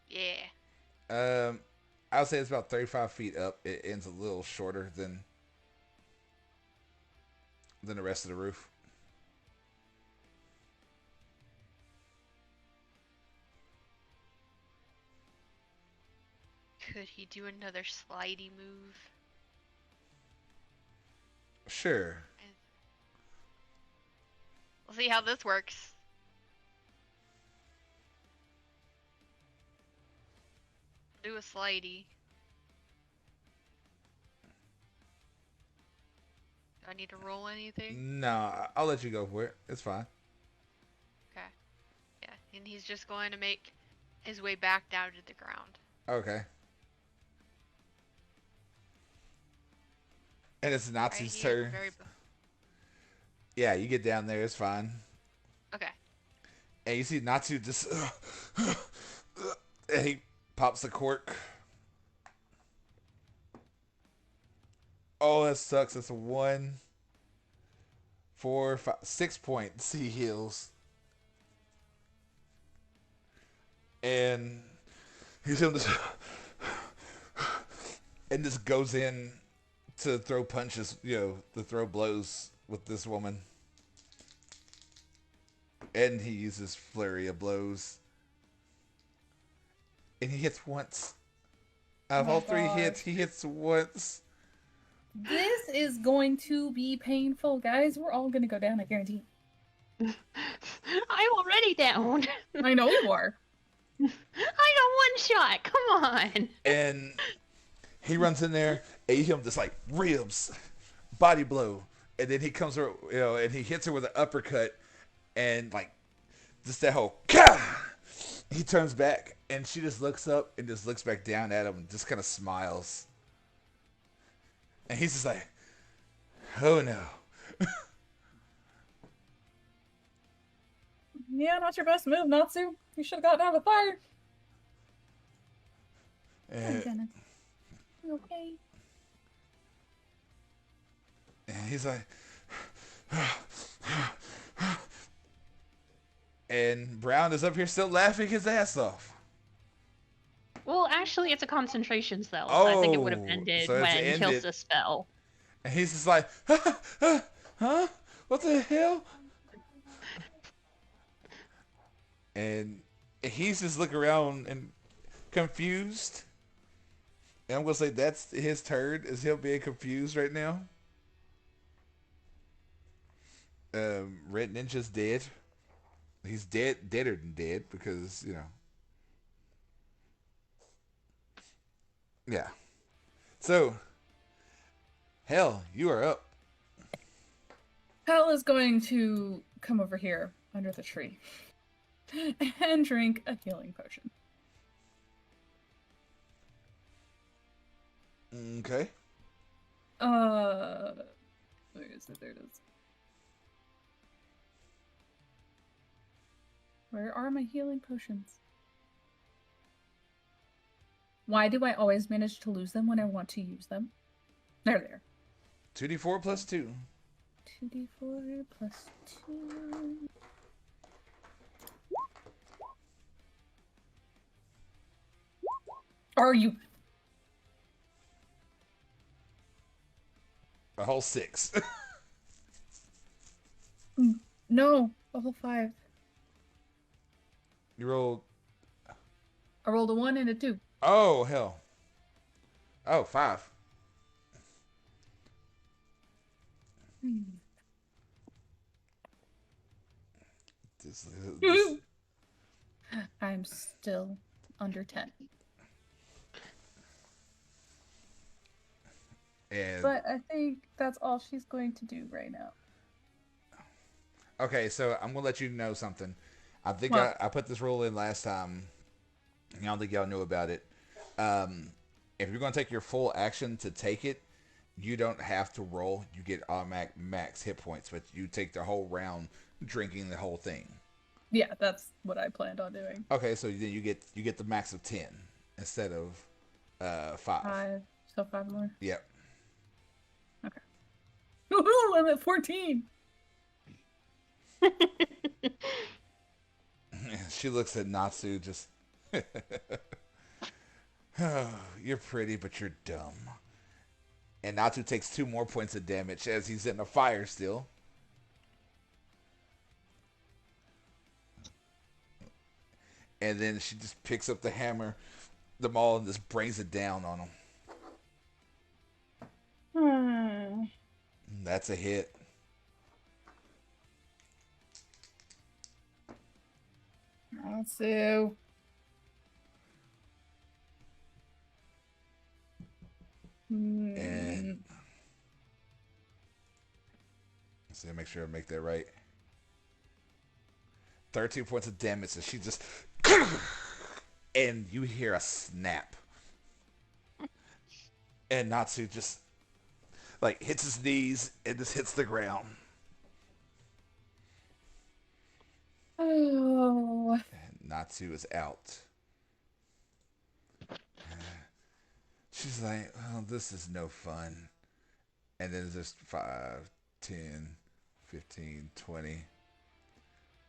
yeah. I would say it's about 35 feet up. It ends a little shorter than the rest of the roof. Could he do another slidey move? Sure. We'll see how this works. Do a slidey. Do I need to roll anything? No, I'll let you go for it. It's fine. Okay. Yeah, and he's just going to make his way back down to the ground. Okay. And it's Natsu's turn. Yeah, you get down there. It's fine. Okay. And you see Natsu just... and he pops the cork. Oh, that sucks. That's a 1, 4, 5, 6 points. He heals. And he's him just... and just goes in to throw punches, to throw blows with this woman. And he uses flurry of blows. And he hits once. Out of all 3 hits, he hits once. This is going to be painful, guys. We're all gonna go down, I guarantee. I'm already down. I know you are. I got 1 shot. Come on. And he runs in there, and you hear him just like ribs, body blow, and then he comes, and he hits her with an uppercut, and like just that whole. Kah! He turns back, and she just looks up and just looks back down at him, and just kind of smiles, and he's just like, "Oh no." Yeah, not your best move, Natsu. You should have gotten out of the fire. Hi, Dennis. You okay? And he's like, and Brown is up here still laughing his ass off. Well, actually, it's a concentration spell, so I think it would have Oh, ended so it's when ended. Kilsis fell. And he's just like, huh? What the hell? And he's just looking around and confused. And I'm gonna say that's his turn, is him being confused right now. Red Ninja's dead. He's deader than dead because, yeah. So, Hell, you are up. Hal is going to come over here under the tree and drink a healing potion. Okay. Where is it? There it is. Where are my healing potions? Why do I always manage to lose them when I want to use them? They're there. 2d4 plus 2. 2d4 plus 2. Are you? A whole 6. No, a whole 5. You rolled. I rolled a 1 and a 2. Oh, hell. Oh, 5. This, I'm still under 10. and But I think that's all she's going to do right now. okay, so I'm gonna let you know something. I think What? I put this rule in last time. I don't think y'all knew about it. If you're gonna take your full action to take it, you don't have to roll. You get automatic max hit points, but you take the whole round drinking the whole thing. Yeah, that's what I planned on doing. Okay, so then you get the max of 10 instead of 5. 5. So 5 more. Yep. Okay. Woohoo! I'm at 14. She looks at Natsu just. Oh, you're pretty, but you're dumb. And Natsu takes 2 more points of damage as he's in a fire still. And then she just picks up the hammer, the maul, and just brings it down on him. That's a hit. Natsu. And so make sure I make that right. 13 points of damage, and she just and you hear a snap. And Natsu just like hits his knees and just hits the ground. Oh. And Natsu is out. She's like, oh, this is no fun. And then there's 5, 10, 15, 20,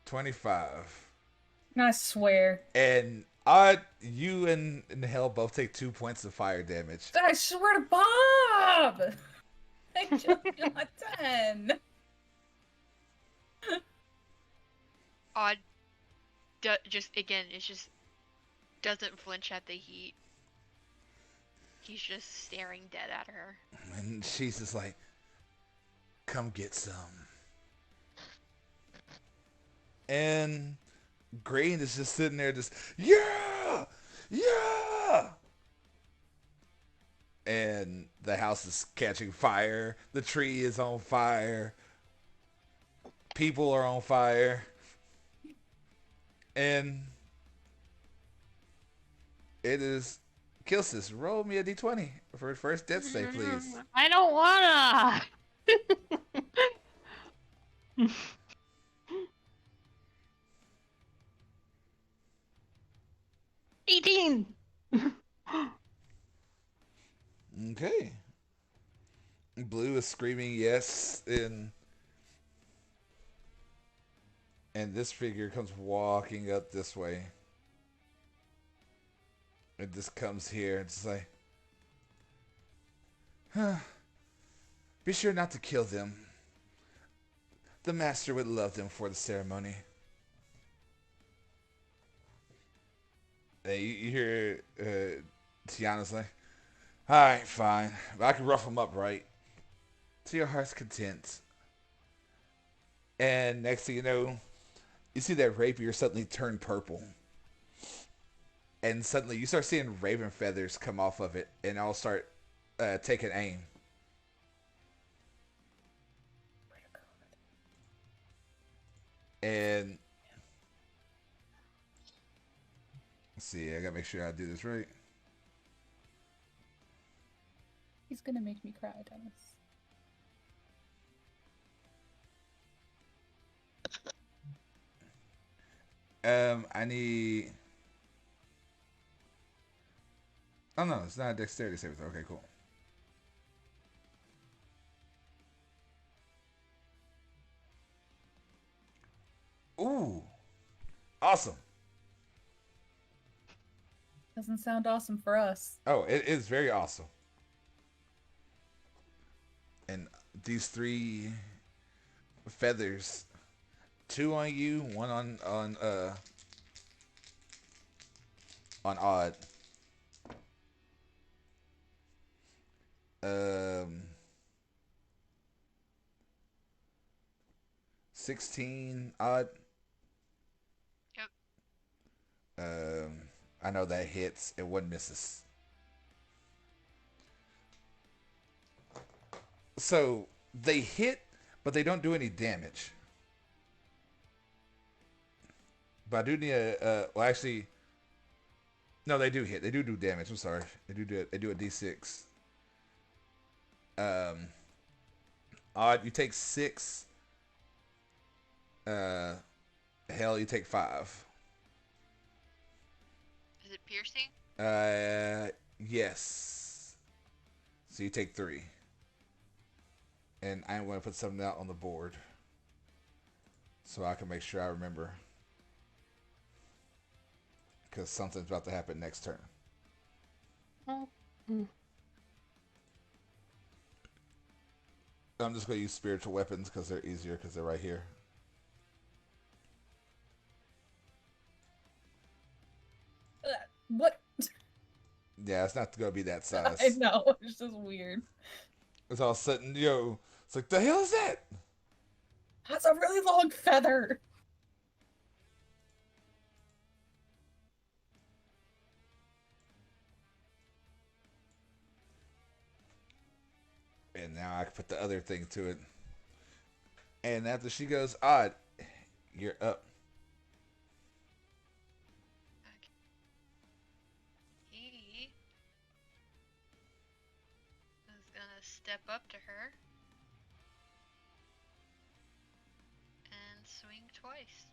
25. I swear. And you and Hell both take 2 points of fire damage. I swear to Bob! I just got 10. Odd. Just again, it just doesn't flinch at the heat. He's just staring dead at her. And she's just like, come get some. And Green is just sitting there just, yeah! Yeah! And the house is catching fire. The tree is on fire. People are on fire. And it is Kilsis. Roll me a d20 for his first death save, please. I don't wanna. 18. Okay. Blue is screaming yes, and this figure comes walking up this way. It just comes here. It's like, huh. Be sure not to kill them. The master would love them for the ceremony. Hey, you hear Tiana's like, alright, fine. But I can rough them up, right? To your heart's content. And next thing you know, you see that rapier suddenly turn purple. And suddenly you start seeing raven feathers come off of it, and I'll start taking aim. And let's see, I gotta make sure I do this right. He's gonna make me cry, Dennis. I need. Oh no, it's not a dexterity saving throw. Okay, cool. Ooh, awesome. Doesn't sound awesome for us. Oh, it is very awesome. And these 3 feathers, 2 on you, 1 on Odd. 16 Odd. Yep. I know that hits and 1 misses. So they hit, but they don't do any damage. But I do need a. Well, actually, no, they do hit. They do damage. I'm sorry. They do a D6. Odd, you take 6. Hell, you take 5. Is it piercing? Yes. So you take 3. And I'm going to put something out on the board so I can make sure I remember, because something's about to happen next turn. I'm just going to use spiritual weapons because they're easier because they're right here. What? Yeah, it's not going to be that size. I know, it's just weird. It's all of a sudden, it's like, the hell is that? That's a really long feather. And now I can put the other thing to it. And after she goes, Odd, you're up. Okay. He is gonna step up to her and swing twice.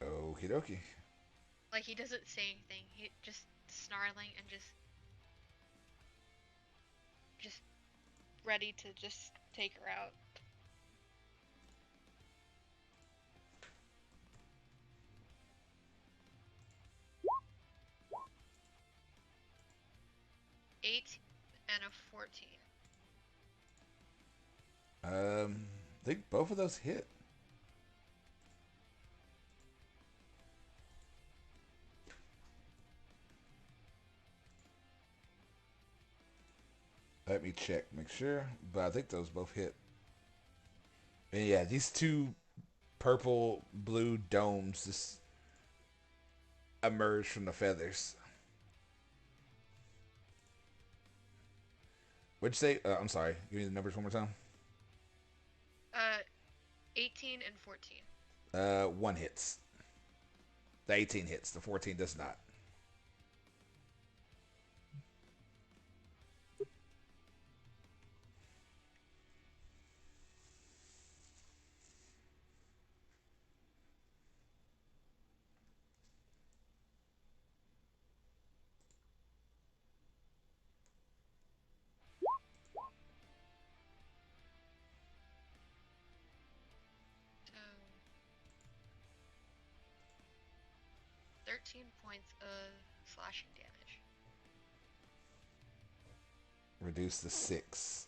Okie dokie. Like, he doesn't say anything. He just snarling and just ready to just take her out. Eight and a 14. I think both of those hit. Let me check, make sure. But I think those both hit. And yeah, these 2 purple blue domes just emerge from the feathers. What'd you say? I'm sorry. Give me the numbers one more time. 18 and 14. 1 hits. The 18 hits. The 14 does not. 13 points of slashing damage. Reduce to 6.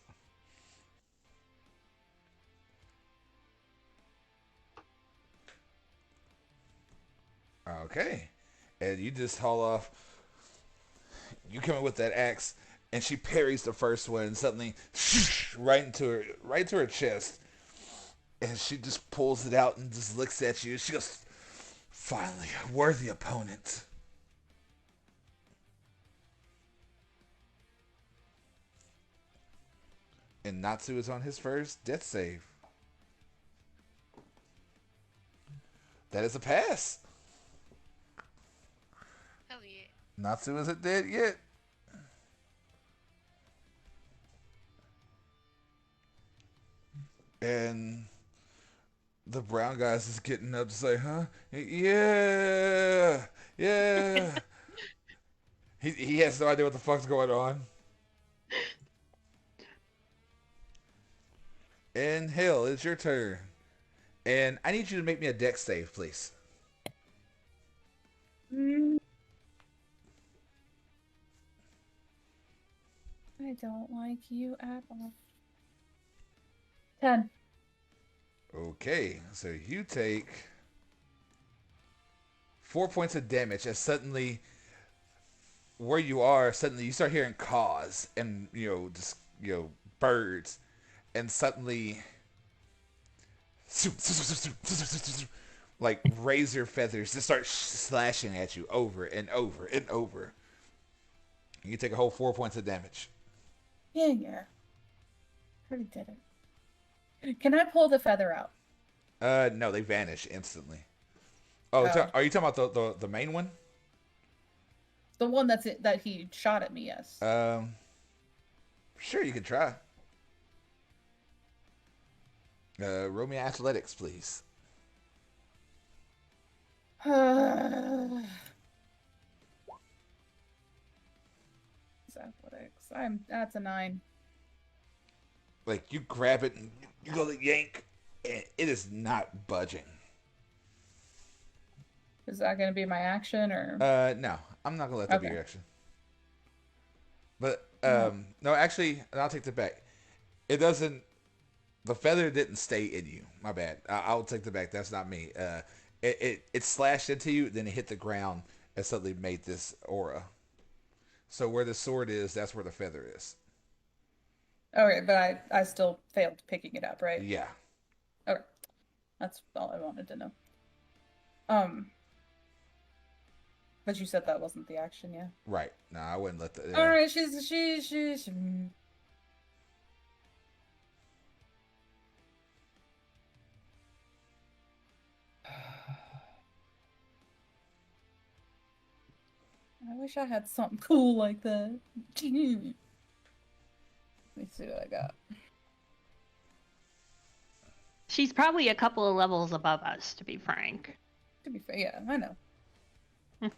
Okay. And you just haul off. You come in with that axe, and she parries the first one, and suddenly, right into her chest. And she just pulls it out and just looks at you. She goes, "Finally, a worthy opponent." And Natsu is on his first death save. That is a pass. Hell yeah. Natsu isn't dead yet. And the brown guy's just getting up to say, huh? Yeah. Yeah. he has no idea what the fuck's going on. And Hill, it's your turn. And I need you to make me a dex save, please. I don't like you at all. 10. Okay, so you take 4 points of damage as suddenly where you are, suddenly you start hearing caws and, just, birds. And suddenly, like razor feathers just start slashing at you over and over and over. You take a whole 4 points of damage. Yeah. Already did it. Can I pull the feather out? No, they vanish instantly. Oh, are you talking about the main one? The one that he shot at me, yes. Sure, you can try. Roll me athletics, please. Athletics. That's a 9. Like, you grab it and you go to yank, and it is not budging. Is that going to be my action, or? No. I'm not going to let that be your action. But, no, actually, I'll take that back. It doesn't... The feather didn't stay in you. My bad. I'll take that back. That's not me. It slashed into you, then it hit the ground, and suddenly made this aura. So where the sword is, that's where the feather is. Okay, but I still failed picking it up, right? Yeah. Okay. That's all I wanted to know. But you said that wasn't the action, yeah? Right. No, I wouldn't let that... Alright, she's... I wish I had something cool like that. Let me see what I got. She's probably a couple of levels above us, to be frank. To be fair, yeah, I know. I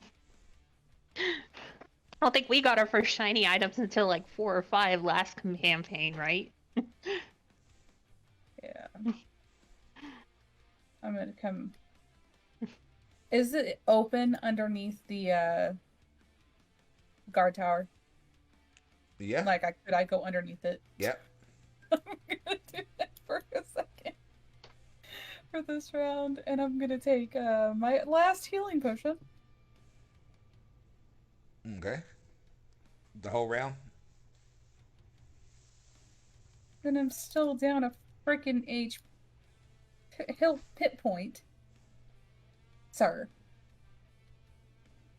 don't think we got our first shiny items until like 4 or 5 last campaign, right? Yeah. I'm gonna come... Is it open underneath the, guard tower? Yeah. Like, could I go underneath it? Yep. I'm gonna do that for a second. For this round. And I'm gonna take, my last healing potion. Okay. The whole round? And I'm still down a freaking hit point. Sir.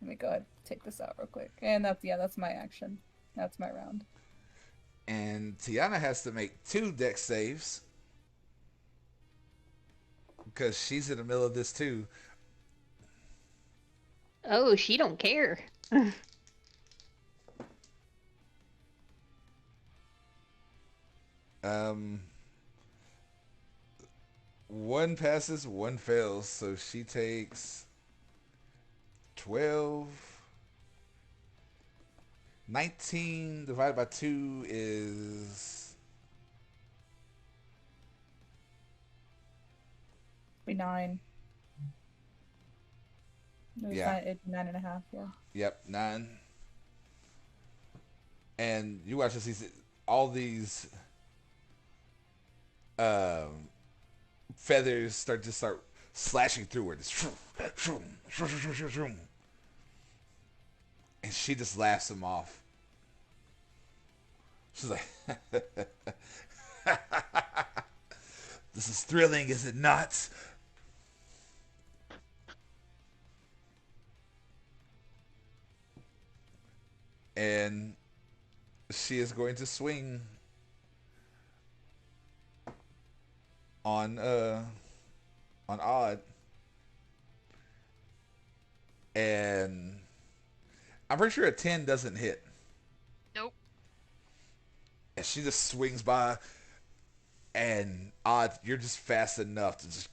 Let me go ahead and take this out real quick. And that's my action. That's my round. And Tiana has to make 2 dex saves. Because she's in the middle of this too. Oh, she don't care. One passes, one fails, so she takes 12. 19 divided by 2 is 9. There's Yeah. 9.5, yeah. Yep, 9. And you watch this, all these feathers start slashing through her. Just and she just laughs them off. She's like, "This is thrilling, is it not?" And she is going to swing on Odd, and I'm pretty sure a 10 doesn't hit. Nope. And she just swings by, and Odd, you're just fast enough to just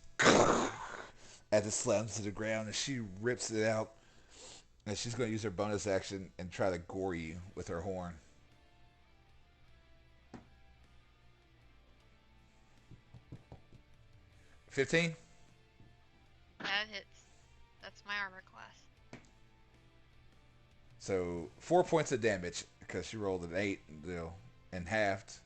as it slams to the ground, and she rips it out, and she's going to use her bonus action and try to gore you with her horn. $15? That hits. That's my armor class. So 4 points of damage because she rolled an 8, and halved.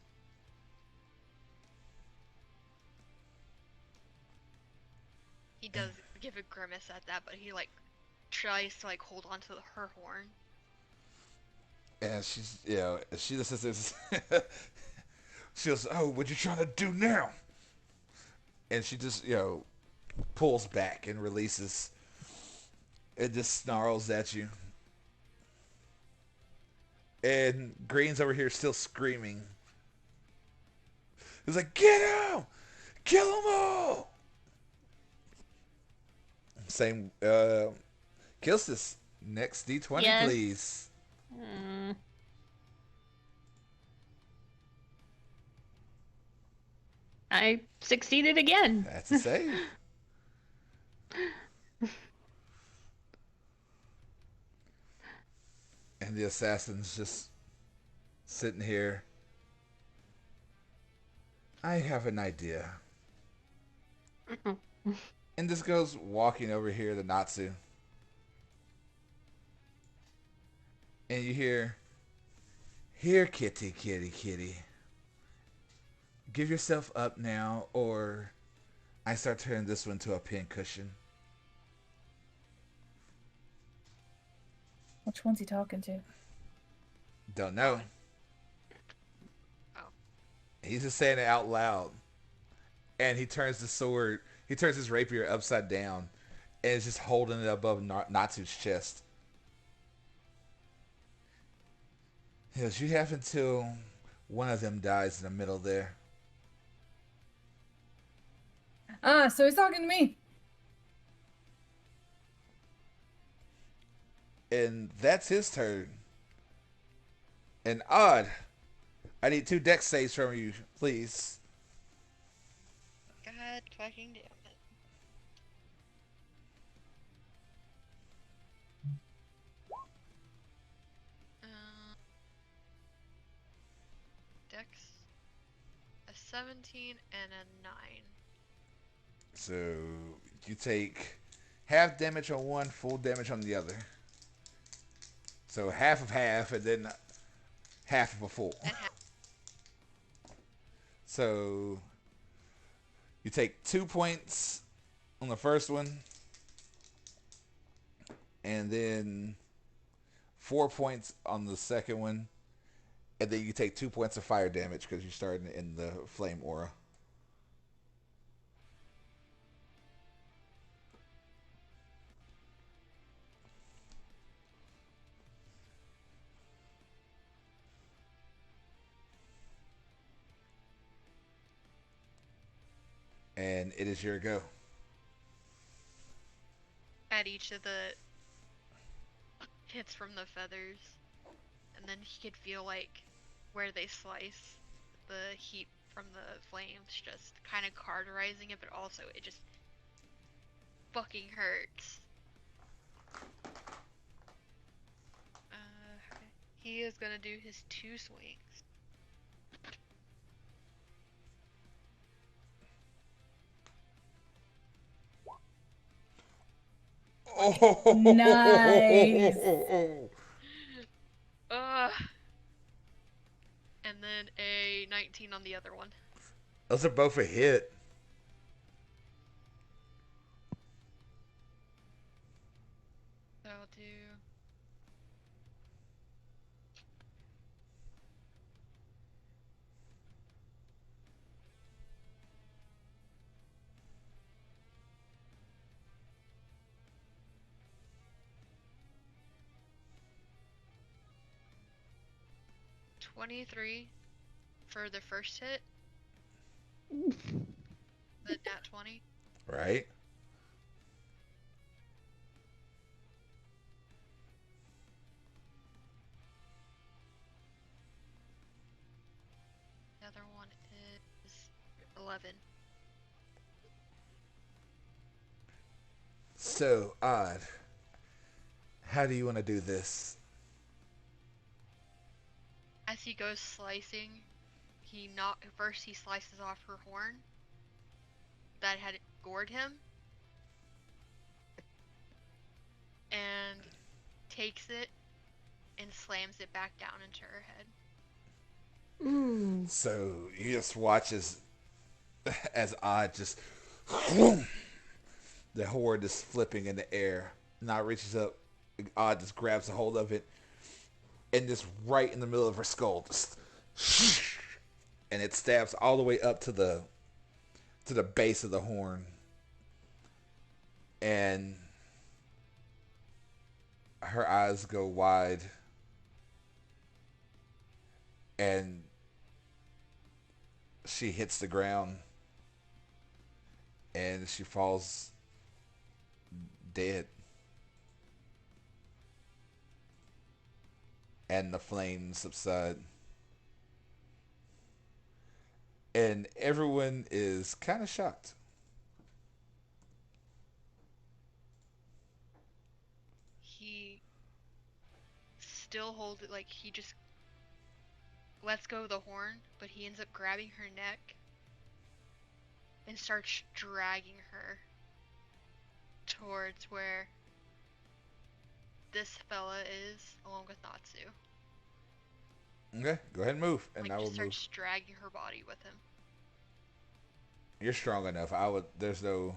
He does give a grimace at that, but he like tries to like hold on to her horn. And she's, she just says, she goes, "Oh, what you trying to do now?" And she just, pulls back and releases. It just snarls at you. And Green's over here still screaming. He's like, "Get him! Kill them all!" Same, Kilstis, next D20, Yes. please. I succeeded again. That's a save. And the assassin's just sitting here. "I have an idea." And this goes walking over here to Natsu. And you hear, "Here, kitty, kitty, kitty. Give yourself up now, or I start turning this one into a pincushion." Which one's he talking to? Don't know. Oh. He's just saying it out loud. And he turns his rapier upside down, and is just holding it above Natsu's chest. He goes, "You have until one of them dies in the middle there." Ah, so he's talking to me. And that's his turn. And Odd, I need 2 dex saves from you, please. God fucking damn it. Dex a 17 and a 9. So you take half damage on one, full damage on the other. So half of half, and then half of a full. And half. So you take 2 points on the first one, and then 4 points on the second one, and then you take 2 points of fire damage because you're starting in the flame aura. And it is your go. At each of the hits from the feathers, and then he could feel like where they slice, the heat from the flames just kind of cauterizing it, but also it just fucking hurts. He is gonna do his 2 swings. Nice. Uh, and then a 19 on the other one. Those are both a hit. So I'll do. $23 for the first hit. The nat 20. Right? The other one is 11. So, Odd, how do you want to do this? As he goes slicing, first he slices off her horn that had gored him, and takes it and slams it back down into her head. So you just watch as Odd just the horde is flipping in the air. Now reaches up, Odd just grabs a hold of it, and just right in the middle of her skull, just, and it stabs all the way up to the base of the horn, and her eyes go wide, and she hits the ground, and she falls dead. And the flames subside. And everyone is kind of shocked. He still holds it, like he just lets go of the horn, but he ends up grabbing her neck and starts dragging her towards where this fella is, along with Natsu. Okay, go ahead and move, and Like, I will just move. starts dragging her body with him. You're strong enough. I would. There's no.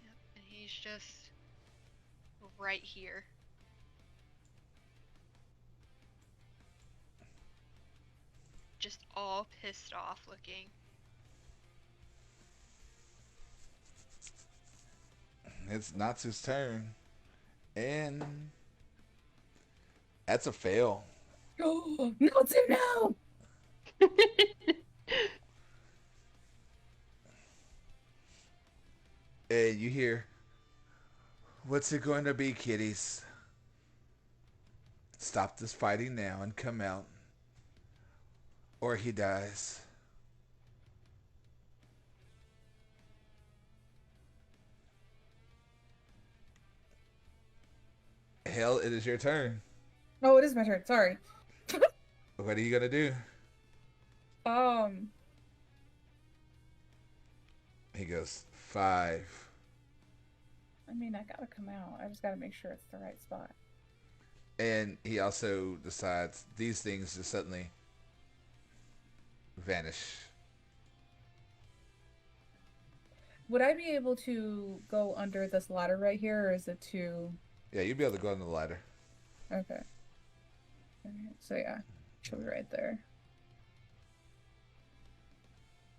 Yep, and he's just right here. Just all pissed off looking. It's Natsu's turn, and that's a fail. Oh, no, no! And you hear, "What's it going to be, kiddies? Stop this fighting now and come out, or he dies." Hell, it is your turn. Oh, it is my turn. Sorry. What are you gonna do? He goes, 5. I mean, I gotta come out. I just gotta make sure it's the right spot. And he also decides these things just suddenly vanish. Would I be able to go under this ladder right here, or is it too... Yeah, you'd be able to go on the ladder. Okay. Alright, so yeah, she'll be right there.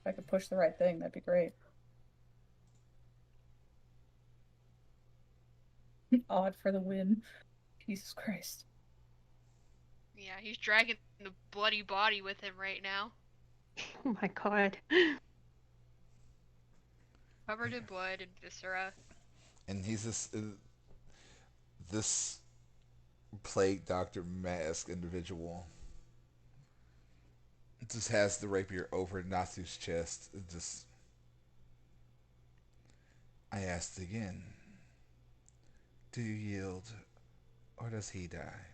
If I could push the right thing, that'd be great. Odd for the win. Jesus Christ. Yeah, he's dragging the bloody body with him right now. Oh my god. Covered in blood and viscera. And he's this plague doctor mask individual. It just has the rapier over Natsu's chest. It just... I asked again. Do you yield, or does he die?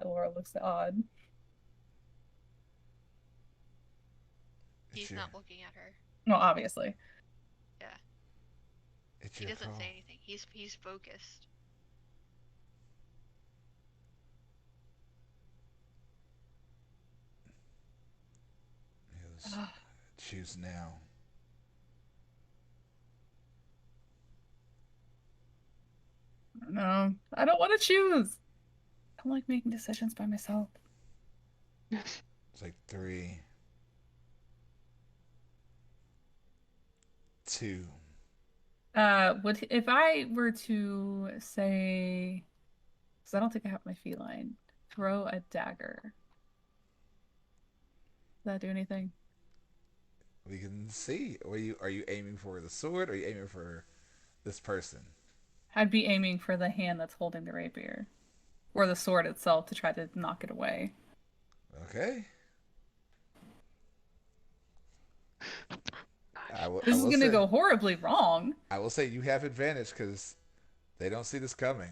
Laura looks odd. He's not looking at her. Well, obviously. Yeah. It's He your doesn't call. say anything. He's focused. Yes. Choose now. No, I don't want to choose. I don't like making decisions by myself. It's like 3, 2. Would if I were to say, because I don't think I have my feline, throw a dagger. Does that do anything? We can see. Are you aiming for the sword or are you aiming for this person? I'd be aiming for the hand that's holding the rapier. Or the sword itself to try to knock it away. Okay. This is going to go horribly wrong. I will say you have advantage because they don't see this coming.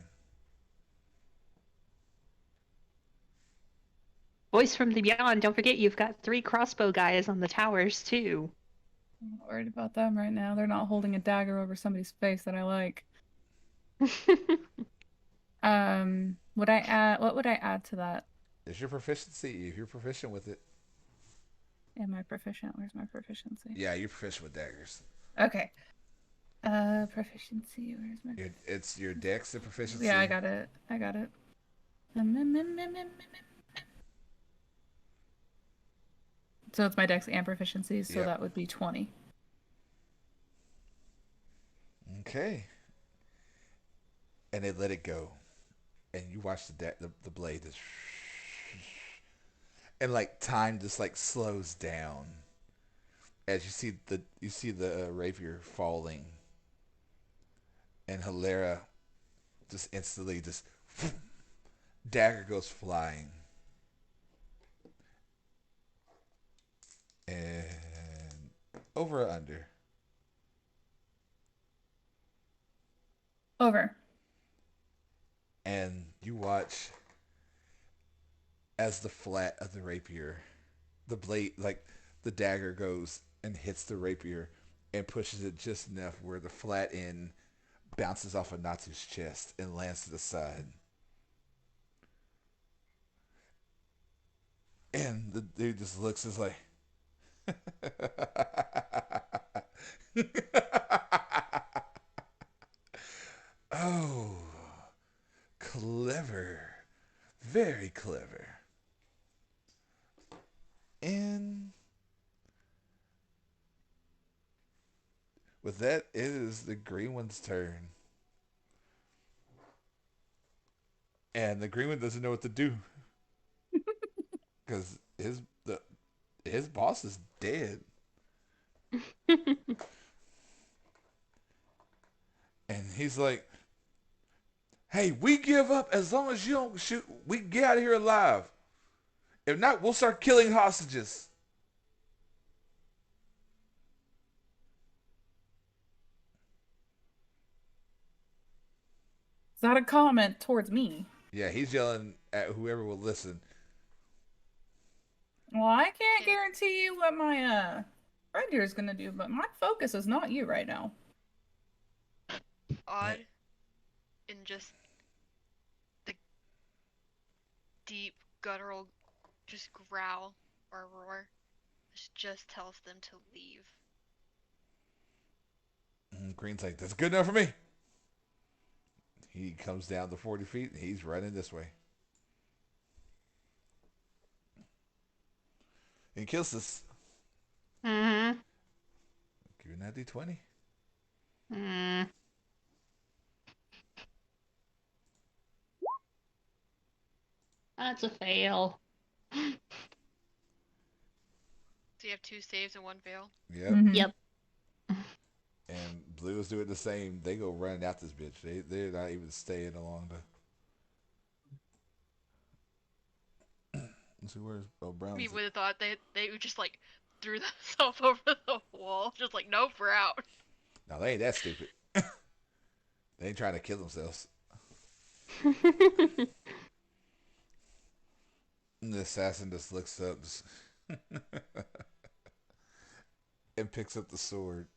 Voice from the beyond. Don't forget, you've got 3 crossbow guys on the towers too. I'm not worried about them right now. They're not holding a dagger over somebody's face that I like. Would I add? What would I add to that? It's your proficiency. If you're proficient with it. Am I proficient? Where's my proficiency? Yeah, you're proficient with daggers. Okay. Proficiency. Where's my? It's your dex and proficiency. Yeah, I got it. So it's my dex and proficiency, so Yep. that would be 20. Okay. And they let it go, and you watch the blade just, and like time just like slows down as you see the rapier falling, and Hilera just instantly just dagger goes flying, and over or under. Over. And you watch as the flat of the rapier, the blade, like the dagger goes and hits the rapier and pushes it just enough where the flat end bounces off of Natsu's chest and lands to the side. And the dude just looks as like, oh, clever. Very clever. And with that, it is the green one's turn. And the green one doesn't know what to do. Because his boss is dead. And he's like, hey, we give up as long as you don't shoot. We can get out of here alive. If not, we'll start killing hostages. Is that a comment towards me? Yeah, he's yelling at whoever will listen. Well, I can't guarantee you what my friend here is gonna do, but my focus is not you right now. Odd in just the deep guttural just growl or roar. This just tells them to leave. And Green's like, that's good enough for me. He comes down the 40 feet and he's running this way. And kills us. Mm-hmm. Give you that D20. Mm. That's a fail. So you have 2 saves and 1 fail. Yep. Mhm. Yep. And Blues doing the same. They go running out this bitch. They're not even staying along the. Let's see where's Brown's. You would have thought they would just like threw themselves over the wall. Just like, nope, we're out. No, they ain't that stupid. They ain't trying to kill themselves. And the assassin just looks up and picks up the sword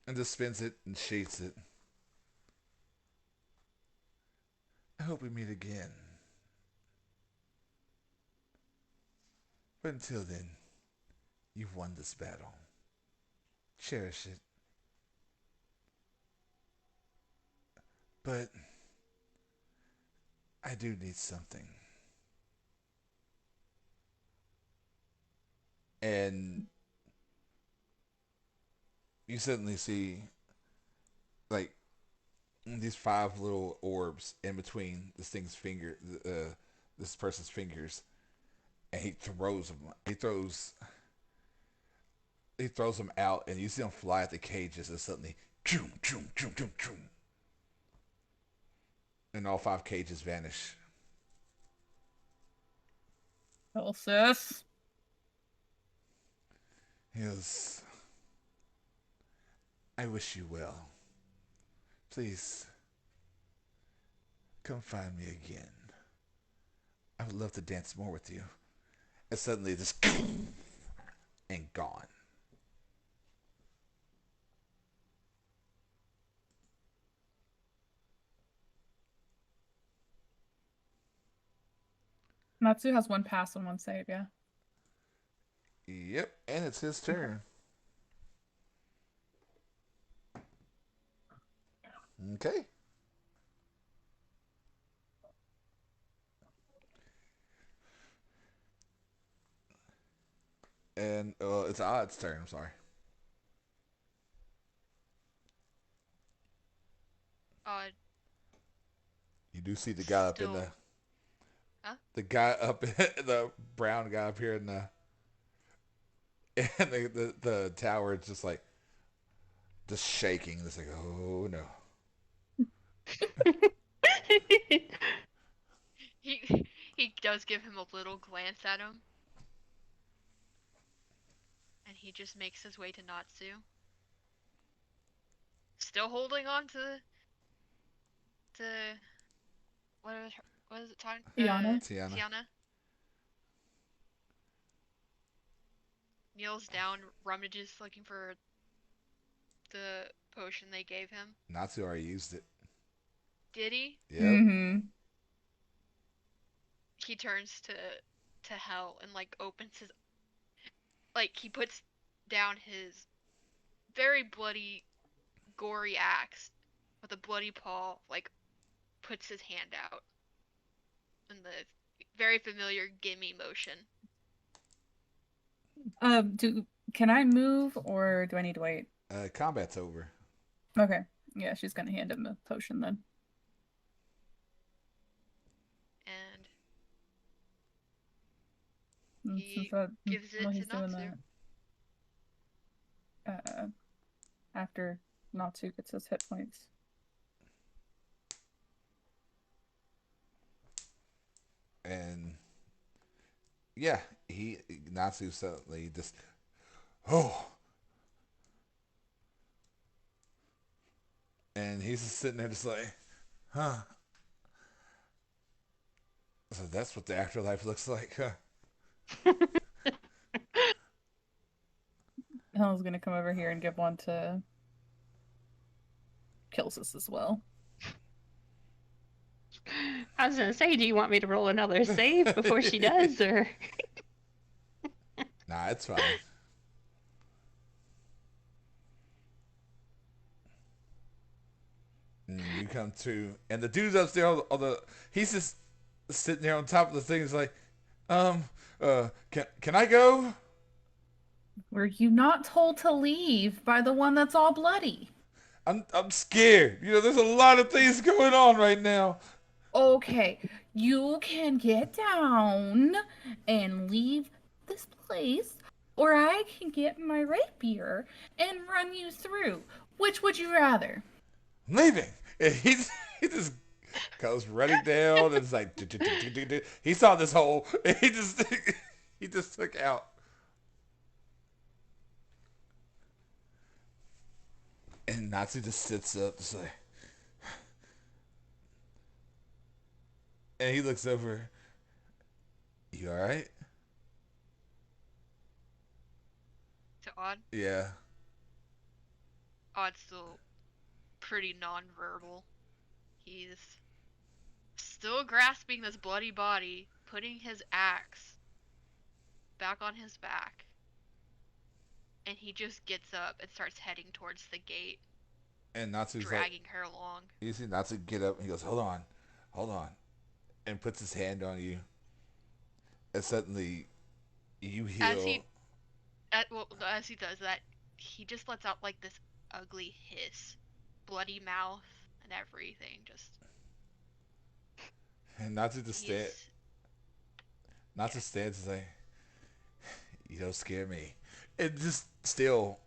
and just spins it and sheaths it. I hope we meet again. But until then, you've won this battle. Cherish it. But I do need something. And you suddenly see like these 5 little orbs in between this person's fingers, and he throws them. He throws them out, and you see them fly at the cages, and suddenly, choom, choom, choom, choom, choom, and all 5 cages vanish. Oh, sis. He goes, I wish you well. Please, come find me again. I would love to dance more with you. And suddenly, just and gone. Natsu has 1 pass and 1 save, yeah. Yep, and it's his turn. Okay. And it's Odd's turn. I'm sorry. You do see the guy up in the... Huh? The guy up in the brown guy up here in the... And the tower is just like... Just shaking. It's like, oh no. He does give him a little glance at him. And he just makes his way to Natsu. Still holding on to what is it talking? Tiana. Tiana. Kneels down, rummages looking for the potion they gave him. Natsu already used it. Did he? Yep. Mm-hmm. He turns to Hell and like opens his, like he puts down his very bloody, gory axe with a bloody paw, like puts his hand out in the very familiar gimme motion. Can I move or do I need to wait? Combat's over. Okay. Yeah, she's gonna hand him a potion then. And he gives it to Natsu. After Natsu gets his hit points. And yeah, Natsu suddenly just, oh. And he's just sitting there just like, huh. So that's what the afterlife looks like, huh? Helen's gonna come over here and give one to Kilsis as well. I was gonna say, do you want me to roll another save before she does, or? Nah, it's fine. And you come to, and the dude's upstairs he's just sitting there on top of the thing. He's like, can I go? Were you not told to leave by the one that's all bloody? I'm scared. You know, there's a lot of things going on right now. Okay, you can get down and leave this place, or I can get my rapier and run you through. Which would you rather? I'm leaving. And he just goes running down, and it's like, he saw this hole, and he just took out. And Natsu just sits up, just like, and he looks over. You all right? To Odd. Yeah. Odd's still pretty non-verbal. He's still grasping this bloody body, putting his axe back on his back, and he just gets up and starts heading towards the gate, And Natsu's dragging her along. you see Natsu get up and he goes, hold on, and puts his hand on you, and suddenly you heal. As he does that, he just lets out like this ugly hiss, bloody mouth and everything. Just And Natsu just he's- Natsu stands and say, you don't scare me. It just still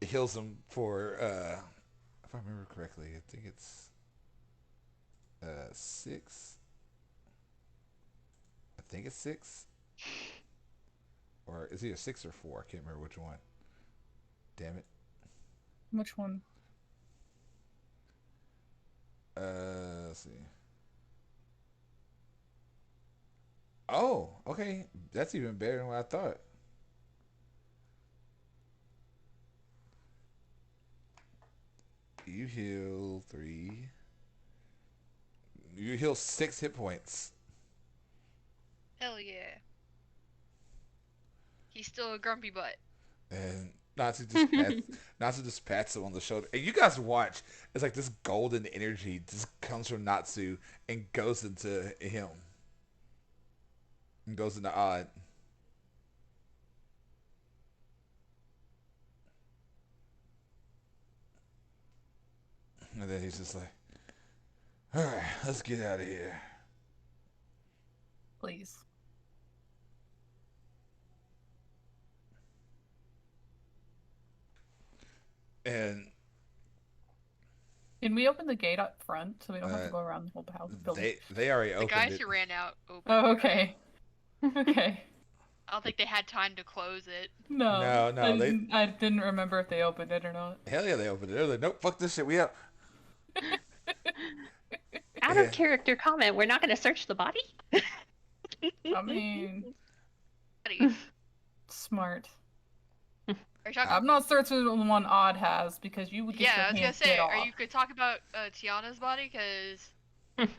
heals him for, if I remember correctly, I think it's 6. I think it's 6. Or is either 6 or 4. I can't remember which one. Damn it. Which one? Let's see. Oh, okay. That's even better than what I thought. You heal 3. You heal 6 hit points. hell yeah. He's still a grumpy butt. And Natsu just pats him on the shoulder. And you guys watch. It's like this golden energy just comes from Natsu and goes into him. And goes into Odd. And then he's just like, alright, let's get out of here. Please. And Can we open the gate up front so we don't have to go around the whole house building? they already The opened guys it. who ran out opened Oh, it. okay. Okay. I don't think they had time to close it. No. No, I didn't remember if they opened it or not. Hell yeah, they opened it. They're like, nope, fuck this shit, we out. Out of character comment, we're not going to search the body? I mean, Buddy, smart. are you talking? I'm not searching the one Odd has because you would get Yeah, your I was gonna hands say, get are off. you could talk about Tiana's body because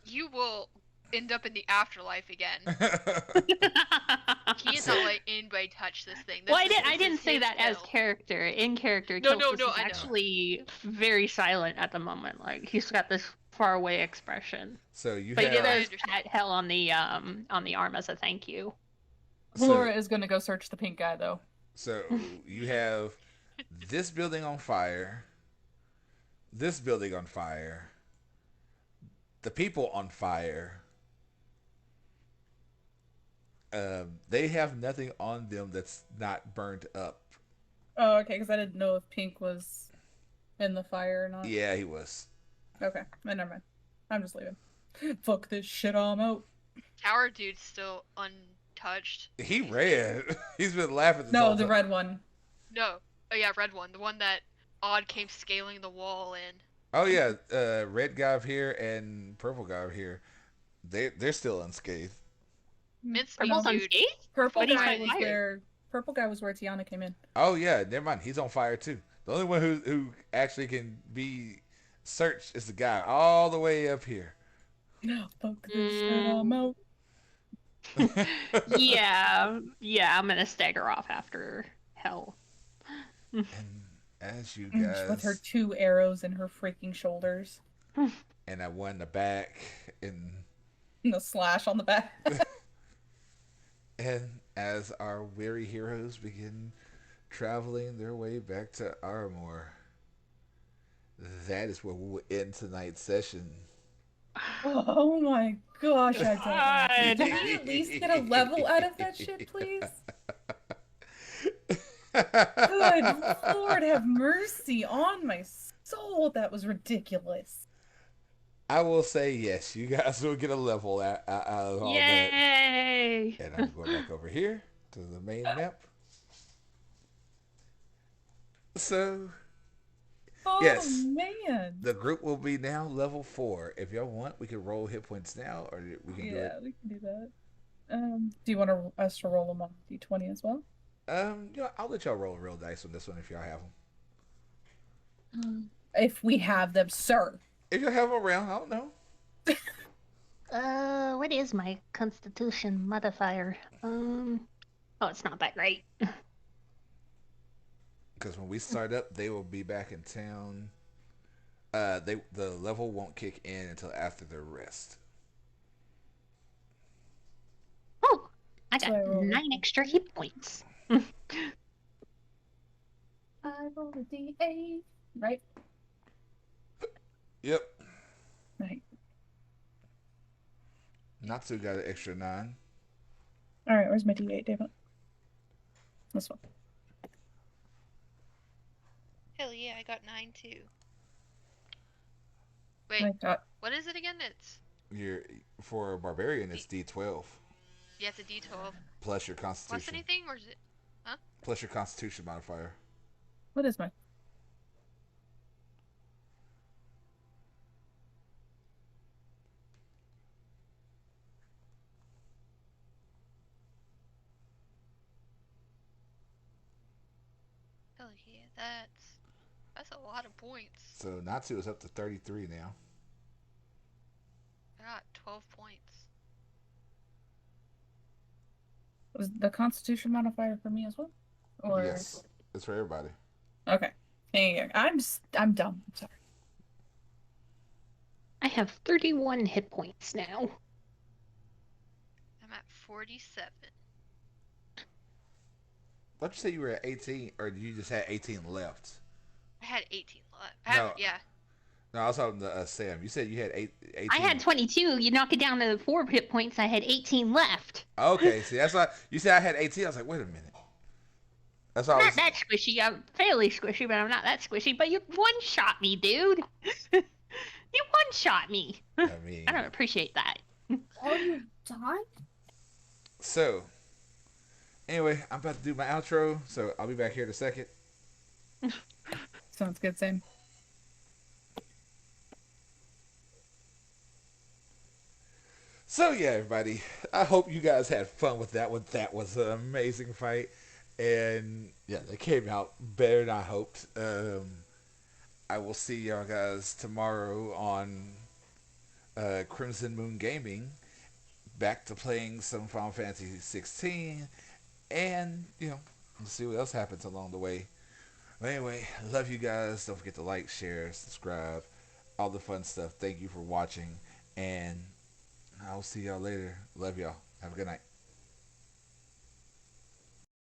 you will end up in the afterlife again. He is not letting anybody touch this thing. Well, This I is didn't say his that as will. character. In character, No, Tiltus is I know. actually very silent at the moment. Like he's got this far away expression. So you But he have... I does understand. pat Hell on the arm as a thank you. Laura is gonna go search the pink guy though. So you have this building on fire, this building on fire, the people on fire. They have nothing on them that's not burned up. Oh, okay, because I didn't know if Pink was in the fire or not. Yeah, he was. Okay, never mind. I'm just leaving. Fuck this shit, I'm out. Tower dude's still untouched. He ran. He's been laughing this No, whole the time. red one. No. Oh yeah, red one. The one that Odd came scaling the wall in. Oh yeah, red guy up here and purple guy up here. They're still unscathed. Mincemeat Purple's dude. unscathed? Purple But he's guy on was fire. where Tiana came in. Oh yeah, never mind. He's on fire too. The only one who actually can be searched is the guy all the way up here. Fuck this shit, I'm out. Yeah, I'm gonna stagger off after Hell. And as you guys, With her 2 arrows in her freaking shoulders. and that one in the back, and And the slash on the back. as our weary heroes begin traveling their way back to Armor, that is where we'll end tonight's session. Oh my gosh, I God. don't know. Can we at least get a level out of that shit, please? Good Lord, have mercy on my soul. That was ridiculous. I will say yes, you guys will get a level out of all that. Yay! And I'm going back over here to the main map. So Oh Yes. man. the group will be now level 4. If y'all want, we can roll hit points now, or we can do Yeah, it. we can do that. Do you want us to roll them on D20 as well? I'll let y'all roll real dice on this one if y'all have them. If we have them, sir. If y'all have them around, I don't know. What is my constitution modifier? Oh, it's not that great. Because when we start up, they will be back in town. The level won't kick in until after their rest. Oh, I got So I rolled 9 extra hit points. I rolled a D8, right? Yep. Right. Natsu got an extra 9. All right, where's my D8, David? This one. Hell yeah, I got 9 too. I Wait, got what is it again? It's For a barbarian, it's D12 yeah, it's a D12 plus your plus constitution. anything, or is it? Plus your constitution modifier. what is my? Hell yeah, that's a lot of points. So Natsu is up to 33 now. I got 12 points. Was the Constitution modifier for me as well? Or Yes, it's for everybody. okay. Hey, I'm dumb. I'm sorry. I have 31 hit points now. I'm at 47. Thought you said you were at 18, or you just had 18 left? I had 18 left. No. Yeah. No, I was talking to Sam. You said you had 18. I had 22. You knock it down to 4 hit points. I had 18 left. Okay, see, that's why you said I had 18. I was like, wait a minute. That's all. I'm not that squishy. I'm fairly squishy, but I'm not that squishy. But you one-shot me, dude. You one-shot me. I mean, I don't appreciate that. Oh, you died? So, anyway, I'm about to do my outro, so I'll be back here in a second. Sounds good, Sam. So yeah, everybody, I hope you guys had fun with that one. That was an amazing fight, and yeah, they came out better than I hoped. I will see y'all guys tomorrow on Crimson Moon Gaming, back to playing some Final Fantasy 16, and we'll see what else happens along the way. But anyway, love you guys. Don't forget to like, share, subscribe, all the fun stuff. Thank you for watching, and I'll see y'all later. Love y'all. Have a good night.